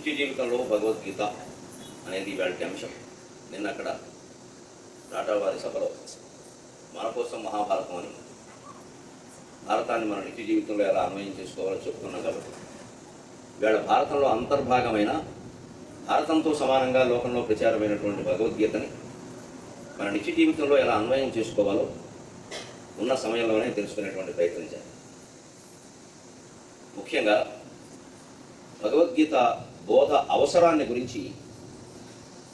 నిత్య జీవితంలో భగవద్గీత అనేది ఇవాళ అంశం. నిన్న అక్కడ టాటా వారి సభలో మన కోసం మహాభారతం అని భారతాన్ని మన నిత్య జీవితంలో ఎలా అన్వయం చేసుకోవాలో చెప్తున్నాం. కాబట్టి ఇవాళ భారతంలో అంతర్భాగమైన భారతంతో సమానంగా లోకంలో ప్రచారమైనటువంటి భగవద్గీతని మన నిత్య జీవితంలో ఎలా అన్వయం చేసుకోవాలో ఉన్న సమయంలోనే తెలుసుకునేటువంటి ప్రయత్నం చేయాలి. ముఖ్యంగా భగవద్గీత బోధ అవసరాన్ని గురించి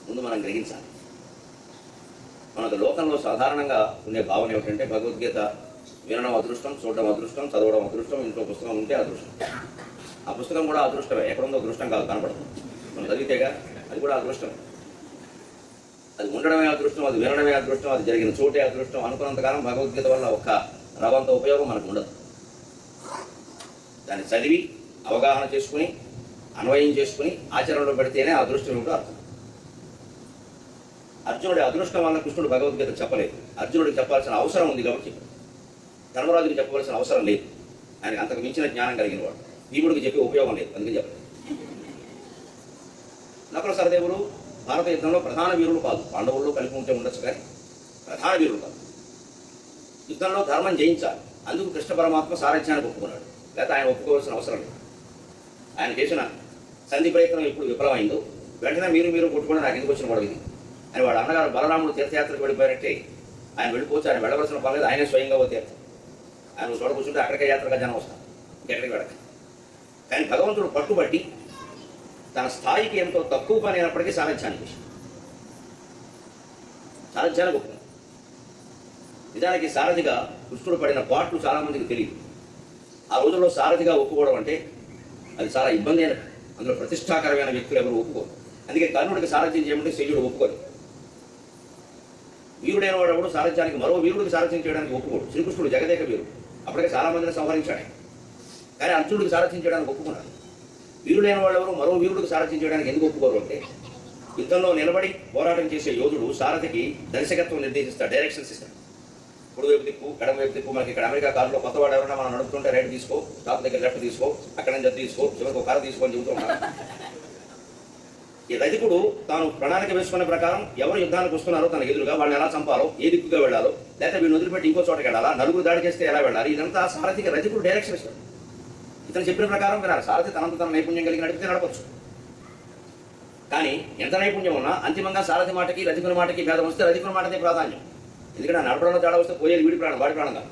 ముందు మనం గ్రహించాలి. మనకు లోకంలో సాధారణంగా ఉండే భావన ఏమిటంటే భగవద్గీత వినడం అదృష్టం, చూడడం అదృష్టం, చదవడం అదృష్టం, ఇంట్లో పుస్తకం ఉంటే అదృష్టం. ఆ పుస్తకం కూడా అదృష్టమే, ఎక్కడుందో అదృష్టం కాదు, కనపడదు. మనం చదివితేగా అది కూడా అదృష్టమే. అది ఉండడమే అదృష్టం, అది వినడమే అదృష్టం, అది జరిగిన చోటే అదృష్టం. అనుకున్నంతకాలం భగవద్గీత వల్ల ఒక్క రవంత ఉపయోగం మనకు ఉండదు. దాన్ని చదివి అవగాహన చేసుకుని అన్వయం చేసుకుని ఆచరణలో పెడితేనే అదృష్టం ఏమిటో అర్థం. అర్జునుడి అదృష్టం వల్ల కృష్ణుడు భగవద్గీత చెప్పలేదు. అర్జునుడికి చెప్పాల్సిన అవసరం ఉంది కాబట్టి ధర్మరాజుకి చెప్పవలసిన అవసరం లేదు. ఆయనకి అంతకు మించిన జ్ఞానం కలిగిన వాడు. భీముడికి చెప్పే ఉపయోగం లేదు, అందుకే చెప్పలేదు. నకుల సహదేవులు భారత యుద్ధంలో ప్రధాన వీరులు కాదు, పాండవుల్లో కలిపి ఉంటే ఉండొచ్చు, కానీ ప్రధాన వీరులు కాదు. యుద్ధంలో ధర్మం జయించాలి, అందుకు కృష్ణ పరమాత్మ సారథ్యానికి ఒప్పుకున్నాడు. లేకపోతే ఆయన ఒప్పుకోవాల్సిన అవసరం లేదు. ఆయన చేసిన సంధి ప్రయత్నం ఎప్పుడు విఫలమైందో వెంటనే మీరు కొట్టుకుని నాకు ఎందుకు వచ్చిన గొడవ ఇది అని వాడు అన్నగారు బలరాముడు తీర్థయాత్రకు వెళ్ళిపోయినట్టే ఆయన వెళ్ళిపోవచ్చు. ఆయన వెళ్ళవలసిన పర్లేదు, ఆయనే స్వయంగా ఓ తీర్థం. ఆయన చోట కూర్చుంటే అక్కడికే యాత్రగా జనం వస్తారు, ఇంకెక్కడికి వెళ్ళక. కానీ భగవంతుడు పట్టుబట్టి తన స్థాయికి ఎంతో తక్కువ పని అయినప్పటికీ సారథ్యానికి వచ్చింది. సారథ్యానికి ఒప్పుకుంది. నిజానికి సారథిగా కృష్ణుడు పడిన పాటలు చాలామందికి తెలియదు. ఆ రోజుల్లో సారథిగా ఒప్పుకోవడం అంటే అది చాలా ఇబ్బంది అయిన, అందులో ప్రతిష్టాకరమైన వ్యక్తులు ఎవరు ఒప్పుకోరు. అందుకే కర్ణుడికి సారథ్యం చేయమంటే శల్యుడు ఒప్పుకోరు. వీరుడైన వాడు సారథ్యానికి మరో వీరుడికి సారథ్యం చేయడానికి ఒప్పుకోడు. శ్రీకృష్ణుడు జగదేక వీరుడు, అప్పటికే చాలా మందిని సంహరించాడు. కానీ అర్జునుడికి సారథ్యం చేయడానికి ఒప్పుకున్నాడు. వీరుడైన వాళ్ళెవరు మరో వీరుడికి సారథ్యం చేయడానికి ఎందుకు ఒప్పుకోరు అంటే యుద్ధంలో నిలబడి పోరాటం చేసే యోధుడు సారథికి దర్శకత్వం నిర్దేశిస్తాడు, డైరెక్షన్స్ ఇస్తాడు. కుడివైపు దిక్కు, ఎడమవైపు దిక్కు. మనకి ఇక్కడ అమెరికా కారులో కొత్తవాడు ఎవరైనా మనం నడుపుతుంటే రైట్ తీసుకో, స్టాప్ దగ్గర లెఫ్ట్ తీసుకో, అక్కడ నుంచి తీసుకో, చివరికి ఒక కారు తీసుకొని చెబుతున్నాడు. ఈ రజకుడు తాను ప్రణాళిక వేసుకునే ప్రకారం ఎవరు యుద్ధానికి వస్తున్నారో తన ఎదురుగా వాళ్ళని ఎలా చంపాలో, ఏ దిక్కుగా వెళ్ళాలో, లేకపోతే వీళ్ళు వదిలిపెట్టి ఇంకో చోటకి వెళ్ళాలా, నలుగురు దాడి చేస్తే ఎలా వెళ్ళాలి, ఇదంతా సారథికి రజకుడు డైరెక్షన్ ఇస్తాడు. ఇతను చెప్పిన ప్రకారం వినాలి. సారథి తనంత తన నైపుణ్యం కలిగి నడిపితే నడపచ్చు. కానీ ఎంత నైపుణ్యం ఉన్నా అంతిమంగా సారథి మాటకి రజకుని మాటకి భేదం వస్తే రజకుని మాటకే ప్రాధాన్యం. ఎందుకంటే నడపడంలో తేడా వస్తే పోయేది వీడి ప్రాణం, వాడి ప్రాణం కాదు.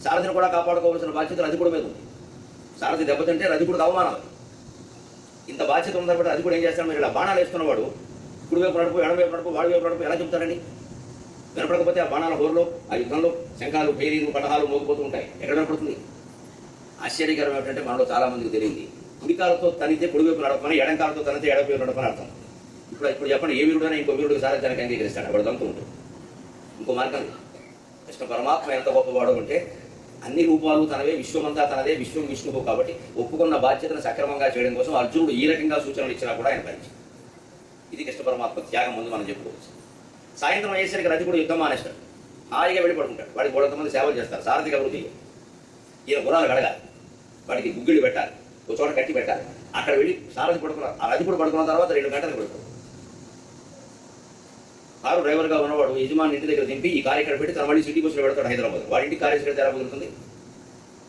సారథిని కూడా కాపాడుకోవాల్సిన బాధ్యత రజకుడి మీద ఉంది. సారథి దెబ్బతింటే రజకుడికి అవమానం. ఇంత బాధ్యత ఉంది కాబట్టి రజకుడు ఏం చేస్తాడు, మీరు ఇలా బాణాలు వేసుకున్నవాడు కుడివైపు నడుపు, ఎడమవైపు నడుపు, వాడి వైపు నడుపు ఎలా చెప్తారండి? వినపడకపోతే ఆ బాణాల హోరులో, ఆ యుద్ధంలో శంఖాలు, పేరీలు, పటహాలు మోగిపోతూ ఉంటాయి. ఎక్కడ వినపడుతుంది? ఆశ్చర్యకరం ఏమిటంటే మనలో చాలా మందికి తెలియంది, కుడికాలతో తనితే కుడివైపు నడపని, ఎడంకాలతో తనితే ఎడవైపు నడపని అర్థం. ఇప్పుడు చెప్పండి, ఏ వీరుడైనా ఇంకో వీరుడికి సారథ్యానికి అంగీకరిస్తాడు? అక్కడ దంతూ ఉంటుంది. ఇంకో మార్గం, కృష్ణ పరమాత్మ ఎంత గొప్పవాడు అంటే అన్ని రూపాలు తనవే, విశ్వమంతా తనదే, విశ్వం విష్ణువు. కాబట్టి ఒప్పుకున్న బాధ్యతను సక్రమంగా చేయడం కోసం అర్జునుడు ఈ రకంగా సూచనలు ఇచ్చినా కూడా ఆయన భరించాడు. ఇది కృష్ణ పరమాత్మ త్యాగం ముందు మనం చెప్పుకోవచ్చు. సాయంత్రం అయ్యేసరికి రజకుడు యుద్ధం మానేస్తాడు, హాయిగా వెళ్ళి పడుకుంటాడు. వాడికి కొంతమంది సేవలు చేస్తారు, సారథిగా వృత్తి. ఈయన గుర్రాలు కడగాలి, వాడికి గుగ్గిళ్ళు పెట్టాలి, ఒక చోట కట్టి పెట్టాలి. అక్కడ వెళ్ళి సారథి పడుకున్నారు. ఆ రజకుడు పడుకున్న తర్వాత 2 గంటలకు పడుకోడు. కారు డ్రైవర్గా ఉన్నవాడు యజమాని ఇంటి దగ్గర దింపి ఈ కారు ఇక్కడ పెట్టి తన మళ్ళీ సిటీ బస్సులో పెడతాడు హైదరాబాద్. వాడి ఇంటికి కారు వేసుకెళ్తే ఎలా కుదురుతుంది?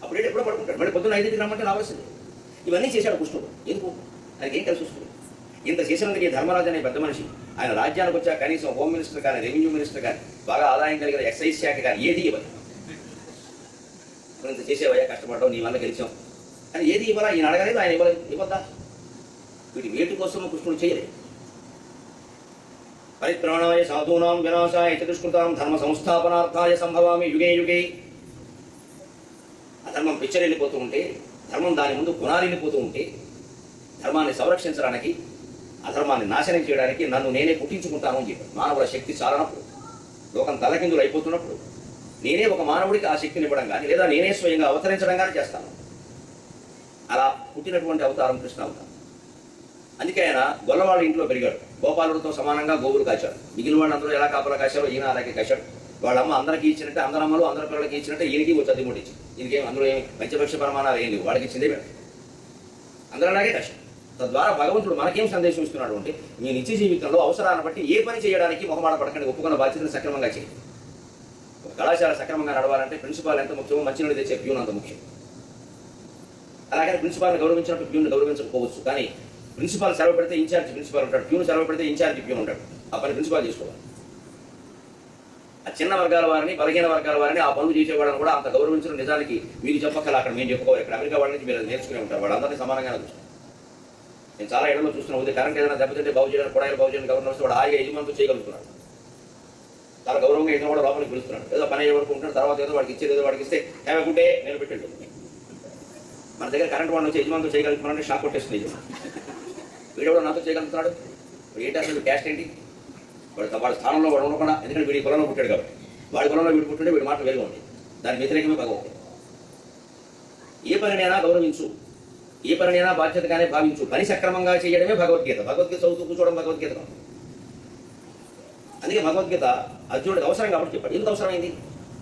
అప్పుడేంటి ఎప్పుడో పడుకుంటాడు, మళ్ళీ పొద్దున్న 5కి రమ్మంటే రావాల్సింది. ఇవన్నీ చేశాడు కృష్ణుడు. ఎందుకు? ఆయనకి ఏం కలిసి వస్తుంది? ఇంత చేసినందుకు ఈ ధర్మరాజు అనే పెద్ద మనిషి ఆయన రాజ్యానికి వచ్చా కనీసం హోమ్ మినిస్టర్ కానీ, రెవెన్యూ మినిస్టర్ కానీ, బాగా ఆదాయం కలిగిన ఎక్సైజ్ శాఖ కానీ ఏది ఇవ్వాలి. ఇంత చేసేవయ్యా, కష్టపడ్డావు, నీ వల్ల గెలిచాం అని ఏది ఇవ్వాలా? ఈయన అడగలేదు, ఆయన ఇవ్వద్దా? వీటి వేటి కోసం కృష్ణుడు చేయలేదు. పరిత్రాణాయ సాధూనాం వినాశాయ చతుష్కృతాం ధర్మ సంస్థాపనార్థాయ సంభవామి యుగే యుగే. అధర్మం పిచ్చరెళ్ళిపోతూ ఉంటే, ధర్మం దాని ముందు పునారిల్లిపోతూ ఉంటే, ధర్మాన్ని సంరక్షించడానికి, అధర్మాన్ని నాశనం చేయడానికి నన్ను నేనే పుట్టించుకుంటాను అని చెప్పాను. మానవుల శక్తి చాలనప్పుడు, లోకం తలకిందులు అయిపోతున్నప్పుడు నేనే ఒక మానవుడికి ఆ శక్తిని ఇవ్వడం కానీ, లేదా నేనే స్వయంగా అవతరించడం కానీ చేస్తాను. అలా పుట్టినటువంటి అవతారం కృష్ణ అవతారం. అందుకే ఆయన గొల్లవాళ్ళ ఇంట్లో పెరిగాడు. గోపాలుడితో సమానంగా గోవులు కాచాడు. మిగిలిన వాళ్ళు అందరూ ఎలా కాపలా కాశారో ఈయన అలాగే కాశాడు. వాళ్ళ అమ్మ అందరికీ ఇచ్చినట్టే, అందరి అమ్మలు అందరి పిల్లలకి ఇచ్చినట్టే ఈయనకి వచ్చి ఇచ్చింది. ఈయనకేం అందులో ఏమి పంచపక్ష ప్రమాణాలు ఏం లేవు, వాడికి ఇచ్చిందే పెడ. అందరూ అలాగే కాశాడు. తద్వారా భగవంతుడు మనకేం సందేశం ఇస్తున్నాడు అంటే మీ నిత్య జీవితంలో అవసరాన్ని బట్టి ఏ పని చేయడానికి మొహమాట పడకండి, ఒప్పుకున్న బాధ్యతను సక్రమంగా చేయండి. ఒక కళాశాల సక్రమంగా నడవాలంటే ప్రిన్సిపాల్ ఎంత ముఖ్యమో మంచినీళ్ళు తెచ్చే ప్యూన్ అంత ముఖ్యం. అలాగే ప్రిన్సిపాల్ని గౌరవించినట్టు ప్యూన్ గౌరవించకపోవచ్చు, కానీ ప్రిన్సిపాల్ సెలవు పెడితే ఇన్ఛార్జ్ ప్రిన్సిపాల్ ఉంటాడు, ప్యూన్ సెలవు పెడితే ఇన్ఛార్జ్ ప్యూన్ ఉంటాడు. ఆ పని ప్రిన్సిపాల్ చేసుకోవాలి. ఆ చిన్న వర్గాల వారిని, బలహీన వర్గాల వారిని, ఆ పనులు చేసేవాళ్ళని కూడా అంత గౌరవించడం నిజానికి మీరు చెప్పక్కల, అక్కడ మేము చెప్పుకోవాలి. ఇక్కడ అమెరికా వాళ్ళ నుంచి మీరు నేర్చుకునే ఉంటారు, వాళ్ళందరినీ సమానంగానే చూస్తారు. నేను చాలా ఇళ్లలో చూస్తున్నాను, ఉదయం కరెంట్ ఏదైనా దెబ్బతింటే బాగు చేయడానికి కొడాయిలు బాగు చేయడానికి గవర్నర్ వస్తే వాడు హాయిగా యజమానులు చేయగలుగుతున్నాడు. చాలా గౌరవంగా ఏదో కూడా లోపలికి పిలుస్తున్నాడు, ఏదో పని అయ్యే వరకు ఉంటాడు. తర్వాత ఏదో వాడికి ఇచ్చేది ఏదో వాడికి ఇస్తే ఏమనుకుంటే నేను పెట్టండి. మన దగ్గర కరెంట్ వాడిని వచ్చి యజమానులు చేయగలుగుతున్నాడంటే షాక్ కొట్టేస్తుంది. వీడెవడో నాతో చేయగలుగుతున్నాడు, ఏంటి అసలు క్యాస్ట్ ఏంటి, వాడి స్థానంలో వాడు ఉండకుండా, ఎందుకంటే వీడి కులంలో పుట్టాడు కాబట్టి. వాడి కులంలో వీడు పుట్టుంటే వీడి మాట వేరుగా ఉంది, దాని వ్యతిరేకమే భగవంతుడు. ఏ పనినైనా గౌరవించు, ఏ పనినైనా బాధ్యతగానే భావించు, పని సక్రమంగా చేయడమే భగవద్గీత. భగవద్గీత చదువుతూ కూర్చోవడం భగవద్గీత. అందుకే భగవద్గీత అర్జునుడికి అవసరం కాబట్టి చెప్పాడు. ఎందుకు అవసరమైంది?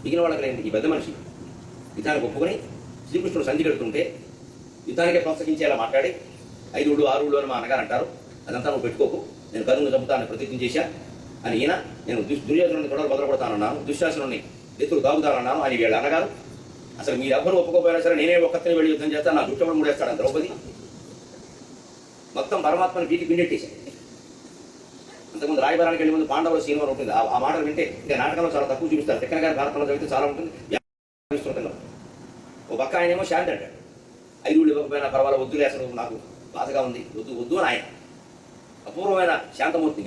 మిగిలిన వాళ్ళకి లేని ఈ పెద్ద మనిషి యుద్ధానికి ఒప్పుకొని శ్రీకృష్ణుడు సంధి కడుతుంటే యుద్ధానికే ప్రోత్సహించేలా మాట్లాడి 5 6 అని మా అన్నగారు అంటారు, అదంతా నువ్వు పెట్టుకోకు, నేను కరుణను చంపుతానని ప్రతిజ్ఞ చేశా అని ఈయన, నేను దుర్యోధనుని తొడలు బదలకొడతానన్నాను, దుశ్శాసనుని ఎత్తులు దాగుతానన్నాను అని వీళ్ళ అన్నగారు. అసలు మీరు ఎవ్వరు ఒప్పుకోపోయినా సరే నేనే ఒక్కరిని వెళ్ళి యుద్ధం చేస్తాను, నా దుష్టముడు మూడేస్తాడు ద్రౌపది. మొత్తం పరమాత్మని పీకి పిండెట్టేశాడు. అంతకుముందు రాయబారానికి వెళ్ళే ముందు పాండవుల సీన్ ఉంటుంది. ఆ మాటలు వింటే ఇంకా నాటకంలో చాలా తక్కువ చూపిస్తారు, తిక్కన గారి భారతంలో చదివితే చాలా ఉంటుంది. ఓ పక్క ఆయనేమో శాంతి అంటాడు, 5 ఇవ్వకపోయినా పర్వాలేదు, వద్దులే, అసలు నాకు బాధగా ఉంది, వద్దు వద్దు అని ఆయన. అపూర్వమైన శాంతమూర్తి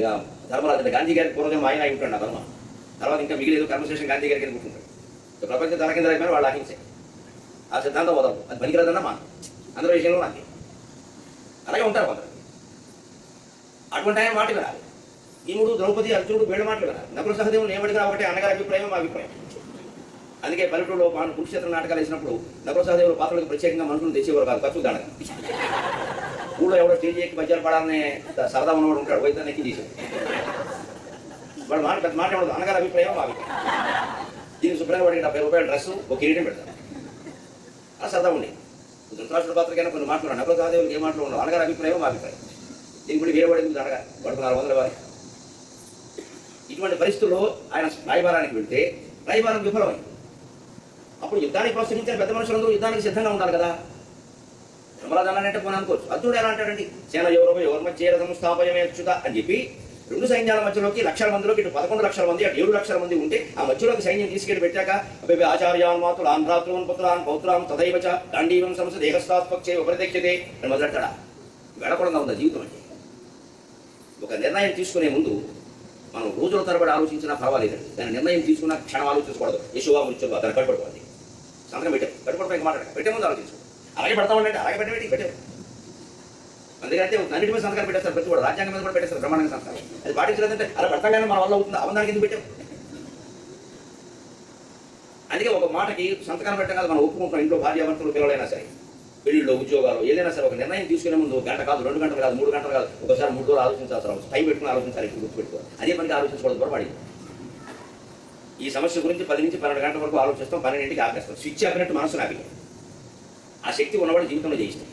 ధర్మరాజు అంటే గాంధీ గారికి పూర్వజం ఆయన అయి ఉంటాడు నా ధర్మ. తర్వాత ఇంకా మిగిలేదు కన్వర్సేషన్ గాంధీ గారికి అనుకుంటుంటాడు. ప్రపంచ తలకింద అయిపోయినా వాళ్ళు ఆహించే ఆ సిద్ధాంతం వదలదు, అది పనికిరాదన్నా మా అందరూ విషయంలో నాకు అలాగే ఉంటారు కొందరు. అటువంటి ఆయన మాట వినాలి. భీముడు, ద్రౌపది, అర్జునుడు వీళ్ళ మాటలు వినాలి. నకుల సహదేవులు ఏమడిగినా ఒకటే, అన్నగారి అభిప్రాయం మా అభిప్రాయం. అందుకే పల్లెటూరులో కురుక్షేత్ర నాటకాలు వేసినప్పుడు నకుల సహదేవులు పాత్రలకు ప్రత్యేకంగా మనుషులు తెచ్చేవారు కాదు, ఖర్చు దాడగా. ఊళ్ళో ఎవడో స్టేజ్ ఎక్కి మధ్యాహ్నం పడాలని సరదా ఉన్నవాడు ఉంటాడు, వైద్యాన్ని ఎక్కి చేశాడు. వాడు మాట పెద్ద మాట ఉండదు, అన్నగారి అభిప్రాయం మా అభిప్రాయం. దీనికి శుభ్రంగా వాడికి 70 రూపాయల డ్రెస్సు, ఒక కిరీటం పెడతారు. అలా సరదా ఉండి ధృతరాష్ట్రుడి పాత్రకైనా కొన్ని మాటలు నకుల సహదేవులకు ఏ మాటలు ఉండవు, అన్నగారి అభిప్రాయం మా అభిప్రాయం. దీనికి కూడా వేరే వాడి అనగా వాడుకు 400 వారి. ఇటువంటి పరిస్థితుల్లో ఆయన రాయబారానికి వెళ్తే రాయబారం విఫలమైంది. అప్పుడు యుద్ధానికి ప్రోత్సహించిన పెద్ద మనుషులందరూ యుద్ధానికి సిద్ధంగా ఉండాలి కదా. ధర్మరాజు అంటే పోనీ అనుకోవచ్చు. అర్జునుడు ఎలా అంటాడండి, సేన ఎవరి మధ్య రథము స్థాపయమేచ్చుత అని చెప్పి 2 సైన్యాల మధ్యలోకి 1,00,000 మందిలోకి ఇటు 11,00,000 మంది అటు 7,00,000 మంది ఉంటే ఆ మధ్యలోకి సైన్యం తీసుకెళ్లి పెట్టాక అబ్బాయి ఆచార్యాన్ మాతులాన్ భ్రాతృన్ పుత్రాన్ పౌత్రాన్ తదైవచ గాంధీవం సంస్థ దేహస్థాత్పక్షే ఉపరిదక్షతే అని మొదలెట్టాడా. వెళ్ళకూడగా ఉందా జీవితం అంటే? ఒక నిర్ణయం తీసుకునే ముందు మనం రోజుల తరబడి ఆలోచించినా పర్వాలేదండి, దాని నిర్ణయం తీసుకున్న క్షణం ఆలోచించకూడదు. యశోవా మృత్యువా దాన్ని కట్టుబడుకోవాలి. సంతకం పెట్టాం, కట్టుబడిపోయి మాట్లాడ పెట్టే ముందు ఆలోచించు. అలాగే పెడతామంటే అలాగే పెట్టాం. అందుకంటే అన్నిటి మీద సంతకాలు పెట్టేస్తారు, ప్రతి కూడా రాజ్యాంగం మీద కూడా పెట్టేస్తారు బ్రహ్మాండంగా సంతకాలు. అది పాటించలేదంటే అలా పెడతాగానే మన వల్ల అవుతుంది, అవదానికి ఎందుకు పెట్టాం? అందుకే ఒక మాటకి సంతకాలు పెట్టడం కాదు, మనం ఒప్పుకుంటాం. ఇంట్లో భార్యాభర్తలు పిల్లలైనా సరే, పెళ్లిళ్ళు, ఉద్యోగాలు ఏదైనా సరే ఒక నిర్ణయం తీసుకునే ముందు గంట కాదు, 2 గంటలు కాదు, 3 గంటలు కాదు, ఒకసారి 3 రోజులు ఆలోచించాల్సిన అవసరం. టైం పెట్టుకుని ఆలోచించాలి, ఇప్పుడు గుర్తుపెట్టుకోవాలి. అదే పనికి ఆలోచించకూడదు పొరపాడి. ఈ సమస్య గురించి 10 నుంచి 12 గంటల వరకు ఆలోచిస్తాం, 12ంటికి ఆపేస్తాం. స్విచ్ ఆపినట్టు మనసు ఆపి ఆ శక్తి ఉన్నవాడు జీవితంలో జయిస్తాం.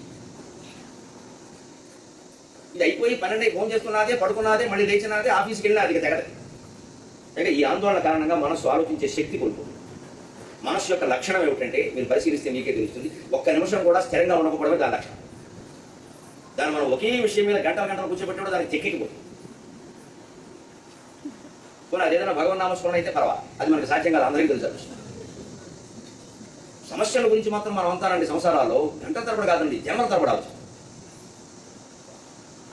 ఇది అయిపోయి 12 ఫోన్ చేస్తున్నదే, పడుకున్నదే, మళ్ళీ లేచినదే, ఆఫీస్కి వెళ్ళినా అది తెగదు. అంటే ఈ ఆందోళన కారణంగా మనస్సు ఆలోచించే శక్తి కోల్పోతుంది. మనస్సు యొక్క లక్షణం ఏమిటంటే మీరు పరిశీలిస్తే మీకే తెలుస్తుంది, ఒక్క నిమిషం కూడా స్థిరంగా ఉండకపోవడమే దాని లక్షణం. దాన్ని మనం ఒకే విషయం మీద గంటలు కూర్చోబెట్టడం దానికి చెక్కిపోతుంది. పోనీ అది ఏదైనా భగవన్నామస్మరణ అయితే పర్వాలేదు, అది మనకు సాధ్యం కాదు, అందరికీ తెలుసు. సమస్యల గురించి మాత్రం మనం అంతారండి సంసారాల్లో గంటల తరబడి కాదండి, జన్మల తరబడి ఆలోచన.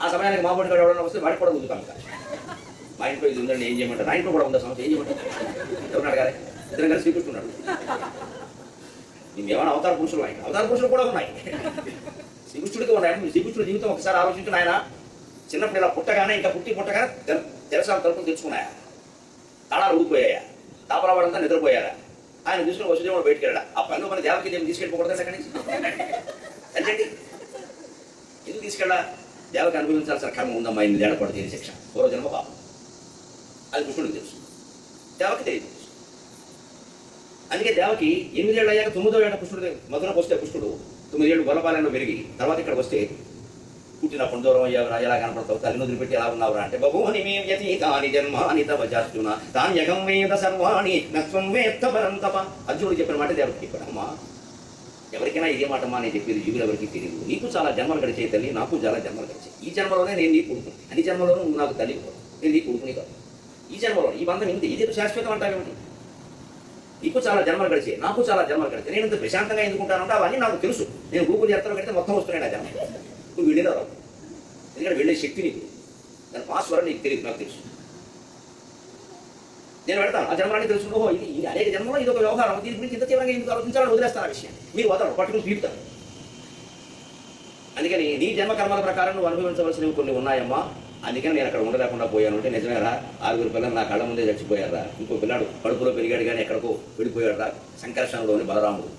ఆ సమయానికి మా బోటి ఎవరైనా వస్తే వాడికి కూడా ముందుతాం. మా ఇంట్లో ఇది ఉందండి, ఏం చేయమంటారు? నా ఇంట్లో కూడా ఉందా సమస్య, ఏం చేయమంటారు? ఎవరు అడగాలి? ఇద్దరం కలిసి శ్రీకృష్ణున్నాడు. మేము ఏమైనా అవతార పురుషులు, ఆయన అవతార పురుషులు కూడా ఉన్నాయి, శ్రీకృష్ణుడికి ఉన్నాయి. శ్రీకృష్ణుడి జీవితం ఒకసారి ఆలోచించిన ఆయన చిన్నప్పుడు ఇలా పుట్టగానే, ఇంకా పుట్టగానే తెరసాల తలుపులు తెచ్చుకున్నాయా, తాళాలు ఊడిపోయాయా, తాపరావాడంతా నిద్రపోయారా, ఆయన తీసుకుని వసుదేవుడు బయటికి వెళ్ళా. ఆ పనిలో మన దేవకి దేవి తీసుకెళ్ళిపోకూడదు అక్కడి నుంచి అంటండి. ఎందుకు తీసుకెళ్ళా? దేవకి అనుభవించాల్సిన కర్మ ఉందమ్మా, 8 ఏళ్ల పాటు దేని శిక్ష, పూర్వజన్మ పాపం. అది కృష్ణుడికి తెలుసు, దేవకి తెలియదు. అందుకే దేవకి 8 ఏళ్ళు అయ్యాక 9వ ఏట కృష్ణుడు మధురకు వస్తే కృష్ణుడు 9 ఏళ్ళు గొల్లపాలెంలో పెరిగి తర్వాత ఇక్కడ వస్తే పుట్టినప్పుడు దూరం అయ్యావురా, ఎలా కనపడతావు, తల్లిని వదిలిపెట్టి ఎలా ఉన్నావురా అంటే బహూని మే వ్యతీతాని జన్మాని తవ చార్జున తాన్యకం వేద సర్వాణి నత్వం వేత్త పరం తప. అర్జునుడు చెప్పిన మాట దేవుడికి చెప్పాడు. అమ్మా ఎవరికైనా ఇదే మాట అమ్మా నేను చెప్పేది జీవులు ఎవరికి తెలియదు. నీకు చాలా జన్మలు గడిచే తల్లి, నాకు చాలా జన్మలు గడిచాయి. ఈ జన్మలోనే నేను నీ కొడుకుని, అన్ని జన్మలోనూ నువ్వు నాకు తల్లి, నేను నీ కొడుకుని కాదు. ఈ జన్మలో ఈ బంధం ఇంతే, ఇదే శాశ్వతం అంటావేమిటి? నీకు చాలా జన్మలు గడిచే, నాకు చాలా జన్మలు గడిచాయి. నేను ఇంత ప్రశాంతంగా ఎందుకుంటానంటే అవన్నీ నాకు తెలుసు. నేను గూగుల్ చేస్తాను కడితే మొత్తం వస్తున్నాయి నా జన్మ. నువ్వు వెళ్ళినా రావు, ఎందుకంటే వెళ్ళే శక్తి నీకు, దాని పాస్వర్డ్ నీకు తెలియదు, నాకు తెలుసు. నేను పెడతాను ఆ జన్మలన్నీ తెలుసు. ఓహో ఇది అనేక జన్మలో ఇది ఒక వ్యవహారం, దీని గురించి ఇంత తీవ్రంగా ఎందుకు ఆలోచించాలని వదిలేస్తాను ఆ విషయం. మీరు వదలరు, పట్టుకుని పీపుతారు. అందుకని నీ జన్మ కర్మల ప్రకారం నువ్వు అనుభవించవలసినవి కొన్ని ఉన్నాయమ్మా. అందుకని నేను అక్కడ ఉండలేకుండా పోయాను అంటే నిజమేరా, 6 పిల్లలు నా కళ్ళ ముందే చచ్చిపోయారా, ఇంకో పిల్లాడు కడుపులో పెరిగాడు కానీ ఎక్కడికో వెళ్ళిపోయాడు రా, సంకర్షణలోని బలరాముడు.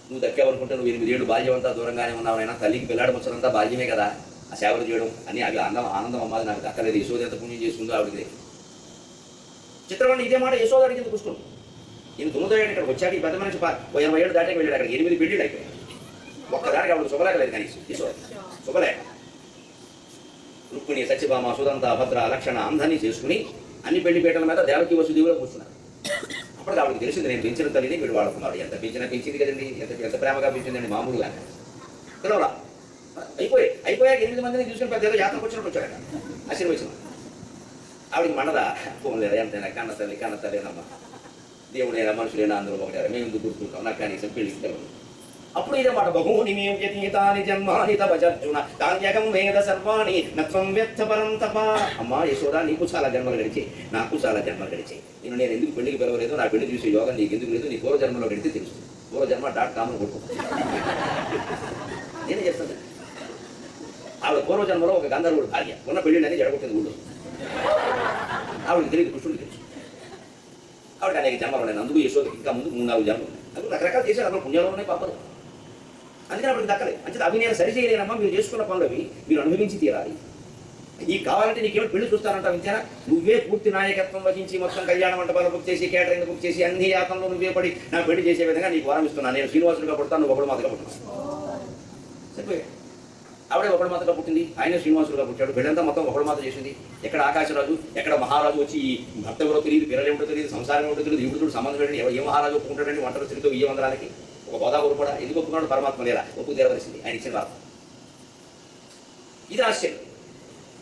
నువ్వు దక్కావనుకుంటే నువ్వు 8 ఏళ్ళు బాల్యం అంతా దూరంగానే ఉన్నావైనా, తల్లికి పిల్లాడు ముచ్చలంతా బాల్యమే కదా, ఆ సేవలు చేయడం అని అవి ఆనందం అమ్మాది నాకు దక్కలేదు. యశోద ఎంత పుణ్యం చేసుకుందో ఆవిడకి. చిత్రవాణి ఇదే మాట యశోద అడిగింది కృష్ణుడు. ఈయన 9వ ఏడు ఇక్కడికి వచ్చాక ఈ పెద్ద మనిషి 80 ఏళ్ళు దాటాక వెళ్ళాడు. అక్కడ 8 పెళ్ళిళ్ళు అయిపోయాయి. ఒక్కదానికి ఆవిడ శుభలేఖ లేదు కానీ యశోద శుభలేఖ. రుక్మిణి, సత్యభామ, సుదంత, భద్ర, లక్షణ అందరినీ చేసుకుని అన్ని పెళ్లిపేటల మీద దేవకి వసుదేవులో కూర్చున్నారు. అప్పటికి ఆవిడకి తెలిసింది నేను పెంచిన తల్లిని వీడు వాడుకున్నాడు. ఎంత పెంచింది కదండి, ఎంత ప్రేమగా పెంచిందండి మామూలుగా. పిలవలా అయిపోయాక 8 మందిని చూసుకుని పెద్ద యాత్రకు వచ్చినట్టు వచ్చాడట ఆశీర్వచనం. ఆవిడకి మండదా, ఫోన్ లేదా ఎంతైనా కన్న తల్లేనమ్మా, దేవుడైనా మనుషులైనా అందరూ ఒకటారా, మేము ఎందుకు గుర్తుంటాం, నాకు కనీసం పెళ్లికి తెలియదు. అప్పుడు ఇదే మాట బహూని మే వ్యతీతాని జన్మాని తవ చార్జున తాన్యకం వేద సర్వాణి నత్వం వేత్త పరం తప. అమ్మా యశోద, నీకు చాలా జన్మలు గడిచాయి, నాకు చాలా జన్మలు గడిచాయి. నేను ఎందుకు పెళ్లికి పిలవలేదు, నా పెళ్లి చూసే యోగం నీకు ఎందుకు లేదు, నీ పూర్వజన్మలో గడితే తెలుసు. పూర్వజన్మ.com కొడుకు నేనే చెప్తాను. ఆవిడ పూర్వజన్మలో ఒక గంధర్వుడు భార్య, ఉన్న పెళ్లిళ్ళని జడగొట్టింది ఊళ్ళో. ఆవిడకి తెలియదు, కృష్ణుడికి తెలుసు. ఆవిడకి అనేక జన్మలు ఉన్నాయి. అందుకు యశోదకి ఇంకా ముందు 3-4 జన్మలు ఉన్నాయి. అందుకు రకరకాలు చేశారు, అందులో పుణ్యాలు ఉన్నాయి, పాపలు. అందుకని అప్పటికి దక్కలేదు. అంటే అవి నేను సరి చేయలేనమ్మా, మీరు చేసుకున్న పనులు అవి మీరు అనుభవించి తీరాలి. ఈ కావాలంటే నీకేమో పెళ్లి చూస్తానంటావు ఇంతేనా? నువ్వే పూర్తి నాయకత్వం వహించి మొత్తం కళ్యాణ మంటపాలు బుక్ చేసి, కేటరింగ్ బుక్ చేసి, అన్ని యాత్రలో నువ్వే పడి నా పెళ్లి చేసే విధంగా నీకు వరం ఇస్తున్నాను. నేను శ్రీనివాసుడిగా పుడతాను, నువ్వు ఒకడు మాతగా పుట్టాను. సరిపోయా. ఆవిడే ఒకడు మాతగా పుట్టింది, ఆయన శ్రీనివాసుడుగా పుట్టాడు. పెళ్ళంతా మొత్తం ఒకడు మాత చేసింది. ఎక్కడ ఆకాశరాజు, ఎక్కడ మహారాజు వచ్చి ఈ భర్త ఎవరో తెలియదు, పిల్లలు ఏమిటో తెలియదు, సంసారం ఏమిటో తెలియదు, ఇప్పుడు సంబంధం ఏంటి, ఏ మహారాజు ఒప్పుకుంటాడండి ఒంటరి స్త్రీతో 1000 వందరానికి? ఒక గోదావరి కూడా ఎందుకు ఒప్పుకున్నాడు? పరమాత్మ లేదా ఒప్పు తీరవలసింది, ఆయన ఇచ్చిన వార్త. ఇది ఆశ్చర్యం.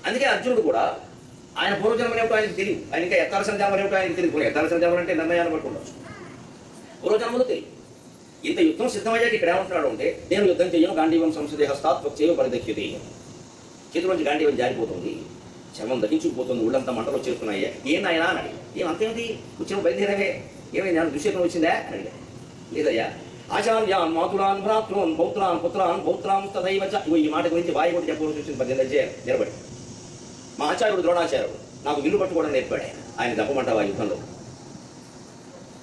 అందుకే అర్జునుడు కూడా ఆయన పూర్వజన్మలు ఏమిటో ఆయనకు తెలియదు, ఆయన ఇంకా ఎత్తాల్సిన జన్మలు ఏమిటో ఆయనకు తెలియదు. ఎత్తాల్సిన జన్మలు అంటే నిర్ణయాన్ని బట్టి ఉండొచ్చు, పూర్వజన్మలు తెలియదు. ఇంత యుద్ధం సిద్ధమయ్యాక ఇక్కడ ఏమంటున్నాడు అంటే, నేను యుద్ధం చేయను, గాంధీవం సంసదే హస్తాత్మక చేయో పరిదక్ష్యతే. చేతిలోంచి గాంధీవం జారిపోతుంది, శవం దహించుకుపోతుంది, ఊళ్ళంతా మంటలు వచ్చేస్తున్నాయి. ఏనాయనా అని అడిగి, ఏమంతేమిటి వచ్చిన బయలుదేరవే, ఏమైనా దుశ్శేఖరం వచ్చిందా అని అడిగా. లేదయ్యా, ఆచార్యాన్ మాతులాన్ భ్రాతృన్ పౌత్రాన్ పుత్రాన్ పౌత్రాన్ తదైవచ. ఈ మాట గురించి వాయి కూడా చెప్పవలసి వచ్చింది. 18 నిలబడి మా ఆచార్యుడు ద్రోణాచార్యుడు నాకు విల్లు పట్టుకోవడం నేర్పాడు. ఆయన తప్పమంటావా యుద్ధంలో?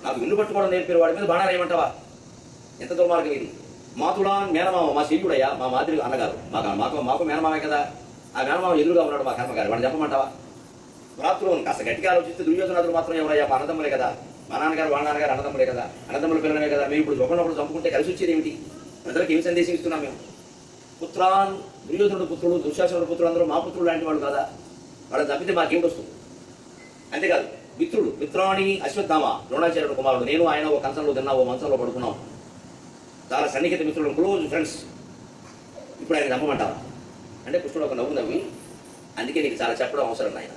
నాకు విల్లు పట్టుకోవడం నేర్పారు, వాడి మీద బాణాలు ఏమంటావా? ఎంత దుర్మార్గం ఇది! మాతులాన్ మేనమామ, మా శివుడయ్యా, మా మాదిరి అన్నగారు, మాకు మేనమామే కదా, ఆ మేనమామ ఎదురుగా ఉన్నాడు మా కర్మగారు, వాడిని చెప్పమంటావా? భ్రాతృన్ కాస్త గట్టిగా ఆలోచిస్తే దుర్యోధనాథుడు మాత్రం ఎవరయ్యా? మా అన్నదమ్ములే కదా, మా నాన్నగారు వాళ్ళ నాన్నగారు అన్నదమ్ములే కదా, అన్నదమ్ముల పిల్లలమే కదా. మేము ఇప్పుడు ఒకరినొకరు చంపుకుంటే కలిసి వచ్చేది ఏమిటి? ప్రజలకు ఏమి సందేశం ఇస్తున్నాం మేము? పుత్రాన్, దుర్యోధనుడు పుత్రుడు, దుశ్శాసనుడు పుత్రుడు అందరూ మా పుత్రుడు లాంటి వాళ్ళు కదా, వాళ్ళని తప్పితే మాకేమిటి వస్తుంది? అంతేకాదు మిత్రుడు, మిత్రాణి అశ్వత్థామ ద్రోణాచార్యుడు కుమారుడు, నేను ఆయన ఓ కంచంలో తిన్నా, ఓ మంచంలో పడుకున్నాం, చాలా సన్నిహిత మిత్రుడు, క్లోజ్ ఫ్రెండ్స్. ఇప్పుడు ఆయన నమ్మమంటావా అంటే కృష్ణుడు ఒక నవ్వు నవ్వి, అందుకే నీకు చాలా చెప్పడం అవసరం ఆయన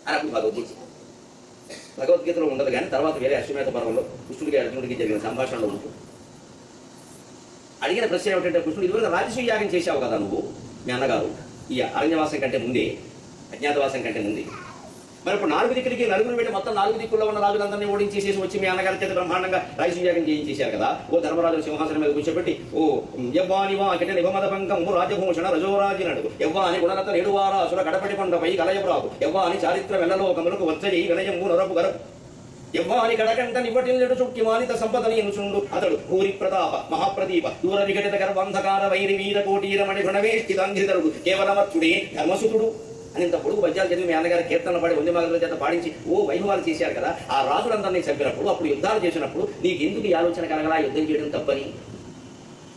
అని అప్పుడు భగవద్గీతలో ఉండదు కానీ తర్వాత వేరే అశ్వమేధ పర్వంలో కృష్ణుడికి అర్జునుడికి జరిగిన సంభాషణలో ఉంటూ అడిగిన ప్రశ్న ఏమిటంటే, కృష్ణుడు ఇదివరకు రాజసూయ యాగం చేశావు కదా నువ్వు, మీ అన్నగారు ఈ అరణ్యవాసం కంటే ముందే, అజ్ఞాతవాసం కంటే ముందే. మరి ఇప్పుడు 4 దిక్కులకి నలుగురు వెళ్ళి మొత్తం 4 దిక్కుల్లో ఉన్న రాజులందరినీ ఓడించేసేసి వచ్చి మీ అన్నగారి చేత బ్రహ్మాండంగా రాజసూయాగం చేయించేశారు కదా. ఓ ధర్మరాజు సింహాసనం మీద కూర్చోబెట్టి, ఓ యవ్వానివా కిట నిభమద పంకము రాజభూషణ రజోరాజినడు యవ్వాని గుణరత నేడువార అసుర కడపటి కొండపై కలయపురాకు యవ్వాని చారిత్ర వెల్లలోకములకు వచ్చయి వినయము నరపు గరపు యవ్వాని కడకంట నివ్వటిల్లెడు చుట్టి మానిత సంపదని ఎనుచుండు అతడు భూరి ప్రతాప మహాప్రదీప దూర విఘటిత గర్వంధకార వైరి వీర కోటీరమణి గుణవేష్టితాంధ్రితరుడు కేవలమత్తుడే ధర్మసుతుడు అని ఇంత పొడుగు పద్యాలు చదివి మీ అన్నగారి కీర్తనలు పాడి వందమాగల చేత పాడించి ఓ వైభవాలు చేశారు కదా. ఆ రాజులందరినీ చంపినప్పుడు, అప్పుడు యుద్ధాలు చేసినప్పుడు నీకు ఎందుకు ఈ ఆలోచన కలగలా యుద్ధం చేయడం తప్పని?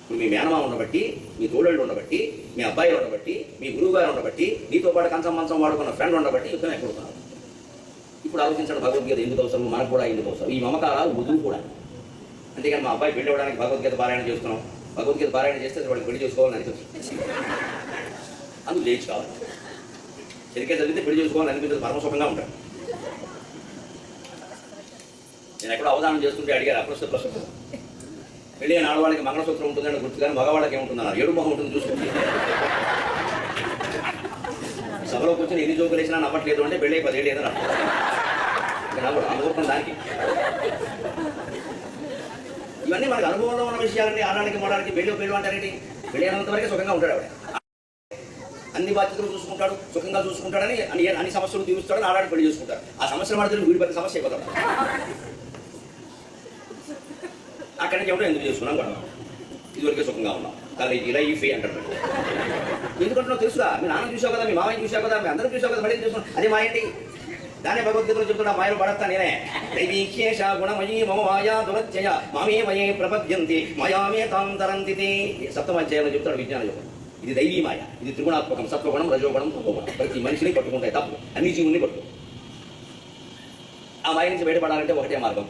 ఇప్పుడు మీ మేనమా ఉండబట్టి, మీ తోడళ్ళు ఉండబట్టి, మీ అబ్బాయిలు ఉండబట్టి, మీ గురువు గారు ఉండబట్టి, నీతో పాటు కంచం మంచం వాడుకున్న ఫ్రెండ్ ఉండబట్టి యుద్ధం ఎక్కడుతున్నారు. ఇప్పుడు ఆలోచించడం భగవద్గీత ఎందుకు అవసరం, మనకు కూడా ఎందుకు అవసరం, ఈ మమకారాలు వదులు కూడా. అంతేగాని మా అబ్బాయి పెళ్లి అవ్వడానికి భగవద్గీత పారాయణ చేస్తున్నాం, భగవద్గీత పారాయణ చేస్తే వాడికి పెళ్లి చేసుకోవాలని అనిపిస్తుంది, అందుకు జయించి కావాలి. సరిగ్గా చదివితే పెళ్లి చేసుకోవాలని అనిపించదు, పరమసుఖంగా ఉంటాడు. నేను ఎక్కడో అవధానం చేస్తుంటే అడిగారు అప్రస్తుతం, పెళ్లి అయిన ఆడవాళ్ళకి మంగళసూత్రం ఉంటుందని గుర్తు, కానీ మగవాళ్ళకి ఏముంటుందన్నారు, ఏడు మొహం ఉంటుంది చూసుకుంటే. సభలో కూర్చొని ఎన్ని జోకులు వేసినా నవ్వట్లేదు అంటే పెళ్ళి 10 ఏళ్ళు ఏదైనా నవ్వడు, అనుభవం దానికి. ఇవన్నీ మనకు అనుభవంలో ఉన్న విషయాలండి. ఆడడానికి మోడానికి పెళ్ళి అంటారేంటి, పెళ్ళి అయినంత వరకే సుఖంగా ఉంటాడు ఆవిడ, అన్ని బాధ్యతలు చూసుకుంటాడు, సుఖంగా చూసుకుంటాడని అన్ని సమస్యలు తీరుస్తాడని ఆడడానికి పెళ్లి చేసుకుంటాడు. ఆ సమస్యలు మాత్రం వీడి పెద్ద సమస్య అయిపోతాడు. అక్కడి నుంచి ఎవడో ఎందుకు చేసుకున్నాం కూడా, ఇదివరకే సుఖంగా ఉన్నాం, కానీ ఇలా ఈ ఫీ అంటాడు. ఎందుకంటున్నావు తెలుసుగా, మీ నాన్న చూసావు కదా, మీ మామయ్య చూసావు కదా, మీ అందరూ చూసావు కదా, మళ్ళీ చూసుకున్నాం. అదే మా ఏంటి, దాన్ని భగవద్గీతలో చెప్తున్నా, మాయలో పడతా నేనే. దైవీక్షేష గుణమయీ మమ మాయా దురత్యయ మామే మయే ప్రపద్యంతి మాయామే తాం తరంతి. సప్తమాధ్యాయంలో చెప్తాడు విజ్ఞాన యోగం. ఇది దైవీ మాయ, ఇది త్రిగుణాత్మకం, సత్వగుణం, రజోగుణం, తమోగుణం. ప్రతి మనిషిని పట్టుకుంటాయి తప్పు, అన్ని జీవుల్ని పట్టుకో. ఆ మాయ నుంచి బయటపడాలంటే ఒకటే మార్గం,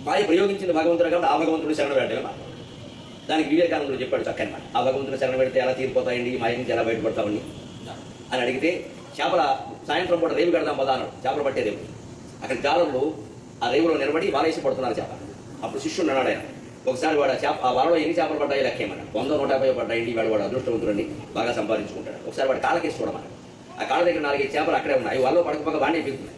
మాయ ప్రయోగించిన భగవంతుడు కాబట్టి ఆ భగవంతుడు శరణ పెట్టడమే మార్గం. దానికి వివేకానందుడు చెప్పాడు చక్కని మాట. ఆ భగవంతుడు శరణ పెడితే ఎలా తీరిపోతాయండి, ఈ మాయ నుంచి ఎలా బయటపడతామండి అని అడిగితే, చేపల సాయంత్రం పూట రేవు కడదాం పదా అన్నాడు. చేపలు పట్టే రేవు, అక్కడ జాలర్లు ఆ రేవులో నిలబడి వాలేసి పడుతున్నారు చేప. అప్పుడు శిష్యుడు అన్నాడు ఆయన, ఒకసారి వాడు ఆ వలలో ఎన్ని చేపలు పడ్డాయి లెక్కేమన్నా, 100, 150 పడ్డాయండి. వాడు అదృష్టవంతుడండి, బాగా సంపాదించుకుంటాడు. ఒకసారి వాడు కాళ్ళకేసి చూడమన్నాడు. ఆ కాళ్ళ దగ్గర 4-5 చేపలు అక్కడే ఉన్నాయి, వలలో పడకపోక వాడినే పీకుతున్నాయి.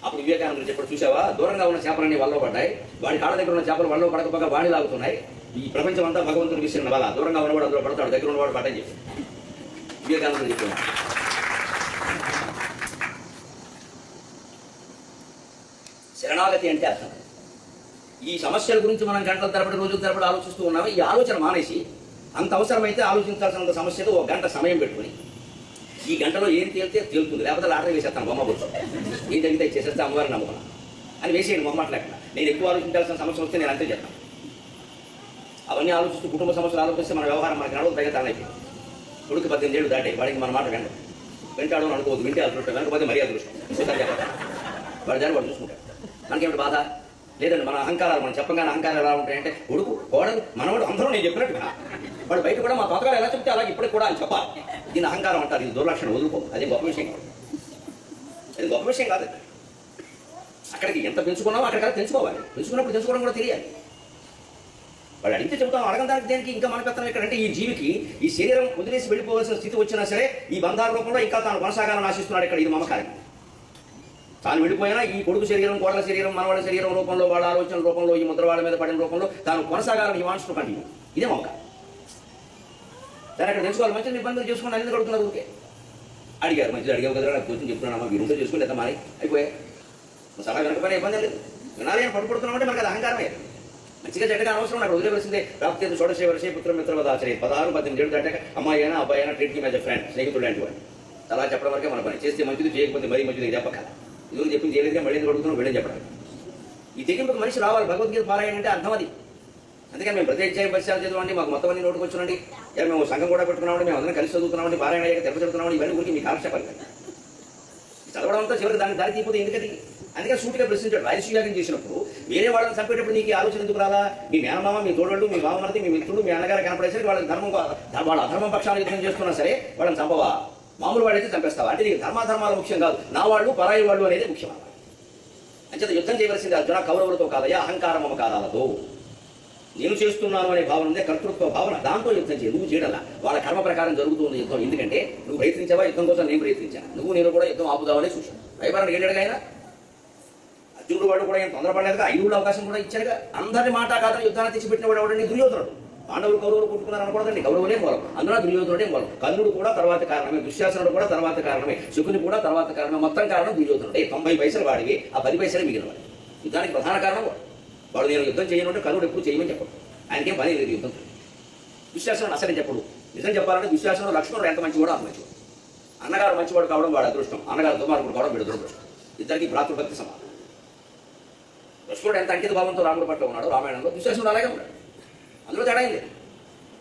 అప్పుడు వివేకానందుడు చెప్పాడు, చూసావా, దూరంగా ఉన్న చేపలన్నీ వలలో పడ్డాయి, వాడి కాళ్ళ దగ్గర ఉన్న చేపలు వలలో పడకపోక వాడి లాగుతున్నాయి. ఈ ప్రపంచం అంతా భగవంతుడు విసిరిన వల, దూరంగా ఉన్నవాడు అందులో పడతాడు, దగ్గర ఉన్నవాడు పడ్డని చెప్పి వివేకానందుడు చెప్పాడు. శరణాగతి అంటే అర్థం. ఈ సమస్యల గురించి మనం గంటల తరబడి, రోజుల తరబడి ఆలోచిస్తూ ఉన్నాము. ఈ ఆలోచన మానేసి, అంత అవసరమైతే ఆలోచించాల్సినంత సమస్యతో 1 గంట సమయం పెట్టుకుని, ఈ గంటలో ఏం తేలితే తేలుతుంది, లేకపోతే లాటరీ వేసేస్తాను బొమ్మ బొచ్చు, ఏం జరిగితే చేసేస్తే అమ్మవారిని నమ్ముకున్నా అని వేసేయండి మొహమాట లేకుండా. నేను ఎక్కువ ఆలోచించాల్సిన సమస్య వస్తే నేను అంతే చెప్తాను. అవన్నీ ఆలోచిస్తూ కుటుంబ సమస్యలు ఆలోచిస్తే మన వ్యవహారం మనకి నడవదు, పైగా తనైపోయింది. కొడుకు 18 ఏళ్ళు దాటే, వాడికి మన మాట వెంటాడు అని అనుకోవద్దు. వింటే అదృష్టం, వెనకపోతే మరీ అదృష్టం. వాడి దాన్ని వాడు చూసుకుంటాడు. మనకేమిటి బాధ లేదండి. మన అహంకారాలు మనం చెప్పగానే అహంకారాలు ఎలా ఉంటాయంటే, కొడుకు, కోడలు, మనవాడు అందరూ నేను చెప్పినట్టుగా వాడు బయట కూడా మా తాతగారు ఎలా చెప్తే అలాగే ఇప్పటికి కూడా అని చెప్పాలి. దీని అహంకారం అంటారు. ఇది దుర్లక్షణం, వదులుకో. అది గొప్ప విషయం కాదు, అది గొప్ప విషయం కాదు. అక్కడికి ఎంత పెంచుకున్నామో అక్కడికి పెంచుకోవాలి. పెంచుకున్నప్పుడు తెలుసుకోవడం కూడా తెలియాలి. వాడు అడిగితే చెబుతాం, అడగం దానికి దేనికి ఇంకా మన పెత్తనం ఎక్కడంటే, ఈ జీవికి ఈ శరీరం వదిలేసి వెళ్ళిపోవాల్సిన స్థితి వచ్చినా సరే ఈ బంధాల రూపంలో ఇంకా తాను కొనసాగాలని ఆశిస్తున్నాడు. ఇక్కడ ఇది మమకారం. తాను వెళ్ళిపోయినా ఈ కొడుకు శరీరం, కోడల శరీరం, మనవాళ్ళ శరీరం రూపంలో, వాళ్ళ ఆలోచన రూపంలో, ఈ ముద్రవాళ్ళ మీద పడిన రూపంలో తాను కొనసాగాలని ఈ వాంఛను కంటిన్యూ. ఇదే మమకారం. దాన్ని అక్కడ తెలుసుకోవాలి. మంచిగా ఇబ్బందులు చేసుకుని అన్ని అడుగుతున్నారు. ఊరికే అడిగారు, మంచిగా అడిగావు కదా, నాకు కూర్చొని చెప్తున్నానమ్మా, మీరు ఉంటే చేసుకుని ఎంత మారి అయిపోయాయి. సలహా వెనకపోయినా ఇబ్బంది లేదు. వినాలి అని పడుకుంటున్నామంటే మనకు అది అహంకారమే. మంచిగా చెడ్డగా అవసరం నాకు వదిలేవలసిందే. ప్రాప్తి షోడశే వర్షే పుత్రం మిత్రవదాచరే 16-18 ఏళ్ళు దాటాక అమ్మాయి అయినా అబ్బాయి అయినా treat him as a friend, స్నేహితుడు లాంటి వాడు. అలా చెప్పడం వరకే మన పని. చేస్తే మంచిది, చేయకపోతే మరీ మంచిది చెప్పక. ఇదివరకు చెప్పింది చేయలేదుగా మళ్ళీ ఎందుకు అడుగుతున్నాం, వెళ్ళని చెప్పడం. ఈ తెగింపుకు మనిషి రావాలి. భగవద్గీత పారాయణ అంటే అర్థం అది. అందుకని మేము ప్రతి అధ్యాయం పరిచయాలు చదవండి, మాకు మొత్తం అన్ని నోటుకు వచ్చినండి, మేము సంఘం కూడా పెట్టుకున్నామండి, మేము అందరం కలిసి చదువుతున్నామండి, పారాయణ అయ్యాక తెప్ప చదువుతున్నామండి, ఇవన్నీ గురించి మీ కాలక్షేపాలు చదవడం అంతా చివరికి దారి తీయకపోతే ఎందుకది. అందుకే సూటిగా ప్రశ్నించాడు. రాజసూయాగం చేసినప్పుడు వేరే వాళ్ళని చంపేటప్పుడు నీకు ఆలోచన ఎందుకు రాలా? మీ మేనమామ, మీ తోడళ్ళు, మీ మామమరిది, మీ మిత్రుడు, మీ అన్నగారు కనపడేసరికి వాళ్ళకి వాళ్ళ అధర్మం పక్షాలు యుద్ధం చేస్తున్నా సరే వాళ్ళని చంపవా? మామూలు వాడైతే చంపేస్తావా? అంటే నీకు ధర్మాధర్మాలు ముఖ్యం కాదు, నా వాళ్ళు పరాయి వాళ్ళు అనేది ముఖ్యం. అంచేత యుద్ధం చేయవలసింది అర్జున కౌరవులతో కాదయ్యా, అహంకార మమకారాలతో. నేను చేస్తున్నాను అనే భావన ఉందే, కర్తృత్వ భావన, దాంతో యుద్ధం చేయి. నువ్వు చేయడలా, వాళ్ళ కర్మ ప్రకారం జరుగుతుంది యుద్ధం. ఎందుకంటే నువ్వు ప్రయత్నించావా యుద్ధం కోసం, నేను ప్రయత్నించాను, నేను కూడా యుద్ధం ఆపుదామని చూశాను. భయపడని ఏడాడుగా అయినా అర్జునుడు వాడు కూడా ఏం తొందరపడలేదుగా, 5 అవకాశం కూడా ఇచ్చారుగా. అందరి మాట కాదని యుద్ధాన్ని తెచ్చిపెట్టిన వాడు ఎవడండి? దుర్యోధనుడు. పాండవులు కౌరవులు కొట్టుకున్నారు అనకూడదండి, కౌరవులే మూలం, అందులో దుర్యోధనుడే మూలం. కర్ణుడు కూడా తర్వాత కారణమే, దుశ్శాసనుడు కూడా తర్వాత కారణమే, శకుని కూడా తర్వాత కారణమే, మొత్తం కారణం దుర్యోధనుడే. 90 పైసలు వాడివి, ఆ 10 పైసలే మిగిలిన వాడు. యుద్ధానికి ప్రధాన కారణం వాడు. నేను యుద్ధం చేయను అంటే కర్ణుడు ఎప్పుడు చేయమని చెప్పడు, ఆయనకేం పని లేదు యుద్ధం. దుశ్శాసనుడు అసలే చెప్పడు. నిజం చెప్పాలంటే దుశ్శాసనుడు లక్ష్మణుడు ఎంత మంచివాడో అంత మంచివాడు. అన్నగారు మంచివాడు కావడం వాడు అదృష్టం, అన్నగారు దుర్మార్గుడు కావడం వీడు దురదృష్టం. ఇద్దరికి భ్రాతృభక్తి సమానం. లక్ష్మణుడు ఎంత అంకిత భావంతో రాముడు పట్ల ఉన్నాడు రామాయణంలో, దుశ్శాసనుడు అలాగే ఉన్నాడు. అందులో తేడా లేదు.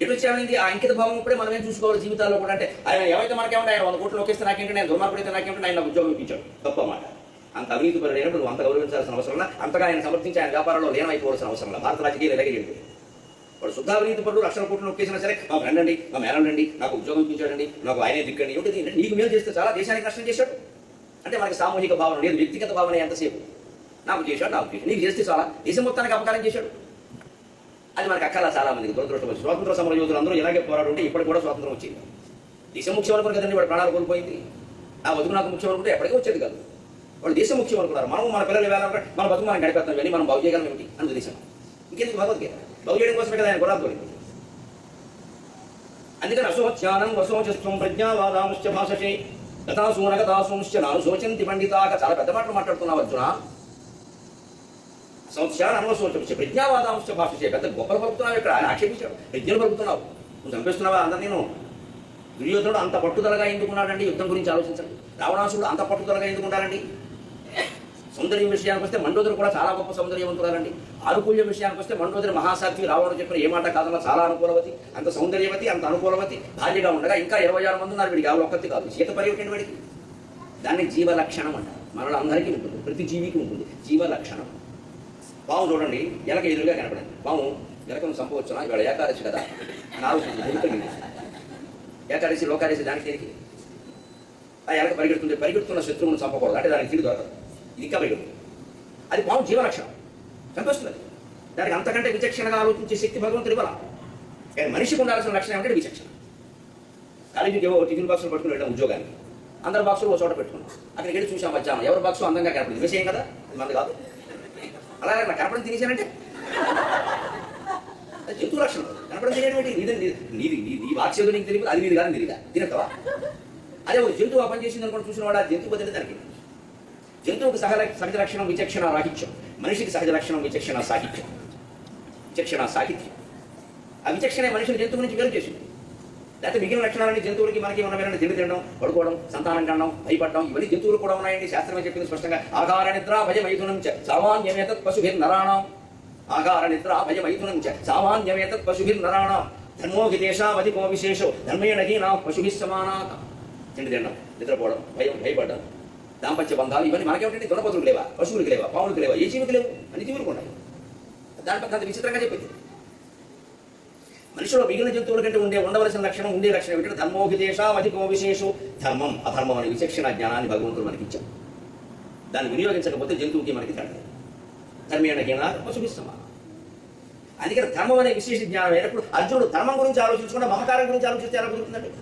ఎటు వచ్చామైంది ఆ అంకిత భావం ఇప్పుడే మనమేం చూసుకోవాలి జీవితాల్లో కూడా. అంటే ఆయన ఏమైతే మనకేమంటే ఆయన 100 కోట్లు ఒకేస్తే నాకేంటి, నేను దుర్మార్గుడైతే నాకేంటే ఆయన నాకు ఉద్యోగం ఇప్పించాడు, తప్ప మాట. అంత అవినీతి పరుడైనప్పుడు నువ్వు అంత గౌరవించాల్సిన అవసరం లేదు, అంతగా ఆయన సమర్థించి ఆయన వ్యాపారంలో లీనమైపోవాల్సిన అవసరం లేదు. భారత రాజకీయాలు ఎలాగే జరిగింది. వాడు శుద్ధ అవినీతి పరుడు 1,00,000 కోట్లు నొక్కేసినా సరే మా ఫ్రెండ్ అండి, మా మేనల్ అండి, నాకు ఉద్యోగం ఇప్పించాడండి, నాకు ఆయనే దిక్కండి. ఏమిటి నీకు మేలు చేస్తే చాలా దేశానికి నష్టం చేశాడు. అంటే మనకి సామూహిక భావన లేదు, వ్యక్తిగత భావన ఎంతసేపు. నాకు చేశాడు, నాకు చేశాడు, నీకు చేస్తే చాలా దేశం మొత్తానికి అపకారం చేశాడు. అది మనకు అక్కల చాలా మందికి దురదృష్టం. స్వాతంత్ర సమర యోధులు అందరూ ఎలాగే పోరాడుంటే ఇప్పటికి కూడా స్వాతంత్రం వచ్చింది. దేశం ముఖ్యం అనుకుని కదండి వాడు ప్రాణాలు కోల్పోయింది. ఆ బతుకు నాకు ముఖ్యం అనుకుంటే ఎప్పటికీ వచ్చేది కాదు. వాళ్ళు దేశం ముఖ్యం అనుకున్నారు. మనం మన పిల్లలు వేళ మన బతుకు మనం గడిపేస్తాం, కానీ మనం బాగు చేయగలం ఏమిటి అని దేశం. ఇంకెందుకు భగవద్గీత బాగు చేయడం కోసమే కదా ఆయన గురాలు. అందుకని అశోచ్యానం వశోచస్వం ప్రజ్ఞావాదాంశ్చ భాషే గతాసూనగతాసూంశ్చ నాను శోచంతి పండితాక. చాలా పెద్ద మాటలు మాట్లాడుతున్నావు అర్జున. సంస్యాన్ని అనువశోచ ప్రజ్ఞావాదాంశ భాషే. పెద్ద గొప్పలు పలుకుతున్నావు ఇక్కడ, ఆయన ఆక్షేపించాడు. ప్రజ్ఞలు పలుకుతున్నావు, నువ్వు చంపేస్తున్నావా అందరు. నేను దుర్యోధనుడు అంత పట్టుదలగా ఎందుకున్నాడండి యుద్ధం గురించి ఆలోచించండి. రావణాసుడు అంత పట్టుదలగా ఎందుకున్నాడండి. సౌందర్యం విషయానికి వస్తే మండోదరి కూడా చాలా గొప్ప సౌందర్యవంతురాలండి. ఆనుకూల్య విషయానికి వస్తే మండోదరి మహాసాధ్వి, రావణుడు చెప్పిన ఏ మాట కాదన్నా చాలా అనుకూలవతి, అంత సౌందర్యవతి, అంత అనుకూలవతి. భార్యగా ఉండగా ఇంకా 26 మంది ఉన్నారు. వీడికి ఎవరు ఒక్కటి కాదు. సీత పర్యటన వాడికి. దాన్ని జీవలక్షణం అంటారు. మనలో అందరికీ ఉంటుంది, ప్రతి జీవికి ఉంటుంది జీవలక్షణం. పాము చూడండి, ఎలక ఎదురుగా కనపడింది. పాము ఎలకను చంపవచ్చునా, ఇవాళ ఏకాదశి కదా అని ఆలోచించింది. ఏకాదశి లోకాదశి దానికి దేనికి. ఆ ఎలక పరిగెడుతున్న శత్రువును చంపకూడదు అంటే దానికి తిరిగి దొరకదు. ఇది ఇంకా పరిగెడుతుంది. అది పాము జీవలక్షణం, చంపేస్తున్నది. దానికి అంతకంటే విచక్షణగా ఆలోచించే శక్తి భగవంతుడు ఇవ్వాలి. కానీ మనిషికి ఉండాల్సిన లక్షణం ఏమంటే విచక్షణ. కాలేజీకి ఏవో టిఫిన్ బాక్సులు పట్టుకుని వెళ్ళాం ఉద్యోగానికి. అందరు బాక్సులు ఓ చోట పెట్టుకున్నాం. అక్కడికి వెళ్ళి చూసాం మధ్యాహ్నం ఎవరి బాక్సు అందంగా కనపడింది. విషయం కదా, ఇది మంది కాదు. అలాగే నాకు కనపడం తినేసానంటే అది జంతువు లక్షణం. కనపడం తినేటువంటి నీ వాక్సేదో నీకు తెలియదు, అది నీది కాదు, నీదిగా తినక్కవా. అదే ఒక జంతువు ఆ పని చేసింది అనుకోండి, చూసిన వాడు ఆ జంతువు బదిలీ దానికి. జంతువుకి సహజ లక్షణం విచక్షణ రాహిత్యం, మనిషికి సహజ లక్షణం విచక్షణ సాహిత్యం, విచక్షణ సాహిత్యం. ఆ విచక్షణ మనిషిని జంతువు నుంచి వేరు చేసింది. లేకపోతే మిగిలిన లక్షణాలని జంతువులకి మనకి ఉన్నవేనా, తిండి తినడం, పడుకోవడం, సంతానం కనడం, భయపడడం, ఇవన్నీ జంతువులు కూడా ఉన్నాయండి. శాస్త్రమే చెప్పింది స్పష్టంగా. ఆహార నిద్ర భయమైథునం చ సామాన్యమేతత్ పశుభిర్నరాణాం. ఆహార నిద్ర భయమైథునం చ సామాన్యమేతత్ పశుభిర్నరాణాం. ధర్మోహి తేషామధికో విశేషో ధర్మేణ హీనాః పశుభిః సమానాః. తిండి తినడం, నిద్రపోవడం, భయపడడం, దాంపత్య బంధాలు, ఇవన్నీ మనకేమిటంటే దున్నపోతులకు లేవా, పశువులకు లేవా, పావులకు లేవా, ఏ జీవికి లేవు, అన్ని జీవులకు ఉన్నాయి. దాని పక్కన అంత విచిత్రంగా చెప్పింది. మనిషిలో మిగిలిన జంతువుల కంటే ఉండవలసిన లక్షణం, ఉండే లక్షణం ఏంటంటే ధర్మోహితేషామధికో విశేషో ధర్మం అధర్మం అనే విచక్షణ జ్ఞానాన్ని భగవంతుడు మనకి ఇచ్చాడు. దాన్ని వినియోగించకపోతే జంతువుకి మనకి తగ్గదు. ధర్మేణ హీనాః పశుభిః సమానాః. అందుకని ధర్మం అనే విశేష జ్ఞానం అయినప్పుడు అర్జునుడు ధర్మం గురించి ఆలోచించకుండా మమకారం గురించి ఆలోచిస్తే ఎలా కుదురుతుందండి.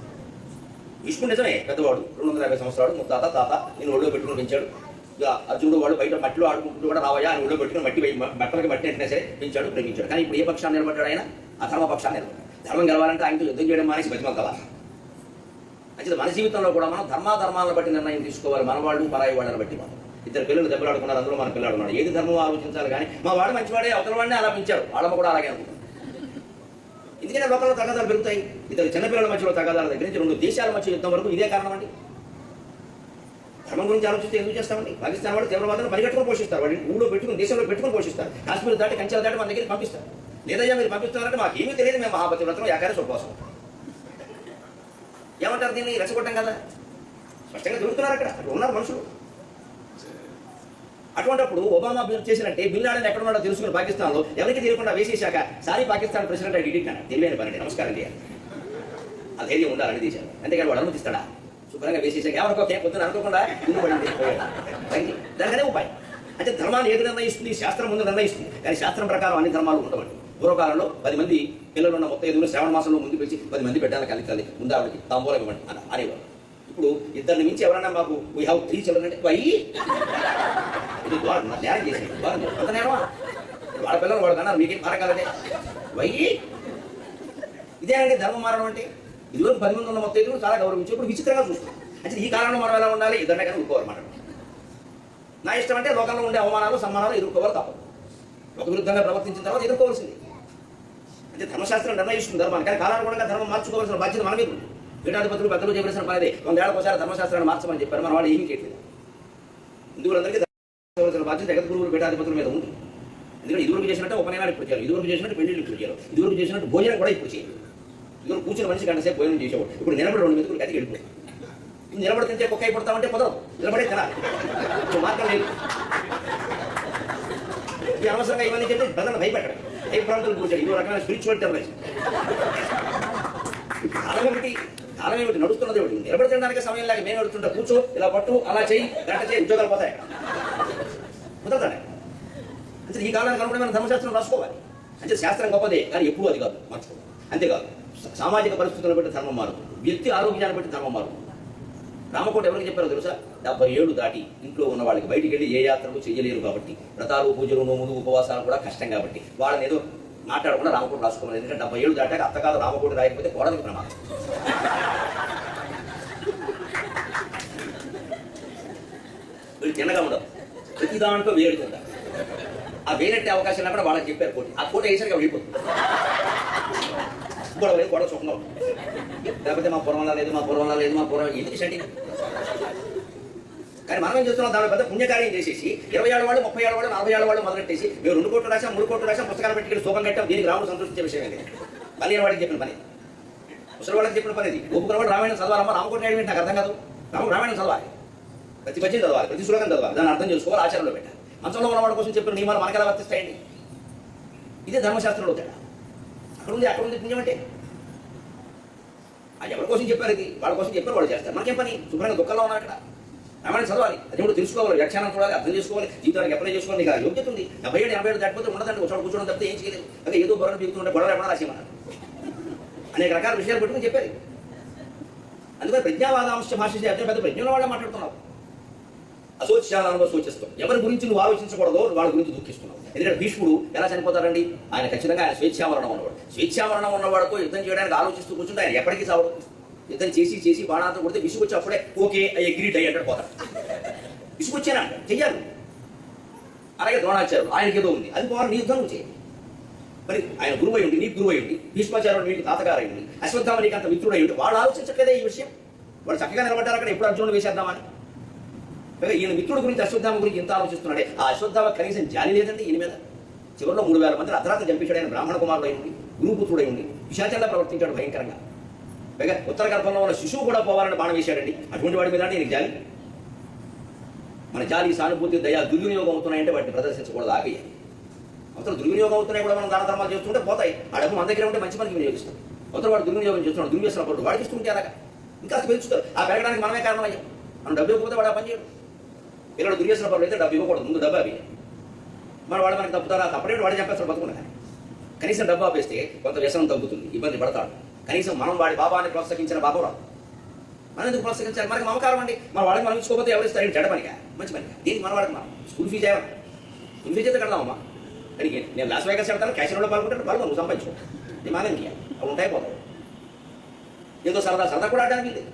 విష్ణు నిజమే పెద్దవాడు, 250 సంవత్సరాలు ముత్తాత తాత నేను ఒళ్ళో పెట్టుకుని పెంచాడు. ఇక అర్జునుడు వాడు బయట మట్టిలో ఆడుకుంటూ కూడా రావయ్యా అని ఒళ్ళో పెట్టుకుని బట్టలకి మట్టి అంటేనే సరే పెంచాడు, ప్రేమించాడు. కానీ ఇప్పుడు ఏ పక్షాన్ని నిలబడ్డాడు ఆయన? అధర్మ పక్షాన్ని నిలబడ్డాడు. ధర్మం గెలవాలంటే ఆయనతో యుద్ధం చేయడం మానేసి బతిమలు కావాలి. అంటే మన జీవితంలో కూడా మనం ధర్మాలను బట్టి నిర్ణయం తీసుకోవాలి. మన వాళ్ళు పరాయి వాళ్ళని బట్టి. మనం ఇద్దరు పిల్లలు దెబ్బలాడుకున్నారు, అందులో మన పిల్లాడు ఉన్నాడు. ఏది ధర్మం ఆలోచించాలి. కానీ మా వాడు మంచివాడే, అవతల వాడిని అలా పెంచాడు, వాళ్ళమ్మ కూడా అలాగే అనుకుంటారు. ఎందుకంటే లోకంలో తగాదాలు పెరుగుతాయి. ఇద్దరు చిన్నపిల్లల మధ్యలో తగాదాల దగ్గర నుంచి 2 దేశాల మధ్య యుద్ధం వరకు ఇదే కారణం అండి. ధర్మం గురించి ఆలోచిస్తే ఎందుకు చేస్తామండి? పాకిస్తాన్ వాళ్ళు తీవ్రవాదాన్ని పరిగెట్టుకుని పోషిస్తారు, వాడిని ఊళ్ళో పెట్టుకుని దేశంలో పెట్టుకుని పోషిస్తారు. కాశ్మీర్ దాటి కంచెలు దాటి మన దగ్గరికి పంపిస్తారు. లేదయ్యా మీరు పంపిస్తున్నారంటే మాకు ఏమీ తెలియదు, మేము మహాపతి వ్రతం ఏకాదశి ఉపవాసం. ఏమంటారు దీన్ని? రెచ్చగొట్టం కదా. స్పష్టంగా దొరుకుతున్నారు అక్కడ, అక్కడ ఉన్నారు మనుషులు. అటువంటిప్పుడు ఒబామా చేసినట్టే బిన్ లాడెన్ ఎక్కడ ఉన్నాడో తెలుసుకుని పాకిస్తాన్లో ఎవరికి తెలియకుండా వేసేశాక sorry Pakistan president I did అన్నాడు. తెలివైన పని, నమస్కారం చేయాలి. ఆ ధైర్యం ఉండాలని దేశాలు. అంతేకాని వాడు అనుమతిస్తాడా? శుభ్రంగా వేసేసాక ఎవరికో పొద్దున అనుకోకుండా పడింది. దానికనే ఉపాయం. అంటే ధర్మాన్ని ఏది నిర్ణయిస్తుంది? శాస్త్రం ముందు నిర్ణయిస్తుంది. కానీ శాస్త్రం ప్రకారం అన్ని ధర్మాలు ఉండవండి. పూర్వకాలంలో 10 మంది పిల్లలు ఉన్న మొత్తం ఎదురు శ్రావణ మాసంలో ముందు పిలిచి 10 మంది పెట్టాలి కలిగి ముందు ఆవిడకి తాంబూలం ఇవ్వండి అని అనేవారు. ఇప్పుడు ఇద్దరిని మించి ఎవరన్నా మాకు వీ హ్యావ్ 3 చిల్డ్రన్ అంటే వయ్యి ఇది నేరం చేసేది. అంత నేరమా? వాళ్ళ పిల్లలు వాడు కన్నారు, మీకేం మారగలదే వయ్యి. ఇదేనండి ధర్మం మారడం అంటే. ఇదివరకు 10 మంది ఉన్న మొత్తం ఎదురు చాలా గౌరవించి ఇప్పుడు విచిత్రంగా చూస్తాం. అంటే ఈ కాలంలో మనం ఎలా ఉండాలి? ఇద్దరినే కానీ ఊరుకోవాలన్నమాట. నా ఇష్టం అంటే లోకంలో ఉండే అవమానాలు సన్మానాలు ఎదుర్కోవాలి తప్పదు. ఒక విరుద్ధంగా ప్రవర్తించిన తర్వాత ఎదుర్కోవాల్సింది. అంటే ధర్మశాస్త్రం నిర్ణయిస్తుంది ధర్మాన్ని. కానీ కాలానుగుణంగా ధర్మం మార్చుకోవాల్సిన బాధ్యత మన మీద ఉంది. పీఠాధిపతులు పెద్దలు చేయవలసిన పనిదే. 100 ఏళ్లకోసారి ధర్మశాస్త్రాన్ని మార్చమని చెప్పారు. మన వాళ్ళు ఏమీ చేయట్లేదు. హిందువులందరికీ ధర్మశాస్త్రం బాధ్యత జగద్గురువులు పీఠాధిపతుల మీద ఉంది. ఎందుకంటే ఇదివరకు చేసినట్టు ఉపనయనాలు ఇప్పుడు చేయాలి, ఇదివరకు చేసినట్టు పెళ్లిళ్ళు ఇప్పుడు చేయాలి, ఇదివరకు చేసినట్టు భోజనం కూడా ఇప్పుడు చేయాలి. ఇదిగో కూర్చుని మనిషి గంట సేపు భోజనం చేసేవాడు. ఇప్పుడు నిలబడి 2 మెతుకులు కతికి వెళ్ళిపోయి నిలబడి తింటే కుక్క అయిపోతామంటే కుదరదు. నిలబడే తినాలి, మార్గం లేదు. ఈ అనవసరంగా ఇవన్నీ చెప్తే ప్రజలను భయపెట్టడం, భయప్రాంతాలు కూర్చోడు. ఇదో రకమైన స్పిరిచువల్ టెర్రరిజం. కాలం ఏమిటి నడుస్తున్నది ఏమిటి? నిలబడి తినడానికి సమయం లేక మేము నడుస్తుంటా, కూర్చో ఇలా పట్టు అలా చేయి గంట చేయి ఉద్యోగాలు పోతాయి. కుదరదండి. అంటే ఈ కాలానికి అనుకుంటే మనం ధర్మశాస్త్రం రాసుకోవాలి. అంటే శాస్త్రం గొప్పదే, కానీ ఎప్పుడూ అది కాదు, మర్చిపోవాలి. అంతేకాదు సామాజిక పరిస్థితులను బట్టి ధర్మం మారుతుంది, వ్యక్తి ఆరోగ్యాన్ని బట్టి ధర్మం మారుతుంది. రామకోట ఎవరికి చెప్పారో తెలుసా? 70 ఏళ్ళు దాటి ఇంట్లో ఉన్న వాళ్ళకి బయటికి వెళ్ళి ఏ యాత్రలు చేయలేరు కాబట్టి, వ్రతాలు పూజలు నోములు ఉపవాసాలు కూడా కష్టం కాబట్టి వాళ్ళని ఏదో మాట్లాడకుండా రామకోట రాసుకోవాలి. ఎందుకంటే 70 ఏళ్ళు దాటాక అత్తకాదు రామకోట రాయకపోతే కోడలికి ప్రమాదం. వీళ్ళు చిన్నగా ఉండదు, ప్రతి దాంట్లో వేడి తింటారు. ఆ వేరెట్టే అవకాశం లేకుండా వాళ్ళకి చెప్పారు కోటి. ఆ కోట వేసరికి వెళ్ళిపోతుంది. గొడవ లేదు, గొడవ సుఖంగా ఉంటుంది. లేకపోతే మా పూర్వంలా లేదు, మా పూర్వంలా లేదు, మా పూర్వం ఎందుకు సెట్టింగ్. కానీ మనం ఏం చేస్తున్నాం? దాని పెద్ద పుణ్యకార్యం చేసేసి 20 ఏళ్ళ వాళ్ళు, 30 ఏళ్ళ వాళ్ళు, 40 ఏళ్ళ వాళ్ళు మొదలెట్టేసి మేము 2 కోట్లు రాసాం, 3 కోట్లు రాసాం, పుస్తకాలు పెట్టుకెళ్ళి శోభం కట్టాం. దీనికి రాముడు సంతోషించే విషయం ఏంటి? మళ్ళీ వాడికి చెప్పిన పని, ముసలి వాళ్ళకి చెప్పిన పని. ఇది ఒప్పుకున్న వాడు రామాయణం చదవాలమ్మా, రామకోట ఏంటి నాకు అర్థం కాదు. రామాయణం చదవాలి, ప్రతి పద్యం చదవాలి, ప్రతి శ్లోకం చదవాలి, దాన్ని అర్థం చేసుకోవాలి, ఆచరణలో పెట్టాలి. మంచంలో ఉన్నవాడి కోసం చెప్పిన నియమాలు మనకి ఎలా వర్తిస్తాయండి? ఇదే ధర్మశాస్త్రంలో తేడా. అక్కడ ఉంది పుణ్యం అంటే. అది ఎవరి కోసం చెప్పారు? ఇది వాళ్ళ కోసం చెప్పారు, వాళ్ళు చేస్తారు. మనకేం పని? శుభ్రంగా దుఃఖంలో ఉన్నారు అక్కడ. రామాయణం చదవాలి, అది కూడా తెలుసుకోవాలి, వ్యాఖ్యానం చూడాలి, అర్థం చేసుకోవాలి, జీవితానికి అప్లై చేసుకోవాలి. నీకు ఆ యోగ్యత ఉంది. 70 ఏళ్ళు 80 ఏళ్ళు దాటిపోతే ఉండదండి, ఒకసారి కూర్చోవడం తప్పితే ఏం చేయలేదు. అదే ఏదో బొరలు పీకుతుంటే గొడవ ఎప్పుడో రాసేమన్నారు. అనేక రకాల విషయాలు పెట్టుకుని చెప్పారు. అందుకని ప్రజ్ఞావాదాంశ భాష చేస్తే పెద్ద ప్రజ్ఞల వాళ్ళే మాట్లాడుతున్నావు. అశోచ్యాలను సూచిస్తాం. ఎవరి గురించి నువ్వు ఆలోచించకూడదో వాళ్ళ గురించి దుఃఖిస్తున్నావు. ఎందుకంటే భీష్ముడు ఎలా చనిపోతారండి? ఆయన ఖచ్చితంగా ఆయన స్వేచ్ఛామరణం ఉన్నవాడు. స్వేచ్ఛామరణం ఉన్నవాడితో యుద్ధం చేయడానికి ఆలోచిస్తూ కూర్చుంటే ఆయన ఎప్పటికీ సావడు. యుద్ధం చేసి బాణాలతో కొడితే విసుగొచ్చి అప్పుడే ఓకే ఐ అగ్రీడ్ అయ్యాడు పోతాడు. విసుగొచ్చానా చెయ్యాలి. అలాగే ద్రోణాచార్యుడు ఆయనకి ఏదో ఉంది, అది పోవాలి, నీ యుద్ధం నువ్వు చేయాలి. మరి ఆయన గురువు అయి ఉండి, నీకు గురువు అయి ఉండి, భీష్మాచార్యుడు నీకు తాతగారు అయి ఉండి, అశ్వత్థామ నీకు అంత మిత్రుడు అయి ఉండి, వాళ్ళు ఆలోచించట్లేదే ఈ విషయం. వాళ్ళు చక్కగా నిలబడ్డారు అక్కడ, ఎప్పుడు అర్జునుడు వేసేద్దామని. ఈయన మిత్రుడు గురించి అశ్వత్థామ గురించి ఎంత ఆలోచిస్తున్నాడే. ఆ అశ్వత్థామ కనీసం జాలి లేదండి ఈయన మీద. చివరిలో 3000 మంది అర్ధరాత్రి చంపించాడు. ఆయన బ్రాహ్మణ కుమారుడు అయి ఉండి, గురుపుత్రుడై ఉండి, పిశాచంలా ప్రవర్తించాడు భయంకరంగా. పైగా ఉత్తర గర్భంలో ఉన్న శిశువు కూడా పోవాలని బాణం వేశాడండి. అటువంటి వాడి మీద ఈయనకి జాలి. మన జాలి, సానుభూతి, దయ దుర్వినియోగం అవుతున్నాయంటే వాటిని ప్రదర్శించకూడదు, ఆగేయాలి. అవతల దుర్వినియోగం అవుతున్నాయి కూడా మనం దాన ధర్మాలు చేస్తుంటే పోతాయి. ఆ డబ్బు మన దగ్గర ఉంటే మంచి పనికి వినియోగిస్తాం. అవతల వాడు దుర్వినియోగం చేస్తున్నాడు, దుర్వ్యసనం పడుతుంది, వాడికి ఇస్తుంటే అలాగా ఇంకా పెంచుతారు. ఆ పెరగడానికి మనమే కారణం అయ్యాం. మనం డబ్బు ఇవ్వకపోతే వాడు ఆ పని చేయడు. పిల్లలు దుర్వ్యసన పనులు అయితే డబ్బు ఇవ్వకూడదు, ముందు డబ్బు అవి. మన వాడు మనకి తప్పుతారా? తప్పలేదు, వాడు చెప్పేస్తాడు బతుకున్నా. కనీసం డబ్బు ఆపేస్తే కొంత వ్యసనం తగ్గుతుంది, ఇబ్బంది పడతాడు. కనీసం మనం వాడి బాబాని ప్రోత్సహించిన బాబు రాదు. మనం ఎందుకు ప్రోత్సహించాలి? మనకి మమకారం అండి. మన వాడికి మనం ఇచ్చుకోకపోతే ఎవరిస్తారు? చెడ్డ పనిగా, మంచి పనిగా. దీనికి మన వాడికి మనం స్కూల్ ఫీజు అయ్యాలి. స్కూల్ ఫీజు అయితే కడదామమ్మా. అడిగి నేను లాస్ వేగాస్ వెళ్తాను, క్యాషియర్లో పాల్గొంటాను, పాల్గొను, నువ్వు సంపాదించుకో. నేను మానేం చేయాలి, అవి ఉంటాయి పోతావు. ఏదో సరదా కూడా ఆడడానికి లేదు,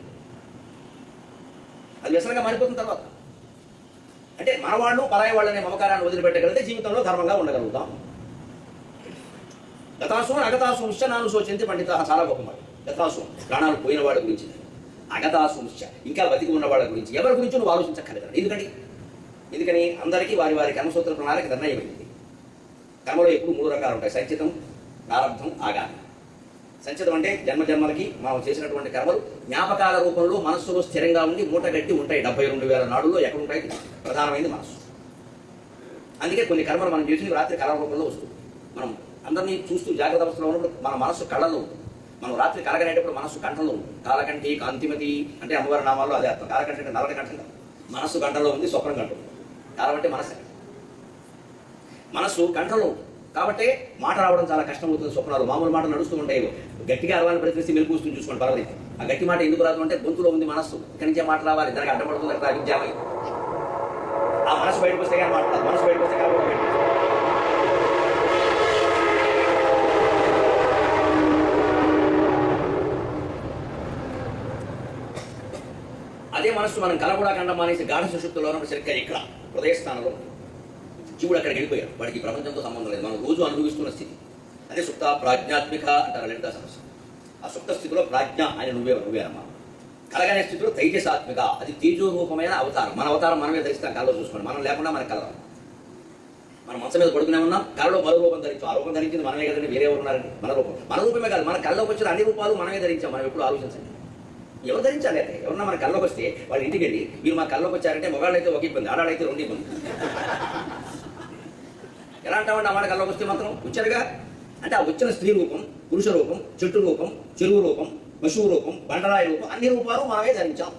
అది వ్యసనంగా మారిపోతున్న తర్వాత. అంటే మనవాళ్ళు పరాయి వాళ్ళనే మమకారాన్ని వదిలిపెట్టగలిగితే జీవితంలో ధర్మంగా ఉండగలుగుతాం. గతాసు అగతాసు ముష్యనాను శోచించి పండిత చాలా గొప్ప మాట. గతాసు ప్రాణాలు పోయిన వాళ్ళ గురించి, అగతాసు ముష్య ఇంకా బతికి ఉన్న వాళ్ళ గురించి ఎవరి గురించి నువ్వు ఆలోచించక్కర్లేదు. ఎందుకని అందరికీ వారి వారి కర్మసూత్ర ప్రణాళిక నిర్ణయమైంది. కర్మలో ఎప్పుడు 3 రకాలు ఉంటాయి: సంచితం, ప్రారంభం, ఆగామి. సంచితం అంటే జన్మలకి మనం చేసినటువంటి కర్మలు జ్ఞాపకాల రూపంలో మనస్సులో స్థిరంగా ఉండి మూటగట్టి ఉంటాయి. 72,000 నాడుల్లో ఎక్కడ ఉంటాయి? ప్రధానమైంది మనస్సు. అందుకే కొన్ని కర్మలు మనం చేసి రాత్రి కళ రూపంలో వస్తుంది. మనం అందరినీ చూస్తూ జాగ్రత్త అవస్థలో ఉన్నప్పుడు మన మనస్సు కళ్ళలో ఉంటుంది. మనం రాత్రి కలగనేటప్పుడు మనస్సు కంఠంలో ఉంటుంది. కాలకంఠి, కాంతిమతి అంటే అమ్మవారి నామాల్లో అదే అర్థం. కాలకంఠి అంటే నల్లటి కంఠం కాదు, మనస్సు కంఠంలో ఉంది, స్వప్నం కంఠం. కాలం అంటే మనస్సు కంఠంలో ఉంటుంది కాబట్టి మాట రావడం చాలా కష్టం అవుతుంది. స్వప్నాలు మామూలు మాట నడుస్తూ ఉంటాయి, గట్టిగా అరవాలని ప్రయత్నిస్తే మెలకు వస్తుంది, చూసుకోండి పర్వాలేదు. ఆ గట్టి మాట ఎందుకు రాదు అంటే గొంతులో ఉంది మనస్సు, ఇక్కడి నుంచే మాట రావాలి, దానికి అడ్డపడుతుంది. అక్కడ అవిద్యామై ఆ మనసు బయటకు వస్తే కానీ మాట్లాడాలి, మనసు బయటకు వస్తే కానీ బయటకు. అదే మనస్సు మనం కల కూడా కండం మానేసి గాఢ సుషుప్తిలో ఉన్నప్పుడు సరిగ్గా ఇక్కడ హృదయ స్థానంలో జీవుడు అక్కడికి వెళ్ళిపోయాడు. వాడికి ప్రపంచంతో సంబంధం లేదు, మనం రోజు అనుభవిస్తున్న స్థితి. అదే సుప్త ప్రాజ్ఞాత్మిక అంటారు లలిత సమస్య. ఆ సుప్త స్థితిలో ప్రాజ్ఞ ఆయన నువ్వేనమ్మా. కలగనే స్థితిలో తైజసాత్మిక, అది తేజో రూపమైన అవతారం. మన అవతారం మనమే ధరిస్తాం, కళ్ళలో చూసుకోండి. మనం లేకుండా మనకు కలవాలి. మనం మంచం మీద పడుకునే ఉన్నాం, కళ్ళలో మరో రూపం ధరించాం. ఆ రూపం ధరించింది మనమే కదండి, వేరే ఎవరు ఉన్నారండి? మన రూపమే కాదు, మన కళ్ళలోకి వచ్చిన అన్ని రూపాలు మనమే ధరించాం. మనం ఎప్పుడు ఆలోచించండి, ఎవరు ధరించాలి? అయితే ఎవరన్నా మన కళ్ళలోకి వస్తే వాళ్ళ ఇంటికి వెళ్ళి మీరు మా కళ్ళలోకి వచ్చారంటే మొగాళ్ళైతే ఒక ఇబ్బంది, ఆడాళ్ళైతే రెండు ఇబ్బంది. ఎలా అంటామంటే అమ్మాయి కళ్ళలోకి వస్తే మాత్రం వచ్చారుగా అంటే ఆ వచ్చిన స్త్రీ రూపం, పురుష రూపం, చెట్టు రూపం, చెరువు రూపం, పశువు రూపం, బండరాయి రూపం, అన్ని రూపాలు మనమే ధరించాం.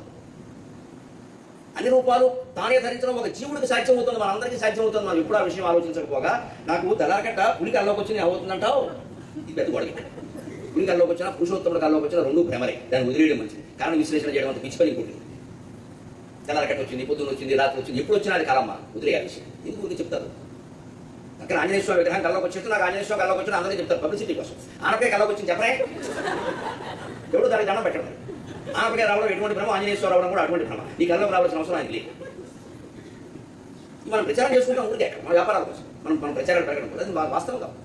అన్ని రూపాలు తానే ధరించడం ఒక జీవుడికి సాధ్యం అవుతుంది, మనందరికీ సాధ్యం అవుతుంది. మనం ఎప్పుడు ఆ విషయం ఆలోచించకపోగా నాకు తెల్లారకట్ట పులి కళ్ళలోకి వచ్చి అవుతుందంటావు, ఇది పెద్ద గొడవ. పులి కళ్ళలోకి వచ్చినా పురుషోత్తముడు కళ్ళలోకి వచ్చినా రెండు భ్రమరే, దాన్ని వదిలేయడం మంచిది. కారణం విశ్లేషణ చేయడం అంత పిచ్చి పని పుట్టింది. తెల్లారకట్ట వచ్చింది, పొద్దున్న వచ్చింది, రాత్రి వచ్చింది, ఎప్పుడు వచ్చినా అది కాలమ్మా వదిలేయాలి విషయం. ఎందుకు ఊరికి చెప్తారు? అక్కడ ఆంజనేయ స్వామి విగ్రహం కళ్ళలోకి వచ్చేస్తే నాకు ఆంజనేయ స్వామి కళ్ళలోకి వచ్చిన అందరికీ చెప్తారు పబ్లిసిటీ కోసం. ఆనపకాయ కళ్ళలోకి వచ్చింది చెప్పరే, ఎవడు దానికి దండం పెట్టడం. ఆనపకాయ రావడం ఎటువంటి భ్రమ, ఆంజనేయ స్వామి రావడం కూడా అటువంటి భ్రమ. ఈ కళ్ళలోకి రావాల్సిన అవసరం ఆయనకి లేదు. మనం ప్రచారం చేసుకుంటాం ఊరికే, మన వ్యాపారాల కోసం మనం ప్రచారాలు పెరగడం కూడా అది వాస్తవం కాదు.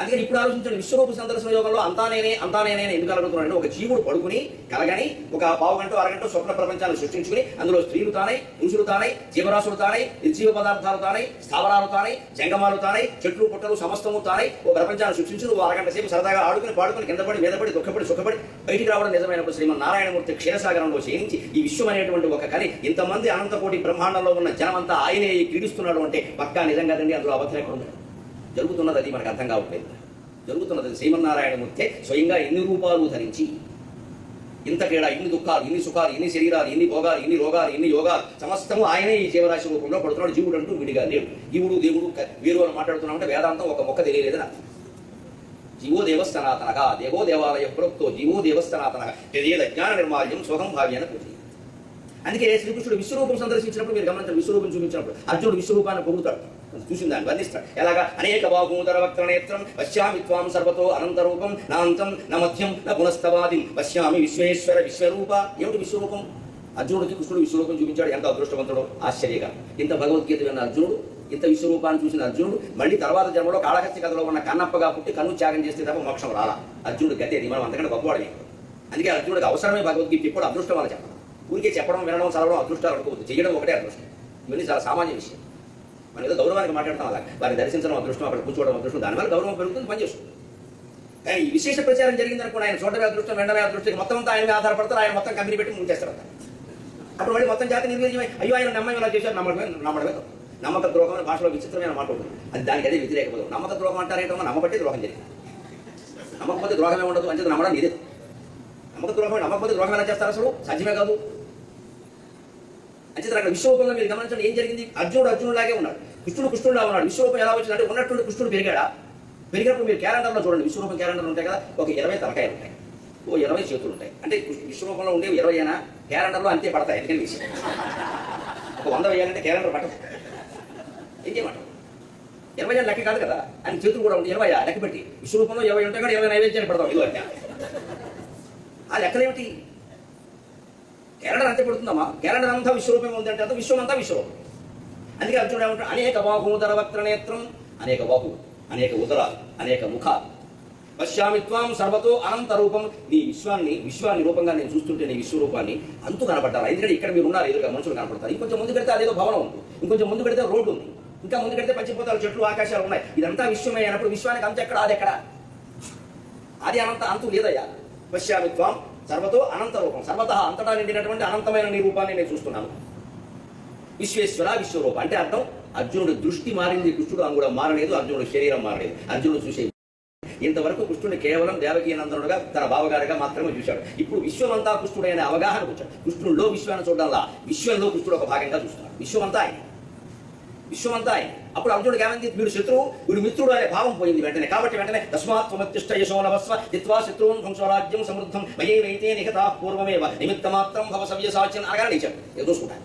అందుకని ఇప్పుడు ఆలోచించండి, విశ్వరూప సందర్శన యోగంలో అంతా నేనే ఎందుకు కలుగుతున్నాడు? ఒక జీవుడు పడుకుని కలగని ఒక పావు గంట అరగంట స్వప్న ప్రపంచాన్ని సృష్టించుకుని అందులో స్త్రీలు తానై, పురుషులు తానై, జీవరాశులు తానై, నిర్జీవ పదార్థాలు తానై, స్థావరాలు తానై, జంగమాలు తానై, చెట్లు పుట్టలు సమస్తము తానై ఓ ప్రపంచాన్ని సృష్టించి నువ్వు అరగంట సేపు సరదాగా ఆడుకుని పాడుకుని కిందపడి మీదపడి దుఃఖపడి సుఖపడి బయటికి రావడం నిజమైనప్పుడు శ్రీమన్నారాయణమూర్తి క్షీరసాగరంలో చేయించి ఈ విశ్వం అనేటువంటి ఒక కని ఇంతమంది అనంతకోటి బ్రహ్మాండంలో ఉన్న జనమంతా ఆయనే క్రీడిస్తున్నాడు అంటే పక్కా నిజం కదండి, అందులో అబద్ధం ఎక్కడ ఉంది? జరుగుతున్నది అది మనకు అర్థం కావట్లేదు. జరుగుతున్నది శ్రీమన్నారాయణమూర్తి స్వయంగా ఎన్ని రూపాలు ధరించి ఇంత తేడా, ఇన్ని దుఃఖాలు, ఇన్ని సుఖాలు, ఇన్ని శరీరాలు, ఇన్ని భోగాలు, ఇన్ని రోగాలు, ఇన్ని యోగాలు సమస్తము ఆయనే ఈ జీవరాశి రూపంలో పడుతున్నాడు. జీవుడు అంటూ విడిగా లేడు. జీవుడు దేవుడు వీరు అని మాట్లాడుతున్నామంటే వేదాంతం ఒక మొక్క తెలియలేదని అర్థం. జీవో దేవస్థానాతనగా దేవో దేవాలయ ప్రోక్తో జీవో దేవస్థానాతనగా తెలియదు అజ్ఞాన నిర్మాల్యం సోహం భావ్యాన పూర్తి. అందుకే శ్రీకృష్ణుడు విశ్వరూపం సందర్శించినప్పుడు మీరు గమనించారు, విశ్వరూపం చూపించినప్పుడు అర్జునుడు విశ్వరూపాన్ని పొగుడుతాడు, చూసిన దాన్ని వర్ణిస్తాడు. ఎలాగా అనేక బాహూదర వక్రనేత్రం పశ్యామి త్వాం సర్వతో అనంతరూపం నాంతం న మధ్యం న పునస్తవాది పశ్యామి విశ్వేశ్వర విశ్వరూప. ఏమిటి విశ్వరూపం? అర్జునుడికి కృష్ణుడు విశ్వరూపం చూపించాడు. ఎంత అదృష్టవంతుడు, ఆశ్చర్యగా. ఇంత భగవద్గీత విన్న అర్జునుడు, ఇంత విశ్వరూపాన్ని చూసిన అర్జునుడు మళ్ళీ తర్వాత జన్మలో కాళహస్తి కథలో ఉన్న కన్నప్పగా పుట్టి కన్ను త్యాగం చేస్తే తప్ప మోక్షం రాలా. అర్జునుడు గతి అది, మనం అంతకంటే గొప్పవాడమే. అందుకే అర్జునుడికి అవసరమే భగవద్గీత ఇప్పుడు అదృష్టం అని చెప్పడం. ఊరికే చెప్పడం, వినడం, చదవడం అదృష్టాలు అనుకోవద్దు, చేయడం ఒకటే అదృష్టం. ఇవన్నీ చాలా సామాన్య విషయం. మనం ఏదో గౌరవానికి మాట్లాడతాం, అలా వారిని దర్శించడం అదృష్టం, అక్కడ కూర్చోవడం అదృష్టం, దానివల్ల గౌరవం పెరుగుతుంది, పనిచేస్తుంది. కానీ ఈ విశేష ప్రచారం జరిగిందనుకోండి, ఆయన చూడమే అదృష్టం, వెంటనే అదృష్టం, మొత్తం అంతా ఆయన ఆధారపడతారు. ఆయన మొత్తం కంపెనీ పెట్టి ముంచేస్తారు. అప్పుడు మళ్ళీ మొత్తం జాతి నిర్వీర్యమై అయ్యో ఆయన నమ్మకం ఇలా చేశారు, నమ్మడమే. నమ్మక ద్రోహం అనే భాషలో విచిత్రమైన మాట ఉంటుంది. అది దానికి అదే వ్యతిరేకపోదు. నమ్మక ద్రోహం అంటారేంటో నమ్మబట్టే ద్రోహం జరిగింది. నమ్మకపోతే ద్రోహమే ఉండదు అంటే నమ్మడం ఇదే. నమ్మక ద్రోహం నమ్మకపోతే ద్రోహం ఎలా చేస్తారు? అసలు సాధ్యమే కాదు. అంచేత అక్కడ విశ్వరూపంలో మీరు గమనించండి ఏం జరిగింది. అర్జునులాగే ఉన్నాడు, కృష్ణుడులా ఉన్నాడు. విశ్వరూపం ఎలా వచ్చిందంటే ఉన్నట్టుండి కృష్ణుడు పెరిగాడా? పెరిగినప్పుడు మీరు క్యాలెండర్లో చూడండి, విశ్వరూపం క్యాలెండర్లు ఉంటాయి కదా, ఒక 20 తలకాయలు ఉంటాయి, ఓ 20 చేతులు ఉంటాయి. అంటే విశ్వరూపంలో ఉండేవి 20 అయినా క్యాలెండర్లో అంతే పడతాయి. ఎందుకని విషయం ఒక 100 వేయాలంటే క్యాలెండర్ పట్టదు. ఏం చేయమంటారు? 20 లెక్క కాదు కదా, అని చేతులు కూడా ఉంటాయి. 20 లెక్క పెట్టి విశ్వరూపంలో 20 ఉంటాయి, కానీ 20 నైవేద్యాన్ని పెడతాం. ఇదో అంటే ఆ లెక్కలేమిటి? క్యాలెండర్ అంతే పడుతుందమ్మా. క్యాలెండర్ అంతా విశ్వరూపం ఉందంటే అంతా విశ్వం అంతా విశ్వరూపం. అందుకే అర్జునుడు ఏమంటాడు, అనేక బాహూదర వక్రనేత్రం, అనేక బాహు, అనేక ఉదరాలు, అనేక ముఖాలు, పశ్యామి త్వాం సర్వతో అనంత రూపం. నీ విశ్వాన్ని రూపంగా నేను చూస్తుంటే నీ విశ్వరూపాన్ని అంతు కనపడ్డారు. ఎందుకంటే ఇక్కడ మీరు ఉన్నారు, ఎదురుగా మనుషులు కనపడతారు. ఇంకొంచెం ముందు పెడితే అదేదో భవనం ఉంది, ఇంకొంచెం ముందు పెడితే రోడ్డు ఉంది, ఇంకా ముందు పెడితే పంచిపోతారు, చెట్లు, ఆకాశాలు ఉన్నాయి. ఇదంతా విశ్వమే అయినప్పుడు విశ్వానికి అంత ఎక్కడ? అది ఎక్కడ? అది అనంత అంతు లేదయ్యా. పశ్యామి త్వాం సర్వతో అనంత రూపం, సర్వత అంతటా నిండినటువంటి అనంతమైన నీ రూపాన్ని నేను చూస్తున్నాను. విశ్వేశ్వర విశ్వరూపం అంటే అర్థం అర్జునుడు దృష్టి మారింది, కృష్ణుడు అంగుళం మారలేదు, అర్జునుడు శరీరం మారలేదు. అర్జునుడు చూసే ఇంతవరకు కృష్ణుడిని కేవలం దేవకీ నందనుడుగా తన బావగారిగా మాత్రమే చూశాడు. ఇప్పుడు విశ్వమంతా కృష్ణుడు అనే అవగాహనకు వచ్చాడు. కృష్ణుడిలో విశ్వాన్ని చూడాలా, విశ్వంలో కృష్ణుడు ఒక భాగంగా చూస్తున్నాడు. విశ్వమంతా ఆయన. అప్పుడు అర్జునుడికి ఏమైంది? వీడు శత్రువు, వీడు మిత్రుడు అనే భావం పోయింది వెంటనే. కాబట్టి వెంటనే తస్మాత్ త్వముత్తిష్ట యశో లభస్వ జిత్వా శత్రువున్ ధ్వంసరాజ్యం సమృద్ధం మయేవైతే నిహతాః పూర్వమేవ నిమిత్తమాత్రం భవ సవ్యసాచ్యం అనగానే లేచాడు. ఏదో చూసుకుంటాను.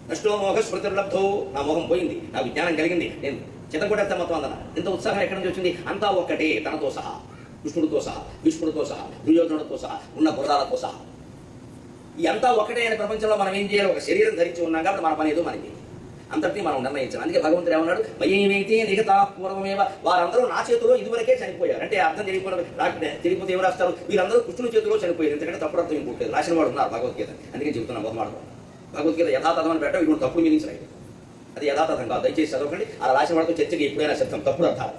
నష్టో మోహ స్మృతిర్లబ్ధో, నా మోహం పోయింది, నాకు విజ్ఞానం కలిగింది, నేను చిత్తకొట్టేస్తా మొత్తం అందన. ఎంత ఉత్సాహం ఎక్కడి నుంచి వచ్చింది? అంతా ఒక్కటే, తనతో సహా, కృష్ణుడితో సహా, భీష్ముడితో సహా, దుర్యోధనుడితో సహా, ఉన్న బుర్రాలతో సహా. ఈ అంతా ఒక్కటే అనే ప్రపంచంలో మనం ఏం చేయాలి? ఒక శరీరం ధరించి ఉన్నాం కాబట్టి మన పని ఏదో మనకి అంతటినీ మనం నిర్ణయించాలి. అందుకే భగవంతుడు ఏమన్నాడు? మయేవైతే నిహతాః పూర్వమేవ, వారందరూ నా చేతిలో ఇదివరకే చనిపోయారు. అంటే అర్థం తెలియకపోతే ఎవరు రాస్తారు? వీరందరూ కృష్ణుడి చేతిలో చనిపోయారు. ఎందుకంటే తప్పుడు అర్థం ఇంకోలేదు, రాసిన వాడు ఉన్నారు భగవద్గీత. అందుకే చెబుతున్నాం బహుమానం. భగవద్గీత యథాతథమని పెట్టడం, ఇటువంటి తప్పుడు మీనింగ్స్ రాయి. అది యథాతథం కాదు, దయచేసి చదవకండి. అలా రాసిన వాళ్ళతో చర్చకి ఎప్పుడైనా శబ్దం తప్పుడు అర్థాలు.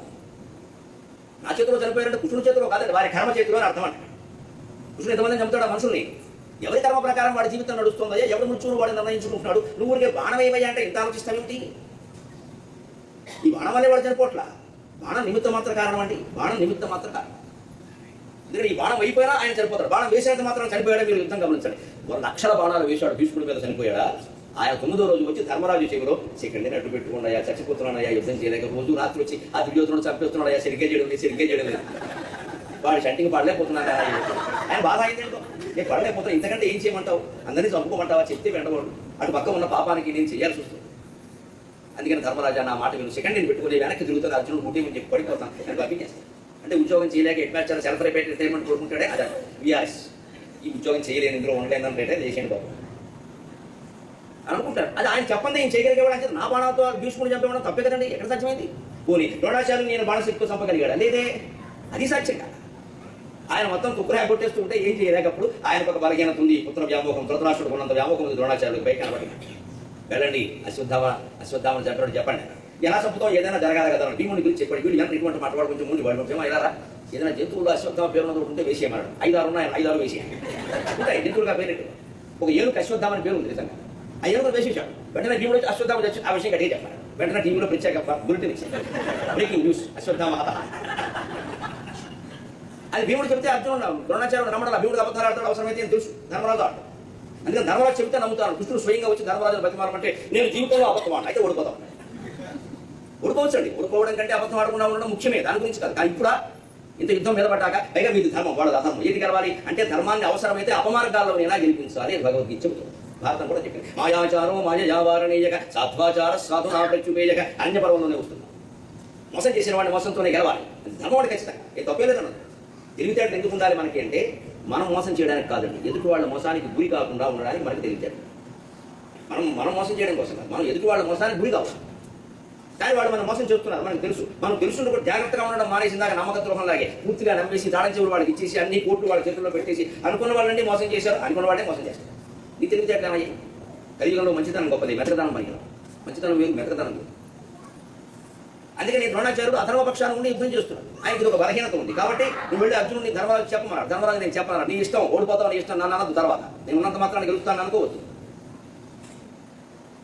నా చేతిలో చనిపోయారంటే కృష్ణుడి చేతిలో కాదండి, వారి కర్మ చేతిలో అని అర్థం అంటే. కృష్ణుడు ఎంతమంది చంపుతాడు ఆ మనుషుల్ని? ఎవరి కర్మ ప్రకారం వాడి జీవితం నడుస్తుందయ్యా, ఎవరి మృత్యువును వాడు నిర్ణయించుకుంటున్నాడు. నువ్వు ఊరికే బాణం ఏమయ్యా అంటే ఇంత ఆలోచిస్తావేమిటి? ఈ బాణం వల్లే వాడు చనిపోట్లా, బాణం నిమిత్త మాత్రం కారణం అండి, బాణం నిమిత్త మాత్రం కారణం. ఎందుకంటే ఈ బాణం అయిపోయినా ఆయన చనిపోతాడు, బాణం వేసినంత మాత్రం చనిపోయాడా? మీరు యుద్ధం గమనించండి. లక్షల బాణాలు వేశాడు, భీష్ముడి మీద చనిపోయాడా? ఆయన 9వ రోజు వచ్చి ధర్మరాజు చెవిలో సెకండ్ అడ్డు పెట్టుకున్నాయా, చచ్చిపోతున్నాడయ్యా, యుద్ధం చేయలేక రోజు రాత్రి వచ్చి ఆ దుర్యోధనుడు చంపేస్తున్నాడయ్యా, సరిగ్గా చేయడం లేదు, సరిగ్గా చేయడం లేదు, వాడు షంటింగ్ పడలేకపోతున్నాడు. ఆయన బాధ అయిందేంటో, నేను పడలేకపోతాను, ఇంతకంటే ఏం చేయమంటావు? అందరినీ చంపుకోమంటావా? చెప్తే వెంటబడు, అటు పక్క ఉన్న పాపానికి నేను చేయాల్సి వస్తుంది. అందుకని ధర్మరాజా నా మాట విను, సెకండ్ నేను పెట్టుకుని వెనక్కి తిరుగుతాను, అర్జునుడు ముట్టేమని చెప్పి పడిపోతాను, నేను పంపించేస్తాను. అంటే ఉద్యోగం చేయలేక హెడ్ సెల్ఫ్ రిటైర్మెంట్ కోరుకుంటాడే అదే విఆర్ఎస్. ఈ ఉద్యోగం చేయలేని, ఇందులో ఉండలేదని రిటైర్ చేసేయండి బాబు అనుకుంటారు. అది ఆయన చెప్పండి, నేను చేయగలిగేవాడు అంటే నా బాణాలతో భీష్ముడు చంపేవాడు తప్పే కదండి. ఎక్కడ సాధ్యమైంది? పోనీ ద్రోణాచార్యులు నేను బాణశక్తితో చంపగలిగాడా? లేదే, అది సాధ్యం కాదు. ఆయన మొత్తం తుక్కురా కొట్టేస్తూ ఉంటే ఏం చేయలేకప్పుడు ఆయనకు ఒక బలహీనత ఉంది, పుత్ర వ్యామోహం, ధృతరాష్ట్రుడు ఉన్నంత వ్యామోహం ఉంది ద్రోణాచార్యులకు పై కనబడి. వెళ్ళండి అశ్వత్థామని చెప్పాడు, చెప్పండి ఎలా చంపుతాం, ఏదైనా జరగాలి కదా. భీముని గురించి చెప్పండి, వీళ్ళు ఎంత ఇటువంటి మాట్లాడు కొంచెం ముందు వాడు ఇలా ఏదైనా జంతువులు అశ్వత్థామ పేరు ఉంటే వేసేయమన్నాడు. 5-6 ఉన్నాయి, 5-6 వేసేయాలి. ఉంటాయి జంతువులుగా పేరు. ఒక ఏనుగు అశ్వత్థామ అని పేరు ఉంది నిజంగా. ఆ ఏనుగు వేసేసాడు. వెంటనే భీముడు వచ్చి అశ్వత్థామ తెచ్చి ఆ విషయం గట్టిగా చెప్పాడు. వెంటనే టీవీలో ప్రత్యేక బులెటిన్ ఇచ్చాడు, బ్రేకింగ్ న్యూస్, అశ్వత్థామ హత. అది భీముడు చెప్తే అర్జునుడు ద్రోణాచార్యుడు నమ్మడం, భీముడు అబద్ధాలు ఆడతాడు, అవసరమైతే తెలుసు ధర్మరాజు ఆడు. అందుకని ధర్మరాజు చెబితే నమ్ముతాను. కృష్ణుడు స్వయంగా వచ్చి ధర్మరాజును బతిమారమంటే నేను జీవితంలో అబద్ధం ఆడ అయితే ఓడిపోతాం. ఓడిపోవచ్చండి, ఓడిపోవడం కంటే అబద్ధం ఆడకుండా ఉండడం ముఖ్యమే, దాని గురించి కాదు. కానీ ఇప్పుడు ఇంత యుద్ధం మీద పడ్డాక పైగా మీది ధర్మం, వాడు అధర్మం, ఏది గెలవాలి అంటే ధర్మాన్ని అవసరమైతే అపమార్గాల్లో నేనా గెలిపించాలి అని భగవద్గీత చెబుతుంది. భారతం కూడా చెప్పింది, మాయాచారో మాయజావారణీయక సాధ్వాచార సాధునా ప్రత్యుపేయక అన్యపర్వంలోనే వస్తుంది. మోసం చేసిన వాడిని మోసంతోనే గెలవాలి, అది ధర్మం ఖచ్చితంగా, ఏ తప్పేలేదన్నది. తెలివితేటలు ఎందుకు ఉండాలి మనకి అంటే మనం మోసం చేయడానికి కాదండి, ఎదుటి వాళ్ళ మోసానికి గురి కాకుండా ఉండడానికి మనకి తెలివితేటలు. మనం మోసం చేయడం కోసం కాదు, మనం ఎదుటి వాళ్ళ మోసానికి గురి కావాలి. కానీ వాళ్ళు మనం మోసం చేస్తున్నారు, మనకు తెలుసు. మనం తెలుసుకుంటూ కూడా జాగ్రత్తగా ఉండడం మానేసిందాక నమ్మక ద్రోహం లాగే పూర్తిగా నమ్మేసి తాళం చెవులు వాళ్ళకి ఇచ్చేసి అన్ని కోట్లు వాళ్ళ చేతుల్లో పెట్టేసి అనుకున్న వాళ్ళని మోసం చేశారు, అనుకున్న వాళ్ళే మోసం చేస్తారు. నీ తెలివితేటలు ఏమయ్యాయి? కలియుగంలో మంచితనం గొప్పది, మెతకదనం పనికిరాదు. మంచితనం వేరు, మెతకదనం వేరు. అందుకని ద్రోణాచార్యుడు అధర్మపక్షాన్ని ఉండి యుద్ధం చేస్తున్నాడు. ఆయనకి ఒక బలహీనత ఉంది కాబట్టి నువ్వు వెళ్ళి అర్జునుడిని ధర్మరాజు చెప్పమన్నాడు. ధర్మరాజు నేను చెప్పను, నీ ఇష్టం, ఓడిపోతావు నీ ఇష్టం, నన్ను అనద్దు, తర్వాత నేను ఉన్నంత మాత్రాన్ని గెలుస్తాను అనుకోవద్దు.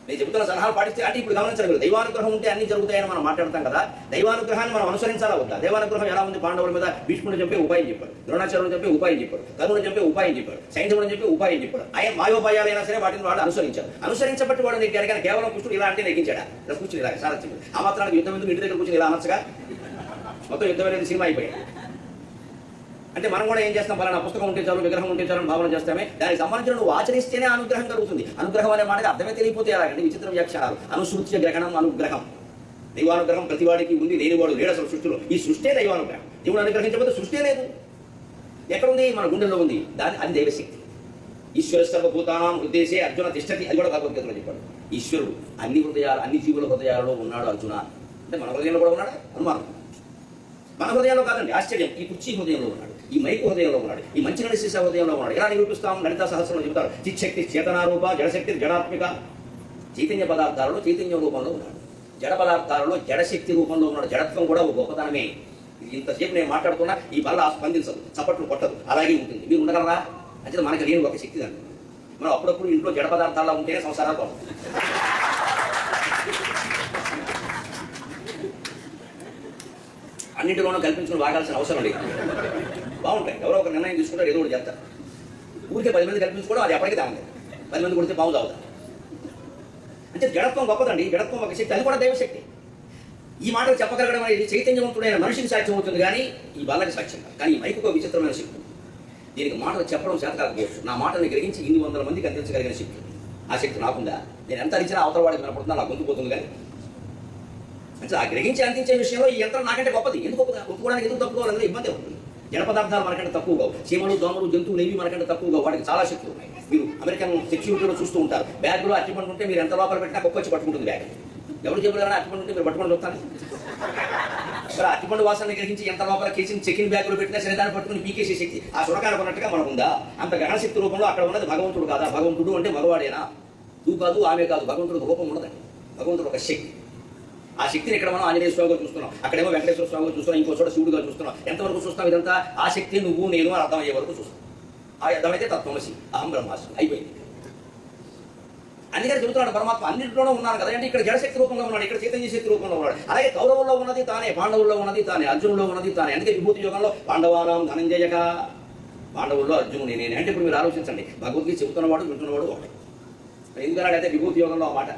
నేను చెబుతున్న సలహాలు పాటిస్తే అంటే ఇప్పుడు గమనించలేదు, దైవానుగ్రహం ఉంటే అన్ని జరుగుతాయని మనం మాట్లాడతాం కదా. దైవానుగ్రహాన్ని మనం అనుసరించాలా వద్దా? దైవానుగ్రహం ఎలా ఉంది? పాండవుల మీద భీష్ముడు చెప్పే ఉపాయం చెప్పాడు, ద్రోణాచార్యుడు చెప్పే ఉపాయం చెప్పాడు, కర్ణుడు చెప్పే ఉపాయం చెప్పాడు, సైంధవుడు చెప్పే ఉపాయం చెప్పాడు. ఆయన మాయోపాయాలైనా సరే వాటిని వాడు అనుసరించాడు. అనుసరించబట్టి వాడు నీకు ఎరగానే కేవలం కృష్ణుడు ఇలా అంటే నెగ్గించాడా? ఇలా కూర్చుని ఇలా సారథ్యం ఆ మాత్రానికి యుద్ధం ఎందుకు? ఇంటి దగ్గర కూర్చుని ఇలా అనొచ్చుగా. మొత్తం యుద్ధం అనేది సినిమా అయిపోయాయి. అంటే మనం కూడా ఏం చేస్తాం, పలానా పుస్తకం ఉంటే చాలు, విగ్రహం ఉంటే చాలు భావన చేస్తామే. దానికి సంబంధించిన నువ్వు ఆచరిస్తేనే అనుగ్రహం కలుగుతుంది. అనుగ్రహం అనే మాటకి అర్థమే తెలియపోతే ఎలాగండి? విచిత్ర వ్యాఖ్యానాలు. అనుసృత్య గ్రహణం అనుగ్రహం. దైవానుగ్రహం ప్రతివాడికి ఉంది, లేనివాడు లేడు అసలు సృష్టిలో. ఈ సృష్టే దైవానుగ్రహం. దేవుడు అనుగ్రహించకపోతే సృష్టే లేదు. ఎక్కడుంది? మన గుండెల్లో ఉంది. అది దైవశక్తి. ఈశ్వర సర్వభూతానాం హృదయే అర్జున తిష్టతి, అది కూడా భగవద్గీతలో చెప్పాడు. ఈశ్వరుడు అన్ని హృదయాలు, అన్ని జీవుల హృదయాలలో ఉన్నాడు అర్జున. అంటే మన హృదయంలో కూడా ఉన్నాడు అనుమానం. మన హృదయంలో కాదండి, ఆశ్చర్యం. ఈ కుర్చీ హృదయంలో ఉన్నాడు, ఈ మైకు హృదయంలో ఉన్నాడు, ఈ మంచినీటి సీసా హృదయంలో ఉన్నాడు. ఎలా నిరూపిస్తాం? లలితా సహస్రంలో చెబుతారు, చిచ్చక్తి చేతనారూప, జడశక్తి జడాత్మిక. చైతన్య పదార్థాలలో చైతన్య రూపంలో ఉన్నాడు, జడ పదార్థాలలో జడశక్తి రూపంలో ఉన్నాడు. జడత్వం కూడా ఒక గొప్పతనమే. ఇంతసేపు నేను మాట్లాడుతున్నా ఈ బల్ల స్పందించదు, చప్పట్లు కొట్టదు, అలాగే ఉంటుంది. మీరు ఉండగలరా? అంటే మనకి లేని ఒక శక్తి దాన్ని. మనం అప్పుడప్పుడు ఇంట్లో జడ పదార్థాల్లో ఉంటేనే సంసారాలు బాగుంటుంది. అన్నింటిలోనూ కల్పించుకుని వాగాల్సిన అవసరం లేదు. బాగుంటాయి. ఎవరో ఒక నిర్ణయం తీసుకుంటారు, ఏదో ఒకటి చేస్తారు. ఊరికే 10 మంది కల్పించుకోవడం అది ఎప్పటికీ తాగుతుంది. 10 మంది కొడితే బాగు తాగుతారు. అంటే జడత్వం గొప్పదండి, జడత్వం ఒక శక్తి, అది కూడా దైవశక్తి. ఈ మాటలు చెప్పగలగడం అనేది చైతన్యవంతుడైన మనిషికి సాధ్యం అవుతుంది, కానీ ఈ బాలకి సాధ్యం కాదు. కానీ ఈ మైకు విచిత్రమైన శక్తి. దీనికి మాటలు చెప్పడం చేత కాకపోవచ్చు, నా మాటని గ్రహించి 100 మందికి అందించగలిగిన శక్తి. ఆ శక్తి నాకుందా? నేను ఎంత అరిచినా అవతల వాడికి వినపడుతున్నా, నాకు గొంతుపోతుంది. కానీ అంటే ఆ గ్రహించి అందించే విషయంలో ఈ యంత్రం నాకంటే గొప్పది. ఎందుకు ఒప్పుకోవడానికి ఎందుకు తప్పుకోవాలనేది ఇబ్బంది ఉంటుంది. జడ పదార్థాలు మనకంటే తక్కువగా, చీమలు దోమలు జంతువులు ఏవి మనకంటే తక్కువగా, వాటికి చాలా శక్తులు ఉన్నాయి. మీరు అమెరికన్ సెక్యూరిటీలో చూస్తూ ఉంటారు, బ్యాగ్లో అట్టిపండు ఉంటే మీరు ఎంత లోపల పెట్టినా కుక్క వచ్చి పట్టుకుంటుంది బ్యాగ్. ఎవరు చెప్పలేరా అట్టిపండు ఉంటే మీరు పట్టుకొని చూస్తాను. మరి అట్టిపండు వాసన గ్రహించి ఎంత లోపల కేసిన చెకిన్ బ్యాగ్లో పెట్టినా సరే దాన్ని పట్టుకుని పీకేసే శక్తి ఆ సురకానికి ఉన్నట్టుగా మనకు ఉందా? అంత గణశక్తి రూపంలో అక్కడ ఉన్నది భగవంతుడు కాదా? భగవంతుడు అంటే మగవాడేనా? నువ్వు కాదు, ఆమె కాదు, భగవంతుడికి రూపం ఉండదండి. భగవంతుడు ఒక శక్తి. ఆ శక్తిని ఇక్కడ మనం ఆంజనేయ స్వామిగా చూస్తున్నాం, అక్కడేమో వెంకటేశ్వర స్వామిగా చూస్తున్నాం, ఇంకో చోట శివుడిగా చూస్తున్నాం. ఎంతవరకు చూస్తాం ఇదంతా? ఆ శక్తి నువ్వు నేను అని అర్థమయ్యే వరకు చూస్తాం. ఆ అర్థమైతే తత్వమసి అహం బ్రహ్మాస్మి అయిపోయింది. అందుకని చెబుతున్నాడు పరమాత్మ అన్నింటిలోనూ ఉన్నాను కదా. అంటే ఇక్కడ జడశక్తి రూపంలో ఉన్నాడు, ఇక్కడ చైతన్య శక్తి రూపంలో ఉన్నాడు. అలాగే కౌరవుల్లో ఉన్నది తానే, పాండవుల్లో ఉన్నది తానే, అర్జునుల్లో ఉన్నది తానే. అందుకే విభూతి యోగంలో పాండవానాం ధనంజయక, పాండవుల్లో అర్జునుడు నేనే. అంటే ఇప్పుడు మీరు ఆలోచించండి, భగవద్గీత చెబుతున్నవాడు వింటున్నవాడు ఒకటి. ఎందుకన్నాడు అయితే విభూతి యోగంలో ఆ మాట?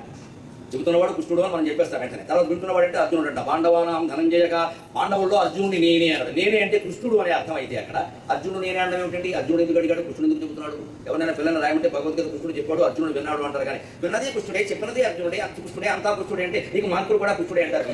చెబుతున్నవాడు కృష్ణుడు అని మనం చెప్పేస్తాం వెంటనే. తర్వాత వింటున్నవాడు అంటే అర్జునుడు అంట. పాండవానాం ధనంజయక, పాండవుల్లో అర్జునుడిని నేనే అన్నాడు. నేనే అంటే కృష్ణుడు అనే అర్థం అయితే అక్కడ అర్జునుడు నేనే అనడం ఏమిటండి? అర్జునుడు ఎందుకు అడిగాడు, కృష్ణుడు ఎందుకు చెబుతున్నాడు? ఎవరైనా పిల్లలు రాయమంటే భగవద్గీత కృష్ణుడు చెప్పాడు, అర్జునుడు విన్నాడు అంటారు. కానీ విన్నది కృష్ణుడే, చెప్పినది అర్జునుడే, అంత కృష్ణుడే, అంతా కృష్ణుడే అంటే నీకు మార్కులు కూడా కృష్ణుడే అంటారు.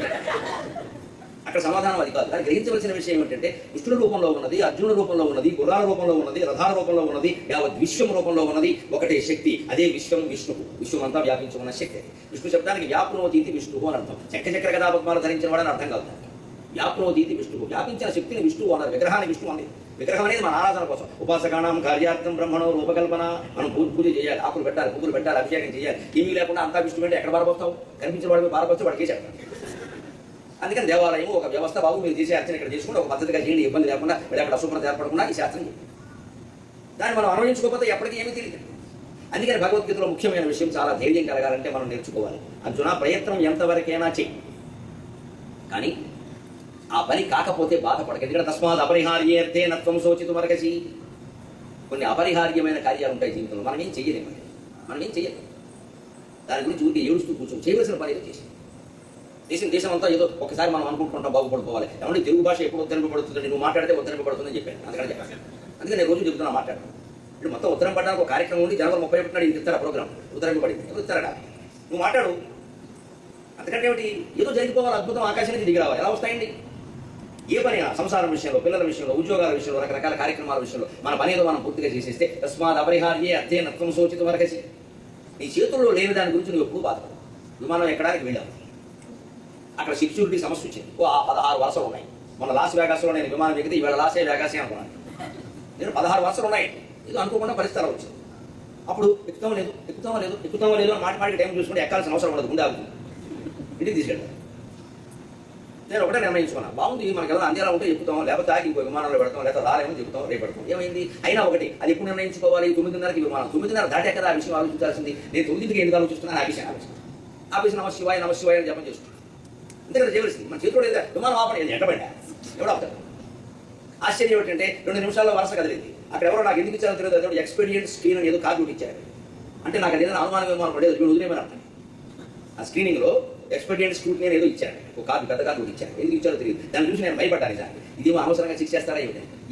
అక్కడ సమాధానం అది కాదు. కానీ గ్రహించవలసిన విషయం ఏంటంటే కృష్ణుడి రూపంలో ఉన్నది, అర్జునుడి రూపంలో ఉన్నది, గుర్రాల రూపంలో ఉన్నది, రథాల రూపంలో ఉన్నది, యావత్ విశ్వం రూపంలో ఉన్నది ఒకటే శక్తి. అదే విశ్వం విష్ణువు. విశ్వం అంతా వ్యాపించి ఉన్న శక్తి. విష్ణు శబ్దానికి వ్యాప్నోతీతి విష్ణువు అని అర్థం. చక్ర గదా పద్మాలు ధరించిన వాడని అర్థం కాదు. వ్యాప్నోతీతి విష్ణువు, వ్యాపించిన శక్తిని విష్ణువు అన్నారు. విగ్రహాన్ని విష్ణువు అనేది. విగ్రహం అనేది మన ఆరాధన కోసం, ఉపాసకాణం కార్యార్థం బ్రహ్మణో రూపకల్పన. మనం పూజ చేయాలి, ఆకులు పెట్టాలి, పువ్వులు పెట్టాలి, అభిషేకం చేయాలి. ఏమీ లేకుండా అంతా విష్ణువు అంటే ఎక్కడ పారపోతావు? కనిపించిన వాడికి పారపోతే వాడికి చేస్తాడు. అందుకని దేవాలయం ఒక వ్యవస్థ. బాబు మీరు చేసే అర్చన ఇక్కడ చేసుకుంటే ఒక పద్ధతిగా చేయండి, ఇబ్బంది లేకుండా, అక్కడ అశుభ్రత ఏర్పడకుండా ఈ శాస్త్రం చేయండి. దాన్ని మనం అన్వయించుకోకపోతే ఎప్పటికీ ఏమీ తెలియదు. అందుకని భగవద్గీతలో ముఖ్యమైన విషయం, చాలా ధైర్యం కలగాలంటే మనం నేర్చుకోవాలి. అర్జున ప్రయత్నం ఎంతవరకైనా చెయ్యి, కానీ ఆ పని కాకపోతే బాధపడక. ఎందుకంటే తస్మాత్ అపరిహార్యేర్థే నత్వం శోచితు మరకసి. కొన్ని అపరిహార్యమైన కార్యాలు ఉంటాయి జీవితంలో, మనం ఏం చెయ్యలేము. దాని గురించి ఊరికి ఏడుస్తూ కూర్చొని చేయవలసిన పని ఏదో చేసి దేశం అంతా ఏదో ఒకసారి మనం అనుకుంటుంటాం బాగుపడిపోవాలి. ఏమంటే తెలుగు భాష ఎప్పుడు ఉత్తరింపబడుతుంది, నువ్వు మాట్లాడితే ఉత్తరింపబడుతుందని చెప్పాను. అందుకని చెప్పాను. అందుకని నేను రోజు చెప్తున్నా మాట్లాడతాను. ఇప్పుడు మొత్తం ఉత్తరం పడడానికి ఒక కార్యక్రమం ఉంది. జనవరి 31 ఇది ఇస్తారా ప్రోగ్రామ్, ఉత్తరింపబడింది. ఎవరు ఇస్తారట? నువ్వు మాట్లాడు. అందుకంటే ఏమిటి, ఏదో జరిగిపోవాలి, అద్భుతం ఆకాశానికి దిగి రావాలి. ఎలా వస్తాయండి? ఏ పని, సంసారం విషయంలో, పిల్లల విషయంలో, ఉద్యోగాల విషయంలో, రకరకాల కార్యక్రమాల విషయంలో మన పని ఏదో మనం పూర్తిగా చేసేస్తే తస్మాత్ అపరిహార్యే అర్థే నత్వం శోచితు మరకసి. నీ చేతుల్లో లేని దాని గురించి నువ్వు ఎప్పుడు బాధపడవు. విమానం ఎక్కడానికి వెళ్ళావు, అక్కడ సెక్యూరిటీ సమస్య వచ్చింది. 16 వరుసలు ఉన్నాయి. మన లాస్ వేగాస్లో నేను విమానం ఎక్కితే ఈవేళ లాసే వేగాసే అనుకున్నాను. నేను 16 వరుసలు ఉన్నాయి. ఏదో అనుకోకుండా పరిస్థితులు వచ్చింది. అప్పుడు ఎక్కుతామో లేదు అని మాటి టైం చూసుకుంటే ఎక్కాల్సిన అవసరం ఉండదు, గుండె ఆగుతుంది, ఇంటికి తీసుకెళ్తాను. నేను ఒకటే నిర్ణయించుకున్నాను, బాగుంది మనకి ఎలా అందేలా ఉంటే ఎక్కుతాం, లేకపోతే ఆగి ఇంకో విమానంలో పెడతాం, లేకపోతే రాలేమో చెప్తాం, రేపు పెడతాం. ఏమైంది అయినా ఒకటి, అది ఎప్పుడు నిర్ణయించుకోవాలి? 9:30కి విమానం. 9:30 దాటే కదా ఆ విషయం ఆలోచించాల్సింది. నేను 9కి ఎందుకు ఆలోచిస్తున్నాను? ఆఫీస్ నమ శివాయ అని జపం చేస్తున్నాను. అంతే కదా చేయవలసింది. మన చేతిలో లేదా విమానం ఆపడం ఎంటబడ్డా ఎవడు ఆపుతాడు? ఆశ్చర్యం ఏంటంటే 2 నిమిషాల్లో వరుస కదిలింది. అక్కడ ఎవరో నాకు ఎందుకు ఇచ్చారో తెలియదు, అదే ఎక్స్పీరియన్స్ స్క్రీన్ అని ఏదో కార్డు ఇచ్చారు. అంటే నాకు ఏదైనా అనుమానం ఏమో అనుకోలేదు, వదిలేమని అర్థం. ఆ స్క్రీనింగ్లో ఎక్స్పీరియన్స్ స్క్రూట్ని ఏదో ఇచ్చారు, ఒక కార్డు, పెద్ద కార్డు ఇచ్చారు. ఎందుకు ఇచ్చారో తెలియదు. దాన్ని చూసి నేను భయపడ్డాను. సార్ ఇదేమో అనవసరంగా శిక్ష చేస్తారా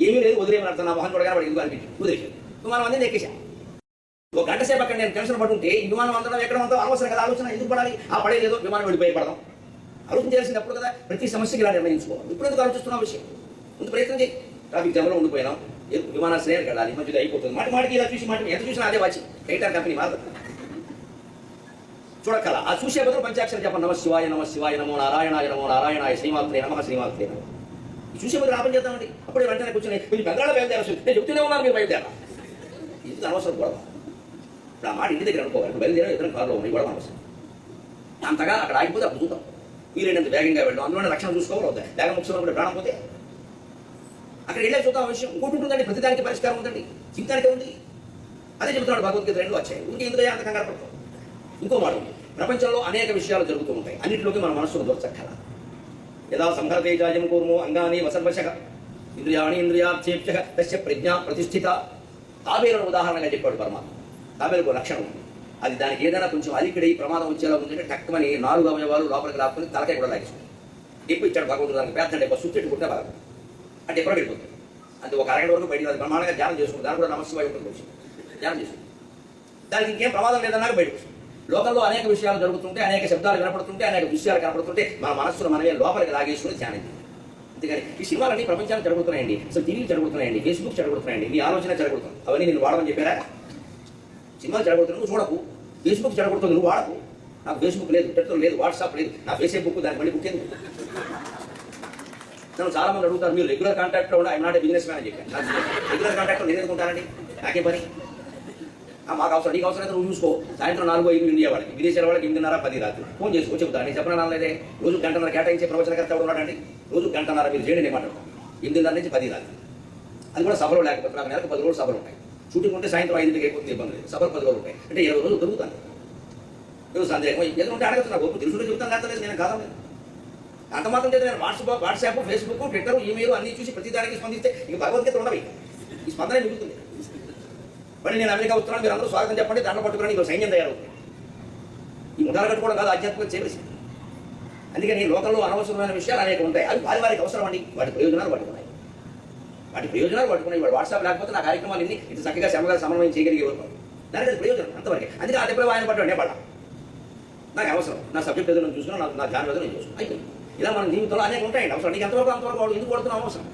ఏమీ లేదు, వదిలేమని అర్థం. నా మొహం చూడగానే వాడు ఎందుకు అనిపించింది, వదిలేశాను. విమానం అందరినీ ఎక్కేశాను. 1 గంట సేపు అక్కడ నేను టెన్షన్ పడుతుంటే ఈ విమానం అందడం ఎక్కడ ఉందో అనవసరం కదా ఆలోచన. ఎందుకు పడాలి? ఆ పడేదేదో విమానం వెళ్ళిపోయి పడదాం. ఆలోచన చేయాల్సింది అప్పుడు కదా. ప్రతి సమస్యకి ఇలా నిర్ణయించుకోవాలి. ఇప్పుడు ఎందుకు ఆలోచిస్తున్న విషయం? ముందు ప్రయత్నం చేయి. ట్రాఫిక్ జామ్లో ఉండిపోయినాం, విమానాశ్రయానికి వెళ్ళాలి, మధ్యలో అయిపోతుంది. మాటికి ఇలా చూసి ఎంత చూసినా అదే వాచి టైటాన్ కంపెనీ మాత్రం చూడక్కల. ఆ చూసే బదులు పంచాక్షర జపం, నమ శివాయ నమో నారాయణాయ శ్రీమాత్రే నమ శ్రీమాత్రే నమ. చూసే బదులు ఆపం చేద్దామండి. అప్పుడే వెంటనే కూర్చొని మీరు పెద్దగా బయలుదేరాల్సి, నేను చెప్తూనే ఉన్నాను మీరు బయలుదేరా. ఎందుకు అనవసరం గొడవ? ఇప్పుడు ఆ మాట ఇంటి దగ్గర అనుకోవాలి, బయలుదేరా ఇద్దరు కారులో ఉన్నాయి, గొడవ అనవసరం. అంతగా అక్కడ ఆగిపోతే అప్పుడు చూద్దాం. వీలైనంత వేగంగా వెళ్ళడం, అందులోనే రక్షణ చూసుకోవాలి. అవుతాయి వేగం ముఖ్యంలో కూడా ప్రాణం పోతే అక్కడ వెళ్ళే చూద్దాం. విషయం ఇంకోటి ఉంటుందండి, ప్రతిదానికి పరిష్కారం ఉందండి, జీవితానికే ఉంది. అదే చెబుతున్నాడు భగవద్గీత 2 అధ్యాయం. ఇంకే ఎందుకు అంత కంగారు పడతాం? ఇంకో మాట ఉంది, ప్రపంచంలో అనేక విషయాలు జరుగుతూ ఉంటాయి. అన్నింటిలోకి మన మనస్సును దొరచక్కల. యదా సంహరతే జాయం కూర్మో అంగాని వసర్వశః ఇంద్రియాణి ఇంద్రియార్థేభ్యః తస్య ప్రజ్ఞా ప్రతిష్ఠిత. తాబేలును ఉదాహరణగా చెప్పాడు పరమాత్మ. తాబేలుకు లక్షణం ఉంది. అది దానికి ఏదైనా కొంచెం అలికిడి ప్రమాదం వచ్చేలా ఉందంటే టక్కుమని 4 అవయవాలు లోపలికి లాక్కుని తలకాయ కూడా లాగేస్తుంది. ఎక్కువ ఇచ్చాడు భగవంతుడు దానికి. పేద సుత్తి ఎట్టుకుంటే బాగా అంటే ఎప్పుడు వెళ్ళిపోతుంది. అంటే ఒక అరగంట వరకు బయటకు ప్రమాణంగా ధ్యానం చేసుకుంటుంది. దాని కూడా నమశివాయ ఉంటుంది, ధ్యానం చేసుకుంటుంది. దానికి ఇంకేం ప్రమాదం లేదన్నాక బయటకు వస్తుంది. లోకంలో అనేక విషయాలు జరుగుతుంటే, అనేక శబ్దాలు వినపడుతుంటే, అనేక విషయాలు కనపడుతుంటే మన మనస్సును మనమే లోపలికి లాగేసుకుని ధ్యానం చేయాలి. అందుకని ఈ సినిమాలన్నీ ప్రపంచానికి జరుగుతున్నాయండి, అసలు టీవీలు జరుగుతున్నాయండి, ఫేస్బుక్ జరుగుతున్నాయండి, నీ ఆలోచన జరుగుతుంది. అవన్నీ నేను వాడమని చెప్పారా? సినిమాలు జరుగుతున్నాయి, నువ్వు చూడకు. ఫేస్బుక్ జరుగుతుంది, నువ్వు వాడకు. నాకు ఫేస్బుక్ లేదు, ట్విట్టర్ లేదు, వాట్సాప్ లేదు, నా ఫేస్బుక్ దానికి మళ్ళీ బుక్ ఎందుకు? నన్ను చాలా మంది అడుగుతారు, మీరు రెగ్యులర్ కాంటాక్ట్లో కూడా I'm not a business man అని చెప్పాను. రెగ్యులర్ కాంటాక్ట్లో నేను ఎందుకుంటానండి, నాకే పని. మాకు అవసరం, నీకు అవసరం అయితే నువ్వు చూసుకో. సాయంత్రం 4-5 ఇండియా వాళ్ళకి, విదేశాల వాళ్ళకి 8:30-10 రాత్రి ఫోన్ చేసుకో, చెబుతాను. నేను చెప్పిన లేదే, రోజు గంటన్నర కేటాయించే ప్రవచనకర్త ఎవరు ఉన్నాడండి? రోజు గంటన్నర మీరు చేయండి, నేను మాట్లాడతాను. 8:30 నుంచి 10 రాత్రి. అది కూడా సభలో లేకపోతే నాకు నెలకు 10 రోజులు సభలు ఉంటాయి. షూటింగ్ ఉంటే సాయంత్రం 5కి అయిపోతుంది, ఇబ్బంది లేదు. సభలు 10 రోజులు ఉంటాయి అంటే 20 రోజులు దొరుకుతాను. రోజు సందేహం ఎదురుంటే అడగచ్చు, నాకు గొప్ప తెలుసుకుంటే చెబుతాను కాదు, నేను కాదు. అంత మాత్రం చేస్తే నేను వాట్సాప్, ఫేస్బుక్, ట్విట్టర్, ఈమెయిల్ అన్ని చూసి ప్రతి దానికి స్పందిస్తే ఇక భగవద్గీత ఉండవు. ఈ స్పందన మిగులుతుంది. మరి నేను అమెరికా వస్తున్నాను, మీరు అందరూ స్వాగతం చెప్పండి, దాంట్లో పట్టుకుని ఇంకో సైన్యం తయారవుతుంది. ఈ ముఠాలు కట్టుకోవడం కాదు ఆధ్యాత్మిక చేసి. అందుకని లోకంలో అనవసరమైన విషయాలు అనేక ఉంటాయి. అవి వారికి అవసరం అండి. వాటి ప్రయోజనాలు పట్టుకున్నాయి. వాడు వాట్సాప్ లేకపోతే నా కార్యక్రమాలు ఇన్ని ఇంత చక్కగా శ్రమగా సమన్వయం చేయగలిగే వరకు దానికి అది ప్రయోజనం అంతవరకే. అందుకే ఆ దెబ్బలు ఆయన పట్టాడు, నేను పడ్డా. నాకు అవసరం, నా సబ్జెక్ట్ ఏదో నేను చూసుకున్నా, నా ధ్యానం ఏదో నేను చూసుకున్నాను. అయిపోయింది. ఇలా మన జీవితంలో అనేక ఉంటాయండి అవసరం. నీకు ఎంతవరకు అంతవరకు వాడు ఎందుకు పడుతున్నాం అవసరం.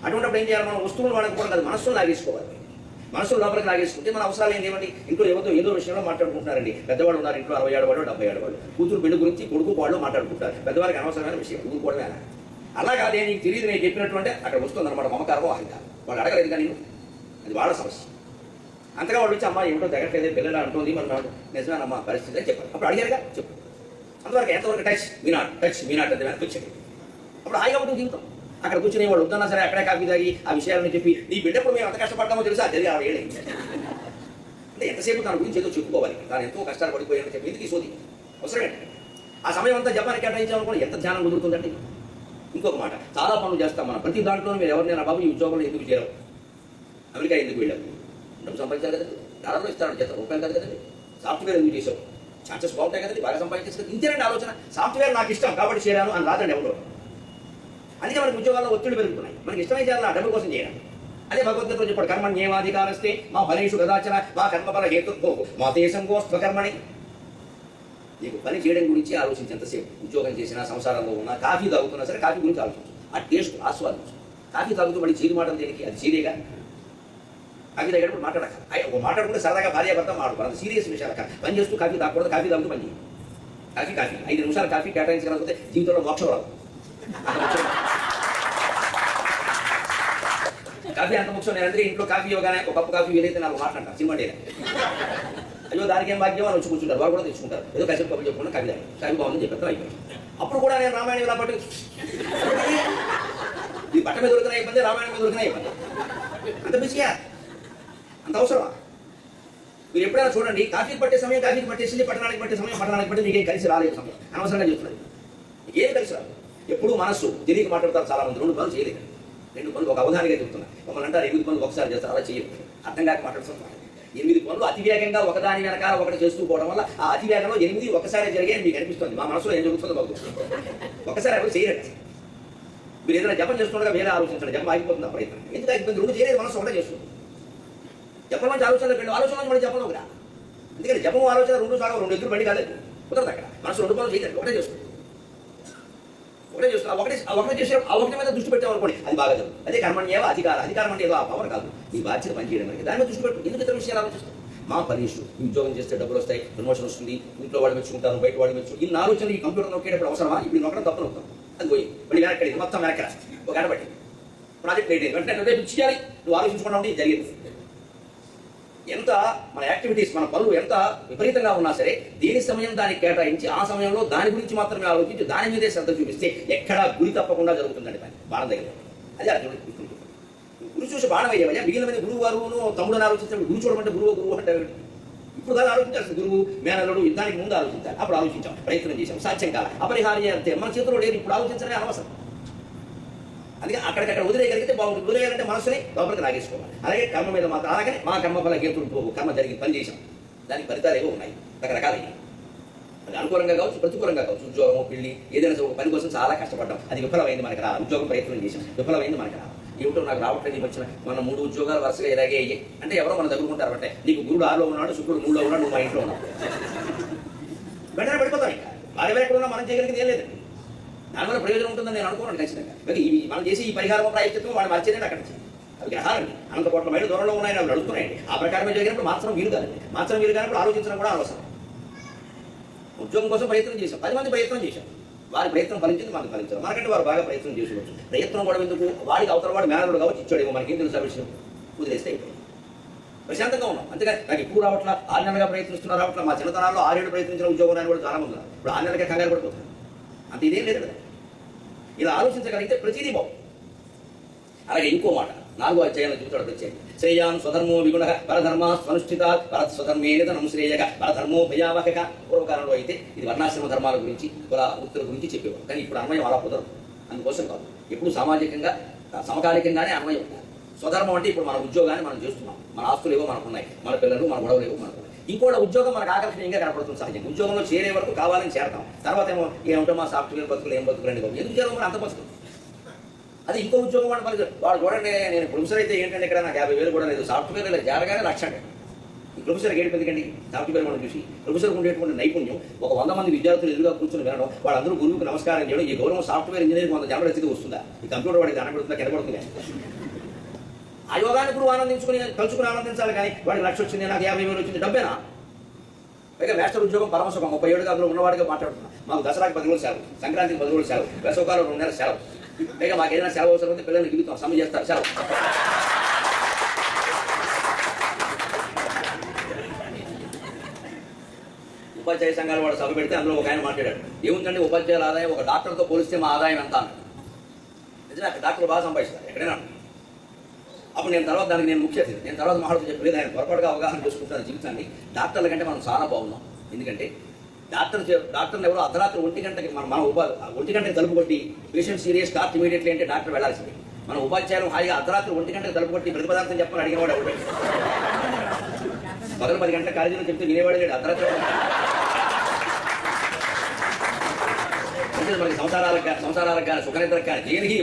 అటువంటిప్పుడు ఏం చేయాలి? మనం వస్తువులు వాడక కూడా కాదు, మనస్సును లాగేసుకోవాలి. మనస్సును లోపలికి లాగేసుకుంటే మన అవసరాలు ఏంటి? ఇంట్లో ఎవరితో ఏదో విషయంలో మాట్లాడుకుంటున్నారండి. పెద్దవాళ్ళు ఉన్నారు ఇంట్లో, 67 వాడు 77 వాడు. కూతురు పెళ్లి గురించి కొడుకు వాళ్ళు మాట్లాడుకుంటారు. పెద్దవారికి అనవసరమైన విషయం, ఊరుకోవడమే. అలా కాదే, నీకు తెలియదు, నేను చెప్పినట్టు అంటే అక్కడ వస్తుంది అనమాట మమకారమో అహంకారం. వాళ్ళు అడగలేదు కానీ అది వాళ్ళ సమస్య. అంతగా వాళ్ళు వచ్చి అమ్మ ఏమిటో తగ్గట్లేదే, పిల్లలు అంటుంది, మరి నాడు నిజమేనమ్మా పరిస్థితి అని చెప్పారు. అప్పుడు అడిగారుగా చెప్పు. అంతవరకు ఎంతవరకు టచ్ మీనాట్ అంటే వెనక్కి వచ్చాడు. అప్పుడు హాయిగా ఉంటుంది జీవితం. అక్కడ కూర్చుని వాడు వద్దన్నా సరే అక్కడే కాఫీ తాగి ఆ విషయాలను చెప్పి నీ బిడ్డప్పుడు మేము ఎంత కష్టపడతామో తెలుసా, తెలియదు. 6 ఏళ్ళు అంటే ఎంతసేపు తన గురించి ఏదో చెప్పుకోవాలి, తాను ఎంతో కష్టాలు పడిపోయాడని చెప్పి ఎందుకు సోది అవసరమే. ఆ సమయం అంతా జపానికి కేటాయించామనుకోండి, ఎంత ధ్యానం కుదురుతుందండి. ఇంకొక మాట, చాలా పనులు చేస్తాం మనం. ప్రతి దాంట్లో మీరు ఎవరినైనా బాబు ఈ ఉద్యోగంలో ఎందుకు చేరావు, అమెరికా ఎందుకు వెళ్ళావు, డబ్బు సంపాదించాలి కదండి, డాలర్లో ఇస్తాడు చేస్తారు, రూపాయలు కాదు కదండి. సాఫ్ట్వేర్ ఎందుకు చేసావు, ఛాన్సెస్ బాగుంటాయి కదండి, బాగా సంపాదించేసి కదా. ఇంతేనండి ఆలోచన. సాఫ్ట్వేర్ నాకు ఇష్టం కాబట్టి చేరాను అని రాదండి ఎవరు. అందుకే మనకి ఉద్యోగాల్లో ఒత్తిడి పెరుగుతున్నాయి. మనకి ఇష్టమైన చేయాలి, ఆ డబ్బుల కోసం చేయాలి. అదే భగవద్గీతలో చెప్పాడు, కర్మణ్యేవాధికారస్తే మా ఫలేషు కదాచన మా కర్మఫల హేతుర్భో మా దేశం స్వకర్మణి. నీకు పని చేయడం గురించి ఆలోచించేంతసేపు, ఉద్యోగం చేసినా సంసారంలో ఉన్నా, కాఫీ తాగుతున్నా సరే కాఫీ గురించి ఆలోచించు, ఆ టేస్ట్ ఆస్వాదించు. కాఫీ తాగుతూ మళ్ళీ చీరి మాటలు దేనికి, అది చీరేగా. కాఫీ తాగేటప్పుడు మాట్లాడక, ఒక మాట్లాడుకుంటే సరదాగా భార్యాభర్త మాట్లాడుకోవాలి, అది సీరియస్ విషయాలు. పని చేస్తూ కాఫీ తాగకూడదు, కాఫీ తాగుతూ పని చేయాలి. కాఫీ 5 నిమిషాలు కాఫీ కేటాయించగలిగితే జీవితంలో మోక్షం రాదు. కాఫీ అంత ముఖ్యం. నేను అందరూ ఇంట్లో కాఫీ ఇవ్వగానే ఒక కప్పు కాఫీ ఏదైతే నాకు మాట్లాడతాను సినిమా డే, అయ్యో దానికి ఏం భాగ్యం అని వచ్చి కూర్చుంటారు. వాళ్ళు కూడా తెచ్చుకుంటారు, ఏదో కసేపు కప్పు చెప్పుకున్నా కాఫీ తాగి కాఫీ బాగుందని చెప్పేస్తాను, అయిపోయింది. అప్పుడు కూడా నేను రామాయణం ఇలా పట్టు ఈ బట్ట మీద దొరికిన ఇబ్బంది, రామాయణం మీద దొరికిన ఇబ్బంది. అంత బిజీయా, అంత అవసరమా? మీరు ఎప్పుడైనా చూడండి, కాఫీకి పట్టే సమయం కాఫీకి పట్టేసింది, పట్టణానికి పట్టే సమయం పట్టణానికి పట్టే, మీకేం కలిసి రాలేదు సమయం, అనవసరంగా చెప్తున్నది. ఏం కలిసి రాదు. ఎప్పుడు మనస్సు తెలియక మాట్లాడతారు చాలా మంది. 2 పనులు చేయలేదు, 2 పనులు ఒక అవధానిగా చెప్తున్నా. మమ్మల్ని అంటారు 8 పనులు ఒకసారి చేస్తారు, అలా చేయదు. అర్థం కాక మాట్లాడుతున్నారు. 8 పనులు అతివేగంగా ఒకదాని వెనకాల ఒకటి చేస్తూ పోవడం వల్ల ఆ అతివేగంలో 8 ఒకసారి జరిగాయని మీకు అనిపిస్తుంది. మా మనసులో ఏం జరుగుతుందో బాగుంది. ఒకసారి ఎవరు చేయరండి. మీరు ఏదైనా జపం చేస్తుండగా వేరే ఆలోచించండి, జపం ఆగిపోతుంది. ప్రయత్నం ఎందుకు ఆగిపోతుంది? 2 చేయలేదు, మనసు ఒకటే చేస్తుంది. జపం నుంచి ఆలోచనలు వెళ్ళి ఆలోచన మళ్ళీ జపంలో రా. ఎందుకంటే జపం ఆలోచన 2 సాగం, 2 ఎదురు బండి కాలేదు, కుదరదు. అక్కడ మనసు 2 పనులు చేయలేదు, ఒకటే చేస్తుంది. ఒకటే చేసే ఆ ఒకటి మీద దృష్టి పెట్టామనుకోండి, అది బాగా జరుగుతుంది. అదే కర్మణ్యేవ అధికారం అంటే ఏదో ఆ పవర్ కాదు, నీ బాధ్యత పనిచేయడం మనకి. దాని మీద దృష్టి పెట్టు. ఎందుకు ఇతర విషయాలు ఆలోచిస్తాం? మా పరీక్ష ఉద్యోగం చేస్తే డబ్బులు వస్తాయి, ప్రమోషన్ వస్తుంది, ఇంట్లో వాళ్ళు మెచ్చుకుంటారు, బయట వాళ్ళు మెచ్చు, ఇన్ని ఆలోచనలు ఈ కంప్యూటర్ నొక్కేటప్పుడు అవసరమా? ఇప్పుడు నొక్కడం తప్పని అవుతాం. అది పోయి మళ్ళీ వెనక్కడి మొత్తం వెనక్కి ఒక గంట పట్టి ప్రాజెక్ట్ లేట్ అయింది, వెంటనే రేపు చేయాలి. నువ్వు ఆలోచించుకున్నా ఉంటే జరిగేది. ఎంత మన యాక్టివిటీస్, మన పనులు ఎంత విపరీతంగా ఉన్నా సరే దేని సమయం దానికి కేటాయించి ఆ సమయంలో దాని గురించి మాత్రమే ఆలోచించి దాని మీదే శ్రద్ధ చూపిస్తే ఎక్కడా గురి తప్పకుండా జరుగుతుందండి పని. బాణం దగ్గర అదే అర్జునుడు గురి చూసి బాణం అయ్యేవయ్యా. మిగిలిన మీద గురువు వారును తమ్ముడు ఆలోచించాడు. గురు చూడమంటే గురువు అంటే ఇప్పుడు దాన్ని ఆలోచించాల్సింది గురువు మేనల్లుడు యుద్ధానికి ముందు ఆలోచించాలి. అప్పుడు ఆలోచించాం, ప్రయత్నం చేశాం, సాధ్యం కాదు, అపరిహార్య అంతే. మన చేతిలో లేదు, ఇప్పుడు ఆలోచించడమే అనవసరం. అందుకే అక్కడికక్కడ వదిలేయగలిగితే బాగుంటుంది. వదిలేయాలంటే మనసుని లోపలికి లాగేసుకోవాలి. అలాగే కర్మ మీద మాత్రం అలాగనే మా కర్మఫల హేతుర్భో, కర్మ జరిగి పని చేసాం, దానికి ఫలితాలు ఏవో ఉన్నాయి రకరకాలవి. అది అనుకూలంగా కావచ్చు, ప్రతికూలంగా కావచ్చు. ఉద్యోగము, పెళ్లి, ఏదైనా ఒక పని కోసం చాలా కష్టపడ్డాం, అది విఫలమైంది, మనకి రాదు. ఉద్యోగం ప్రయత్నం చేసాం, విఫలమైంది, మనకి రాదు. ఏమిటో నాకు రావట్లేదు, వచ్చిన మన 3 ఉద్యోగాలు వరుసగా ఇలాగే అయ్యాయి అంటే ఎవరో మన దగ్గరుకుంటారు. అంటే నీకు గురుడు 6లో ఉన్నాడు, శుక్రుడు 3లో ఉన్నాడు, నువ్వు మా ఇంట్లో ఉన్నావు, వెంటనే పడిపోతాం. ఇంకా వారి ఎక్కడ ఉన్నా మనం చేయగలిగింది ఏం లేదండి. దానివల్ల ప్రయోజనం ఉంటుందని నేను అనుకోను ఖచ్చితంగా. ఇవి మనం చేసి ఈ పరిహారం ప్రాయశ్చిత్వం వాళ్ళు మార్చేదండి అక్కడ నుంచి. అవి గ్రహాలండి, అనంత కోట్ల మైలు దూరంలో ఉన్నాయని అవి నడుస్తున్నాయండి. ఆ ప్రకారమే జరిగినప్పుడు మార్చడం వీలు కాదండి. మార్చడం వీలు కానప్పుడు ఆలోచించడం కూడా అవసరం. ఉద్యోగం కోసం ప్రయత్నం చేశాం, 10 మంది ప్రయత్నం చేశాం, వారి ప్రయత్నం ఫలించింది, మనకు ఫలించారు. మనకంటే వారు బాగా ప్రయత్నం చేసుకోవచ్చు. ప్రయత్నం కూడా ఎందుకు, వాడికి అవతల వాడు మేనలుడు కావచ్చు, ఇచ్చాడేమో, మనకేం తెలుసు ఆ విషయం, వదిలేస్తే అయిపోయింది. ప్రశాంతంగా ఉన్నాం. అంతేగా నాకు ఎక్కువ రావట్లా, 6 నెలలుగా ప్రయత్నిస్తున్నా రావట్లా. మా చిన్నతనాల్లో 6 ఏళ్ళు ప్రయత్నించిన ఉద్యోగం రాని కూడా చాలా మంది ఉన్నారు. ఇప్పుడు 6 నెలలకే కంగారు పడిపోతున్నారు. అంత ఇదేం లేదు కదా. ఇలా ఆలోచించగలిగితే ప్రతిదీ బాగుంది. అలాగే ఇంకో మాట 4వ అధ్యాయంలో చెబుతాడు ప్రత్యేక శ్రేయాన్ స్వధర్మో విగుణ పరధర్మ స్వనుష్ఠిత స్వధర్మే నిధనం శ్రేయక పరధర్మో భయావహక. పూర్వకాలంలో అయితే ఇది వర్ణాశ్రమ ధర్మాల గురించి కుల వృత్తుల గురించి చెప్పేవారు. కానీ ఇప్పుడు అన్వయం అలా కుదరదు. అందుకోసం కాదు, ఎప్పుడు సామాజికంగా సమకాలికంగానే అన్వయం ఉండాలి. స్వధర్మం అంటే ఇప్పుడు మన ఉద్యోగాన్ని మనం చేస్తున్నాం, మన ఆస్తులు ఏవో మనకు ఉన్నాయి, మన పిల్లలు మన గొడవలు ఏవో మనకు ఉన్నాయి. ఇంకోటి ఉద్యోగం మనకు ఆకర్షణీయంగా కనపడుతుంది. సహజంగా ఉద్యోగంలో చేరే వరకు కావాలని చేరతాం. తర్వాత ఏమో ఏమంటే మా సాఫ్ట్వేర్ బతుకులు ఏం బతుకులు అండి బాబు, ఎందుకు చేయాలి అంత బతుకులు. అది ఇంకో ఉద్యోగం వాడు మనకి వాడు చూడండి, నేను ప్రొఫెసర్ అయితే ఏంటంటే ఇక్కడ నాకు 50,000 కూడా లేదు, సాఫ్ట్వేర్ ఇలా జరగానే 1,00,000 అండి. ఈ ప్రొఫెసర్కి ఎందుకండి సాఫ్ట్వేర్ మనం చూసి ప్రొఫెసర్కి ఉండేటువంటి నైపుణ్యం ఒక 100 మంది విద్యార్థులు ఎదురుగా కూర్చొని వినడం, వాళ్ళందరూ గురువుకి నమస్కారం చేయడం, ఈ గౌరవం సాఫ్ట్వేర్ ఇంజనీర్ 100 జనరల్ స్థితి వస్తుందా? ఈ కంప్యూటర్ వాడికి కనబడుతుందా? కనబడుతుంది. ఆ యోగాన్ని గురువు ఆనందించుకుని తలుచుకుని ఆనందించాలి. కానీ వాడికి 1,00,000 వచ్చింది, నాకు 50,000 వచ్చింది, డబ్బేనా? పైగా మాస్టర్ ఉద్యోగం పరమసుఖం. 30 ఏళ్ళుగా అందులో ఉన్నవాడిగా మాట్లాడుతున్నా. మాకు దసరాకి 10 రోజులు సెలవు, సంక్రాంతికి 10 రోజులు సెలవు, వేసవకాలం 2 నెలలు సెలవు. పైగా మాకు ఏదైనా సెలవు అవసరం అయితే పిల్లల్ని దిగుతాం, సమ్మె చేస్తారు, సెలవు. ఉపాధ్యాయ సంఘాలు వాడు సభ పెడితే అందులో ఒక ఆయన మాట్లాడాడు, ఏముందండి ఉపాధ్యాయుల ఆదాయం ఒక డాక్టర్తో పోలిస్తే మా ఆదాయం ఎంత అన్నాడు. నిజమే, డాక్టర్లు బాగా సంపాదిస్తారు ఎక్కడైనా. అప్పుడు నేను తర్వాత దానికి నేను ముఖ్య అతిథి, నేను తర్వాత మాట్లాడుతూ చెప్పలేదు, ఆయన పొరపాటుగా అవగాహన చేసుకుంటాను జీవితాన్ని. డాక్టర్ల కంటే మనం చాలా బాగున్నాం. ఎందుకంటే డాక్టర్లు ఎవరో అర్ధరాత్రి 1 గంటకి మన 1 గంటకి తలుపు కొట్టి పేషెంట్ సీరియస్ స్టార్ట్ ఇమీడియట్లీ అంటే డాక్టర్ వెళ్ళాల్సింది. మన ఉపాధ్యాయులు హాయిగా అర్ధరాత్రి 1 గంటకి తలుపు కొట్టి ప్రతి పదార్థం చెప్పని అడిగినవాడు ఎవరు? పగలు 10 గంటల కాలేజీలో చెప్తే వినేవాడు లేడు. అర్ధరాత్రి అంటే మనకి సంసారాలకు కానీ సుఖనిద్రకు కానీ దేనికి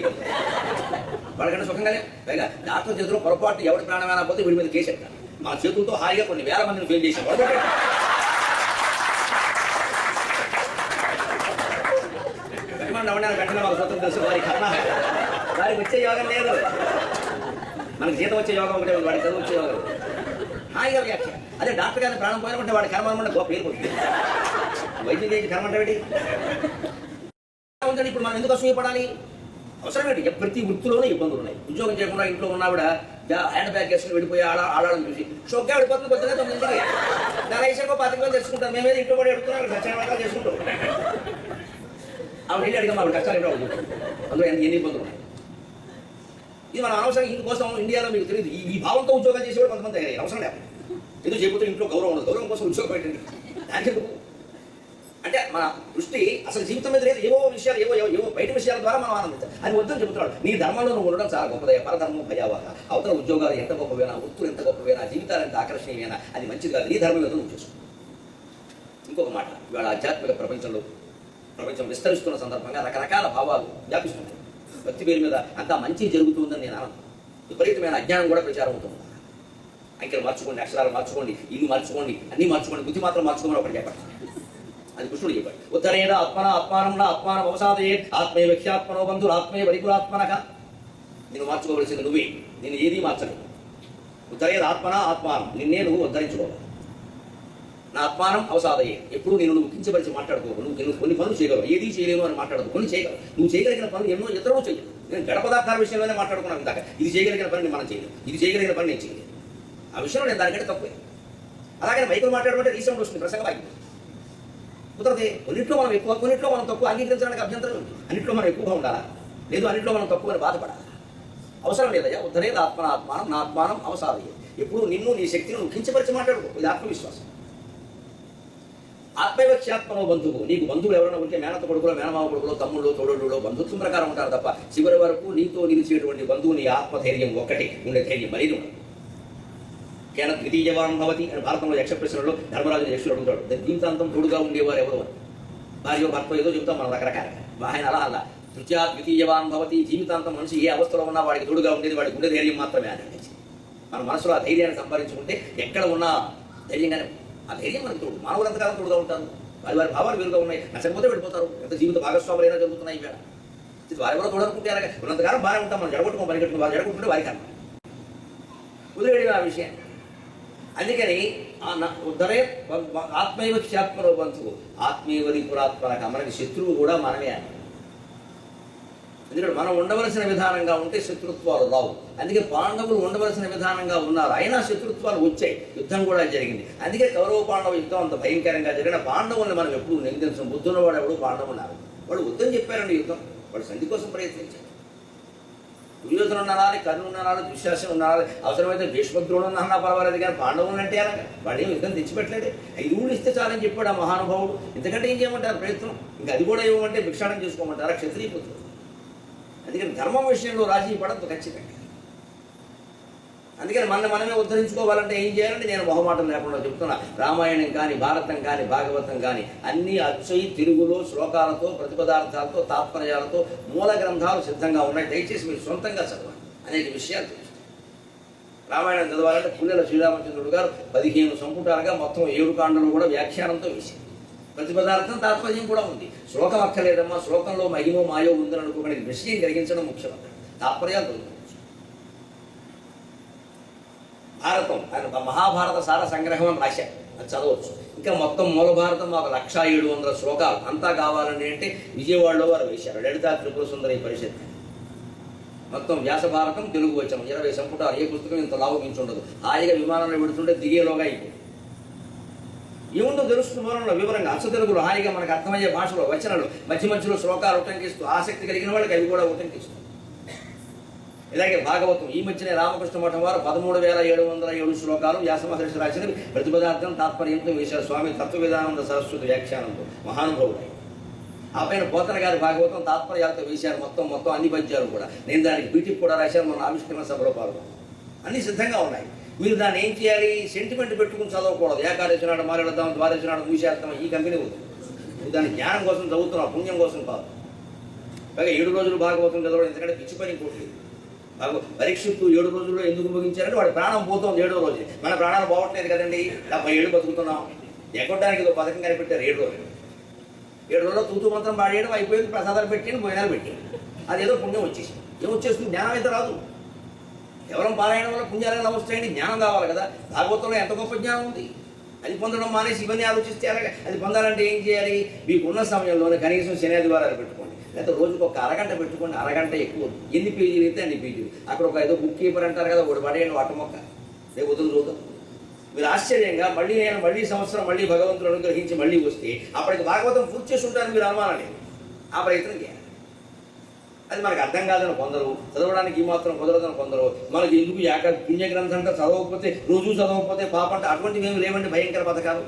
వాళ్ళకంటే సుఖంగానే. పైగా డాక్టర్ చేతిలో పొరపాటు ఎవరి ప్రాణమైనా పోతే వీడి మీద కేసు ఎట్టాలి. మా చేతులతో హాయిగా కొన్ని వేల మందిని ఫెయిల్ చేసాం. వెంటనే మాకు సూత్రం తెలుసు, వారికి వచ్చే యోగం లేదు. మనకి జీతం వచ్చే యోగం ఒకటే, వాడికి చదువు వచ్చే యోగం హాయిగా వ్యాఖ్య. అదే డాక్టర్ గారిని ప్రాణం పోయినకుంటే వాడి కర్మ గొప్ప పేరు పోతుంది. వైద్యం చేసి కర్మ అంటే ఉందండి. ఇప్పుడు మనం ఎందుకు అసూయపడాలి? అవసరం ఏంటి? ప్రతి వృత్తిలోనే ఇబ్బందులు ఉన్నాయి. ఉద్యోగం చేయకుండా ఇంట్లో ఉన్నవిడ హ్యాండ్ బ్యాగ్ వేసుకుని వెళ్ళిపోయి ఆడాలని చూసి షోక్గా వెళ్ళిపోతుంది. కొద్దిగా 9ంటికి నా రైసర్కో 25,000 తెచ్చుకుంటాం. మేమేది ఇంట్లో కూడా ఎడుతున్నాం, రచన చేసుకుంటాం. ఆవిడ వెళ్ళి అడిగాం, ఆవిడ కష్టాలు ఎప్పుడో అవుతుంది. అందులో ఎన్ని ఇబ్బందులు ఉన్నాయి. ఇది మన అవసరం. ఇందుకోసం ఇండియాలో మీకు తెలియదు, ఈ భావంతో ఉద్యోగాలు చేసేవాడు కొంతమంది తయారయ్యారు. అవసరం లేదు. ఎందుకు చేయకపోతే ఇంట్లో గౌరవం ఉండదు. గౌరవం కోసం ఉద్యోగం పెట్టండి. దానికి అంటే మన దృష్టి అసలు జీవితం మీద లేదు. ఏవో విషయాలు ఏవో బయట విషయాల ద్వారా మనం ఆనందించాలి. అది వద్దని చెబుతున్నాడు. నీ ధర్మంలో నువ్వు ఉండడం చాలా గొప్పదే. పరధర్మం భయావహ. అవతల ఉద్యోగాలు ఎంత గొప్పవేనా, వృత్తులు ఎంత గొప్పవేనా, జీవితాలు ఎంత ఆకర్షణీయమైనా అది మంచిది కాదు. నీ ధర్మం ఏదో నువ్వు చేసుకో. ఇంకొక మాట, ఇవాళ ఆధ్యాత్మిక ప్రపంచం విస్తరిస్తున్న సందర్భంగా రకరకాల భావాలు వ్యాపిస్తున్నాయి. భక్తి పేరు మీద అంతా మంచి జరుగుతుందని నేను ఆనందం. విపరీతమైన అజ్ఞానం కూడా ప్రచారం అవుతుంది. అంకెలు మార్చుకోండి, అక్షరాలు మార్చుకోండి, ఇల్లు మార్చుకోండి, అన్నీ మార్చుకోండి, బుద్ధి మాత్రం మార్చుకోమని ఒకటి చెప్పండి. అది కృష్ణుడు చెప్పాడు. ఉత్తరేణ ఆత్మానం అవసాదయే ఆత్మే వ్యక్ష్యాత్మనో బంధురు ఆత్మే వరికులాత్మనక. నేను మార్చుకోవలసింది నువ్వే, నేను ఏదీ మార్చలేదు. ఉత్తరేణ ఆత్మానం, నిన్నే నువ్వు ఉద్ధరించుకోవాలి. నా ఆత్మానం అవసాదయే, ఎప్పుడు నువ్వు కించపరిచి మాట్లాడుకోవు. నువ్వు కొన్ని పనులు చేయగలవు, ఏదీ చేయలేవు అని మాట్లాడదు. కొన్ని చేయగలవు. నువ్వు చేయగలిగిన పనులు ఎన్నో ఇతరులు చేయలేదు. నేను జడ పదార్థాల విషయంలోనే మాట్లాడుకున్నాను ఇందాక. ఇది చేయగలిగిన పని మనం చేయలేదు, ఇది చేయగలిగిన పని నేను చేయలేదు. ఆ విషయంలో నేను దానికంటే తక్కువే. అలాగే మైకులు మాట్లాడమంటే రీసౌండ్ వస్తుంది, ప్రసంగం ఆగింది. కుదరదే. కొన్నింట్లో మనం ఎక్కువ, కొన్నింట్లో మనం తక్కువ. అంగీకరించడానికి అభ్యంతరం ఉంది. అన్నింట్లో మనం ఎక్కువగా ఉండాలా? లేదు, అన్నింట్లో మనం తక్కువ అని బాధపడాలి. అవసరం లేదయ్యా. ఉద్ధరేది ఆత్మానం నా ఆత్మానం అవసాదయ్యే. ఎప్పుడు నిన్ను నీ శక్తిని నువ్వు కించపరిచి మాట్లాడుకో. ఇది ఆత్మవిశ్వాసం. ఆత్మవివక్ష్యాత్మనో బంధువు. నీకు బంధువులు ఎవరైనా ఉంటే మేనత కొడుకులో, మేనమావ కొడుకులో, తమ్ముళ్ళు, తోడులో బంధుత్వం ప్రకారం ఉంటారు తప్ప చివరి వరకు నీతో నిలిచేటువంటి బంధువు నీ ఆత్మధైర్యం ఒక్కటి ఉండే ధైర్యం మరీ ఉండదు. కేన ద్వితీయవాన్ భవతి అని భారతంలో యక్ష ప్రశ్నలో ధర్మరాజు యక్షుడు అడుగుతాడు, జీవితాంతం తోడుగా ఉండేవారు ఎవరు అని. భార్య భర్త ఏదో చెబుతాం మనం రకరకాలుగా. ఆయన అలా ద్వితీయవాన్ భవతి, జీవితాంతం మనిషి ఏ అవస్థలో ఉన్నా వాడికి తోడుగా ఉండేది వాడికి ఉండే ధైర్యం మాత్రమే అని. మన మనసులో ఆ ధైర్యాన్ని సంపాదించుకుంటే ఎక్కడ ఉన్నా ధైర్యంగానే. ఆ ధైర్యం మనకు తోడు. మానవులు ఎంతకాలం తోడుగా ఉంటారు. వారి భావాలు వేరుగా ఉన్నాయి. నచ్చకపోతే వెళ్ళిపోతారు. ఎంత జీవిత భాగస్వాములైనా జరుగుతున్నాయి ఇవాళ. వారు ఎవరో తోడనుకుంటే అలాగే ఉన్నంతకాలం బాగానే ఉంటాం. మనం జడగొట్టుకోం, పరిగెట్టుకుని వారు జడగొట్టుకుంటే వారి కన్నా వదిలివేడి ఆ విషయం. అందుకని ఉద్ధరే ఆత్మైవక్ష్యాత్మనో బంధువు ఆత్మీయవరి పురాత్మనక. మనకి శత్రువు కూడా మనమే అని. ఎందుకంటే మనం ఉండవలసిన విధానంగా ఉంటే శత్రుత్వాలు రావు. అందుకే పాండవులు ఉండవలసిన విధానంగా ఉన్నారు, అయినా శత్రుత్వాలు వచ్చాయి, యుద్ధం కూడా జరిగింది. అందుకే కౌరవ పాండవ యుద్ధం అంత భయంకరంగా జరిగిన పాండవుల్ని మనం ఎప్పుడు నిందించం. బుద్ధున్నవాడు ఎవడు పాండవున్నారు, వాడు వద్దని చెప్పారండి యుద్ధం, వాడు సంధి కోసం ప్రయత్నించారు. దుర్యోధన ఉన్నారాలి, కర్ణుడు ఉన్నారాలి, దుశ్శాసనం ఉన్నారాలి, అవసరమైతే భీష్మద్రోణులు అన్నా పర్వాలేదు, కానీ పాండవులు అంటే అలాగా వాడు ఏం యుద్ధం తెచ్చిపెట్టలేదు. 5 ఊళ్ళు ఇస్తే చాలని చెప్పాడు ఆ మహానుభావుడు. ఇంతకంటే ఏం చేయమంటారు ప్రయత్నం? ఇంకా అది కూడా ఇవ్వమంటే భిక్షాటం చేసుకోమంటారా క్షత్రియ పుత్రుడు? అందుకని ధర్మం విషయంలో రాజీ పడద్దు ఖచ్చితంగా. అందుకని మనమే ఉద్ధరించుకోవాలంటే ఏం చేయాలంటే నేను మొహమాటం లేకుండా చెప్తున్నా. రామాయణం కానీ, భారతం కానీ, భాగవతం కానీ అన్నీ అచ్చయి తెలుగులో శ్లోకాలతో, ప్రతిపదార్థాలతో, తాత్పర్యాలతో మూల గ్రంథాలు సిద్ధంగా ఉన్నాయి. దయచేసి మీరు సొంతంగా చదవండి, అనేక విషయాలు తెలుసు. రామాయణం చదవాలంటే పుల్లెల శ్రీరామచంద్రుడు గారు 15 సంపుటాలుగా మొత్తం 7 కాండలు కూడా వ్యాఖ్యానంతో వేసింది. ప్రతిపదార్థం తాత్పర్యం కూడా ఉంది. శ్లోకం అక్కర్లేదమ్మా, శ్లోకంలో మహిమో మాయో ఉందని అనుకోకుండా విషయం కలిగించడం ముఖ్యం. తాత్పర్యాలు చదువుకోవచ్చు. భారతం ఆయన మహాభారత సార సంగ్రహం అని రాశారు, అది చదవచ్చు. ఇంకా మొత్తం మూల భారతం మాకు 1700 శ్లోకాలు అంతా కావాలండి అంటే విజయవాడలో వారు వేశారు, లలితా త్రిపుర సుందరి పరిషత్. మొత్తం వ్యాస భారతం తెలుగు వచ్చాము 20 సంపుటాలు. ఏ పుస్తకం ఇంత లాభం మించి ఉండదు. హాయిగా విమానంలో పెడుతుంటే దిగేలోగా అయిపోయింది. ఏముందో తెలుసుకున్న వివరంగా అచ్చ తెలుగులో హాయిగా మనకు అర్థమయ్యే భాషలో వచనాలు మధ్య మధ్యలో శ్లోకాలు ఉటంకిస్తూ ఆసక్తి కలిగిన వాళ్ళకి అవి కూడా ఉటంకిస్తూ. ఇలాగే భాగవతం ఈ మధ్యనే రామకృష్ణ మఠం వారు 13,707 శ్లోకాలు వ్యాస మహర్షి రాసినవి ప్రతిపదార్థం తాత్పర్యంతో వేశారు. స్వామి తత్వవేదానంద సరస్వతి వ్యాఖ్యానంతో మహానుభావుడు. ఆ పైన పోతన గారి భాగవతం తాత్పర్యాలతో వేశారు. మొత్తం అన్ని పద్యాలు కూడా. నేను దానికి బీటికి కూడా రాశాను, మన ఆవిష్కరణ సభలో పాల్గొన్నాను. అన్ని సిద్ధంగా ఉన్నాయి. మీరు దాన్ని ఏం చేయాలి? సెంటిమెంట్ పెట్టుకుని చదవకూడదు. ఏకాదశి నాడు మారేద్దాం, ద్వాదశి నాడు మూసేద్దాం, ఈ కంపెనీ ఉంది. నువ్వు దాని జ్ఞానం కోసం చదువుతున్నావు, పుణ్యం కోసం కాదు. పైగా 7 రోజులు భాగవతం చదవడం ఎందుకంటే పిచ్చి పని ఇంకోట్లేదు. పరీక్షిత్తు 7 రోజుల్లో ఎందుకు ముగించారంటే వాడి ప్రాణం పోతుంది 7వ రోజు. మన ప్రాణాలు పోవట్లేదు కదండి, 70 ఏళ్ళు బతుకుతున్నాం. ఎక్కడానికి ఏదో పథకం కనిపెట్టారు 7 రోజులు. 7 రోజుల్లో తూతు మంత్రం పాడేయడం అయిపోయింది, ప్రసాదాలు పెట్టి భోజనాలు పెట్టి అదేదో పుణ్యం వచ్చేసి ఏమొచ్చేస్తుంది? జ్ఞానం అయితే రాదు. కేవలం పారాయణం వల్ల పుణ్యాలు వస్తాయండి, జ్ఞానం కావాలి కదా. భాగవతంలో ఎంత గొప్ప జ్ఞానం ఉంది. అది పొందడం మానేసి ఇవన్నీ ఆలోచిస్తే అలాగే. అది పొందాలంటే ఏం చేయాలి? మీకున్న సమయంలోనే కనీసం శని ఆదివారాలు పెట్టుకోండి, లేకపోతే రోజుకు ఒక అరగంట పెట్టుకోండి. అరగంట ఎక్కువ, ఎన్ని పేజీలు అయితే అన్ని పేజీలు. అక్కడ ఒక ఏదో బుక్ కీపర్ అంటారు కదా, ఒకటి పడేయండి వాట మొక్క, రేపు వదులు చూద్దాం. మీరు ఆశ్చర్యంగా మళ్ళీ సంవత్సరం మళ్ళీ భగవంతుడు అనుగ్రహించి మళ్ళీ వస్తే అప్పటికి భాగవతం పూర్తి చేసి ఉంటారని మీరు అనుమానం లేదు. ఆ ప్రయత్నం చేయాలి. అది మనకు అర్థం కాదని కొందరు, చదవడానికి ఈ మాత్రం కుదరదని కొందరు. మనకి ఎందుకు పుణ్యగ్రంథం అంటే చదవకపోతే, రోజు చదవకపోతే పాపంటే అటువంటివి ఏమి లేవండి భయంకర పథకాలు.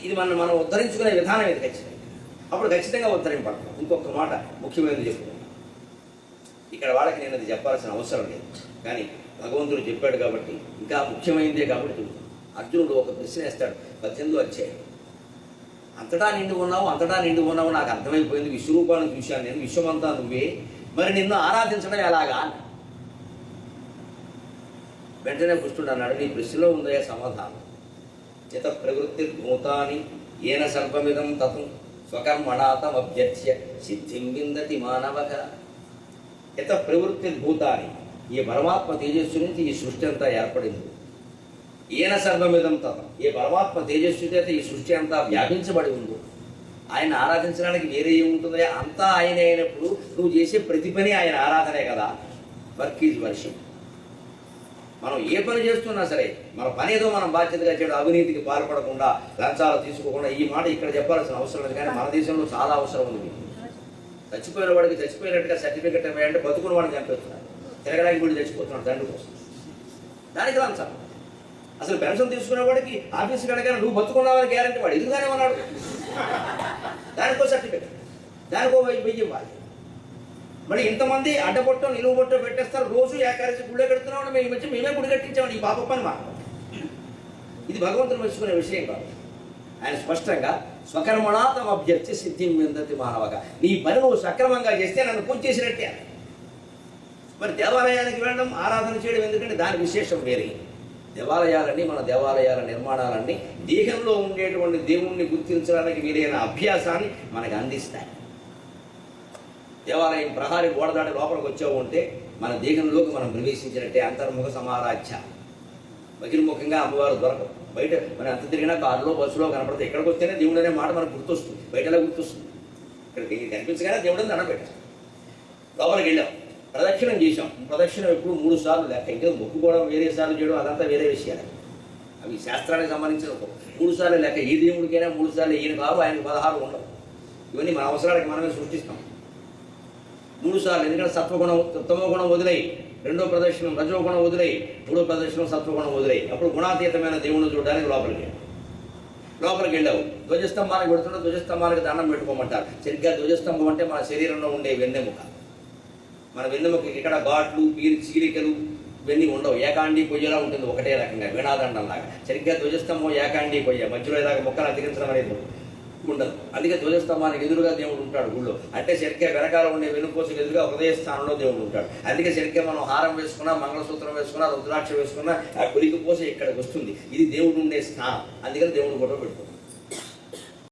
ఇది మనం ఉద్ధరించుకునే విధానం ఇది ఖచ్చితంగా. అప్పుడు ఖచ్చితంగా ఉద్ధరింపడతాం. ఇంకొక మాట ముఖ్యమైనది చెప్పుకున్నాం. ఇక్కడ వాళ్ళకి నేను అది చెప్పాల్సిన అవసరం లేదు, కానీ భగవంతుడు చెప్పాడు కాబట్టి ఇంకా ముఖ్యమైనదే కాబట్టి చెబుతాను. అర్జునుడు ఒక ప్రశ్న వేస్తాడు 18వ అధ్యాయం. అంతటా నిండు ఉన్నావు నాకు అర్థమైపోయింది, విశ్వరూపాన్ని చూశాను నేను, విశ్వమంతా నువ్వే, మరి నిన్ను ఆరాధించడం ఎలాగా? వెంటనే కృష్ణుడు అన్నాడు, నీ ప్రశ్నలో ఉందయ్యా సమాధానం. చిత ప్రవృత్తి భూతాని ఏన సర్వమిదం తతు స్వకర్మణాతమభ్యర్చ్య సిద్ధిం విందతి మానవక. చిత ప్రవృత్తి భూతాని, ఈ పరమాత్మ తేజస్సు నుంచి ఈ సృష్టి అంతా ఏర్పడింది. ఏన సర్వమిదం తతం, ఏ పరమాత్మ తేజస్సు చేత ఈ సృష్టి అంతా వ్యాపించబడి ఉందో ఆయన ఆరాధించడానికి వేరే ఏముంటుందో? అంతా ఆయన అయినప్పుడు నువ్వు చేసే ప్రతి పని ఆయన ఆరాధనే కదా. Work is worship. మనం ఏ పని చేస్తున్నా సరే మన పని ఏదో మనం బాధ్యతగా చేయడం, అవినీతికి పాల్పడకుండా, లంచాలు తీసుకోకుండా. ఈ మాట ఇక్కడ చెప్పాల్సిన అవసరం లేదు, కానీ మన దేశంలో చాలా అవసరం ఉంది. చచ్చిపోయిన వాడికి చచ్చిపోయినట్టుగా సర్టిఫికెట్ ఇవ్వాలంటే బతుకున్న వాడిని చంపేస్తున్నాడు, తిరగడానికి వీడు చచ్చిపోతున్నాడు తండ్రి కోసం. దానికి లంచం. అసలు పెన్షన్ తీసుకునే వాడికి ఆఫీస్కి అడగానే నువ్వు బతుకున్నావని గ్యారంటీ వాడు ఎదురుగానే ఉన్నాడు. దానికో సర్టిఫికెట్, దానికో 1000 ఇవ్వాలి. మరి ఇంతమంది అడ్డబొట్టం నిలువ బొట్టం పెట్టేస్తారు. రోజు ఏకాదశి గుళ్ళే కడుతున్నామని మేము వచ్చి మేమే గుడి కట్టించామని ఈ పాప పని మాట. ఇది భగవంతుడు మెచ్చుకునే విషయం కాదు. ఆయన స్పష్టంగా స్వకర్మణాతం అభ్యర్థి సిద్ధిం విందతి మానవక, నీ పని నువ్వు సక్రమంగా చేస్తే నన్ను పూజ చేసినట్టే. మరి దేవాలయానికి వెళ్ళడం, ఆరాధన చేయడం ఎందుకంటే దాని విశేషం వేరే. దేవాలయాలన్నీ, మన దేవాలయాల నిర్మాణాలన్నీ దేహంలో ఉండేటువంటి దేవుణ్ణి గుర్తించడానికి వీలైన అభ్యాసాన్ని మనకు అందిస్తాయి. దేవాలయం ప్రహారీ గోడ దాటి లోపలికి వచ్చావు అంటే మన దేహంలోకి మనం ప్రవేశించినట్టే. అంతర్ముఖ సమారాధ్య. బహిర్ముఖంగా అమ్మవారు దొరకదు. బయట మనం ఎంత తిరిగినా కారులో, బస్సులో కనపడితే ఇక్కడికి వస్తేనే దేవుడు అనే మాట మనకు గుర్తొస్తుంది. బయటలా గుర్తొస్తుంది. ఇక్కడ కనిపించగానే దేవుడిని దండం పెట్టారు. లోపలికి వెళ్ళాం, ప్రదక్షిణం చేశాం. ప్రదక్షిణం ఎప్పుడు 3 సార్లు లెక్క. ఇంకా మొక్కుకోవడం వేరే సార్లు చేయడం అదంతా వేరే విషయాలు, అవి శాస్త్రానికి సంబంధించిన 3 సార్లు లెక్క. ఈ దేవుడికైనా 3 సార్లు, ఈయన కాదు ఆయనకు 16 ఉండవు. ఇవన్నీ మన అవసరానికి మనమే సృష్టిస్తాం. 3 సార్లు, ఎందుకంటే సత్వగుణం తమోగుణం వదిలేయి, రెండో ప్రదర్శనం రజోగుణం వదిలేయి, మూడో ప్రదర్శనం సత్వగుణం వదిలేయి. అప్పుడు గుణాతీతమైన దేవుణ్ణి చూడడానికి లోపలికి వెళ్ళావు. ధ్వజస్తంభానికి పెడుతుంటే ధ్వజస్తంభానికి దండం పెట్టుకోమంటారు. సరిగ్గా ధ్వజస్తంభం అంటే మన శరీరంలో ఉండే వెన్నెముక. మన వెన్నెముకకి ఇక్కడ ఘాట్లు, చీలికలు ఇవన్నీ ఉండవు. ఏకాండి పొయ్యలా ఉంటుంది, ఒకటే రకంగా వీణాదండం లాగా. సరిగ్గా ధ్వజస్తంభం ఏకాండి పొయ్య, మధ్యలో ఇలాగ మొక్కలు అతికించడం అనేది ఉండదు. అందుకే ధ్వజస్తంభానికి ఎదురుగా దేవుడు ఉంటాడు గుళ్ళో. అంటే సరిగ్గా వెనకాల ఉండే వెనుకోసకు ఎదురుగా హృదయ స్థానంలో దేవుడు ఉంటాడు. అందుకే సరిగ్గా మనం హారం వేసుకున్నా, మంగళసూత్రం వేసుకున్నా, రుద్రాక్ష వేసుకున్నా ఆ కొలికి పోసి ఇక్కడికి వస్తుంది. ఇది దేవుడు ఉండే స్థానం. అందుకని దేవుడు ఫోటో పెట్టుకుంటాం.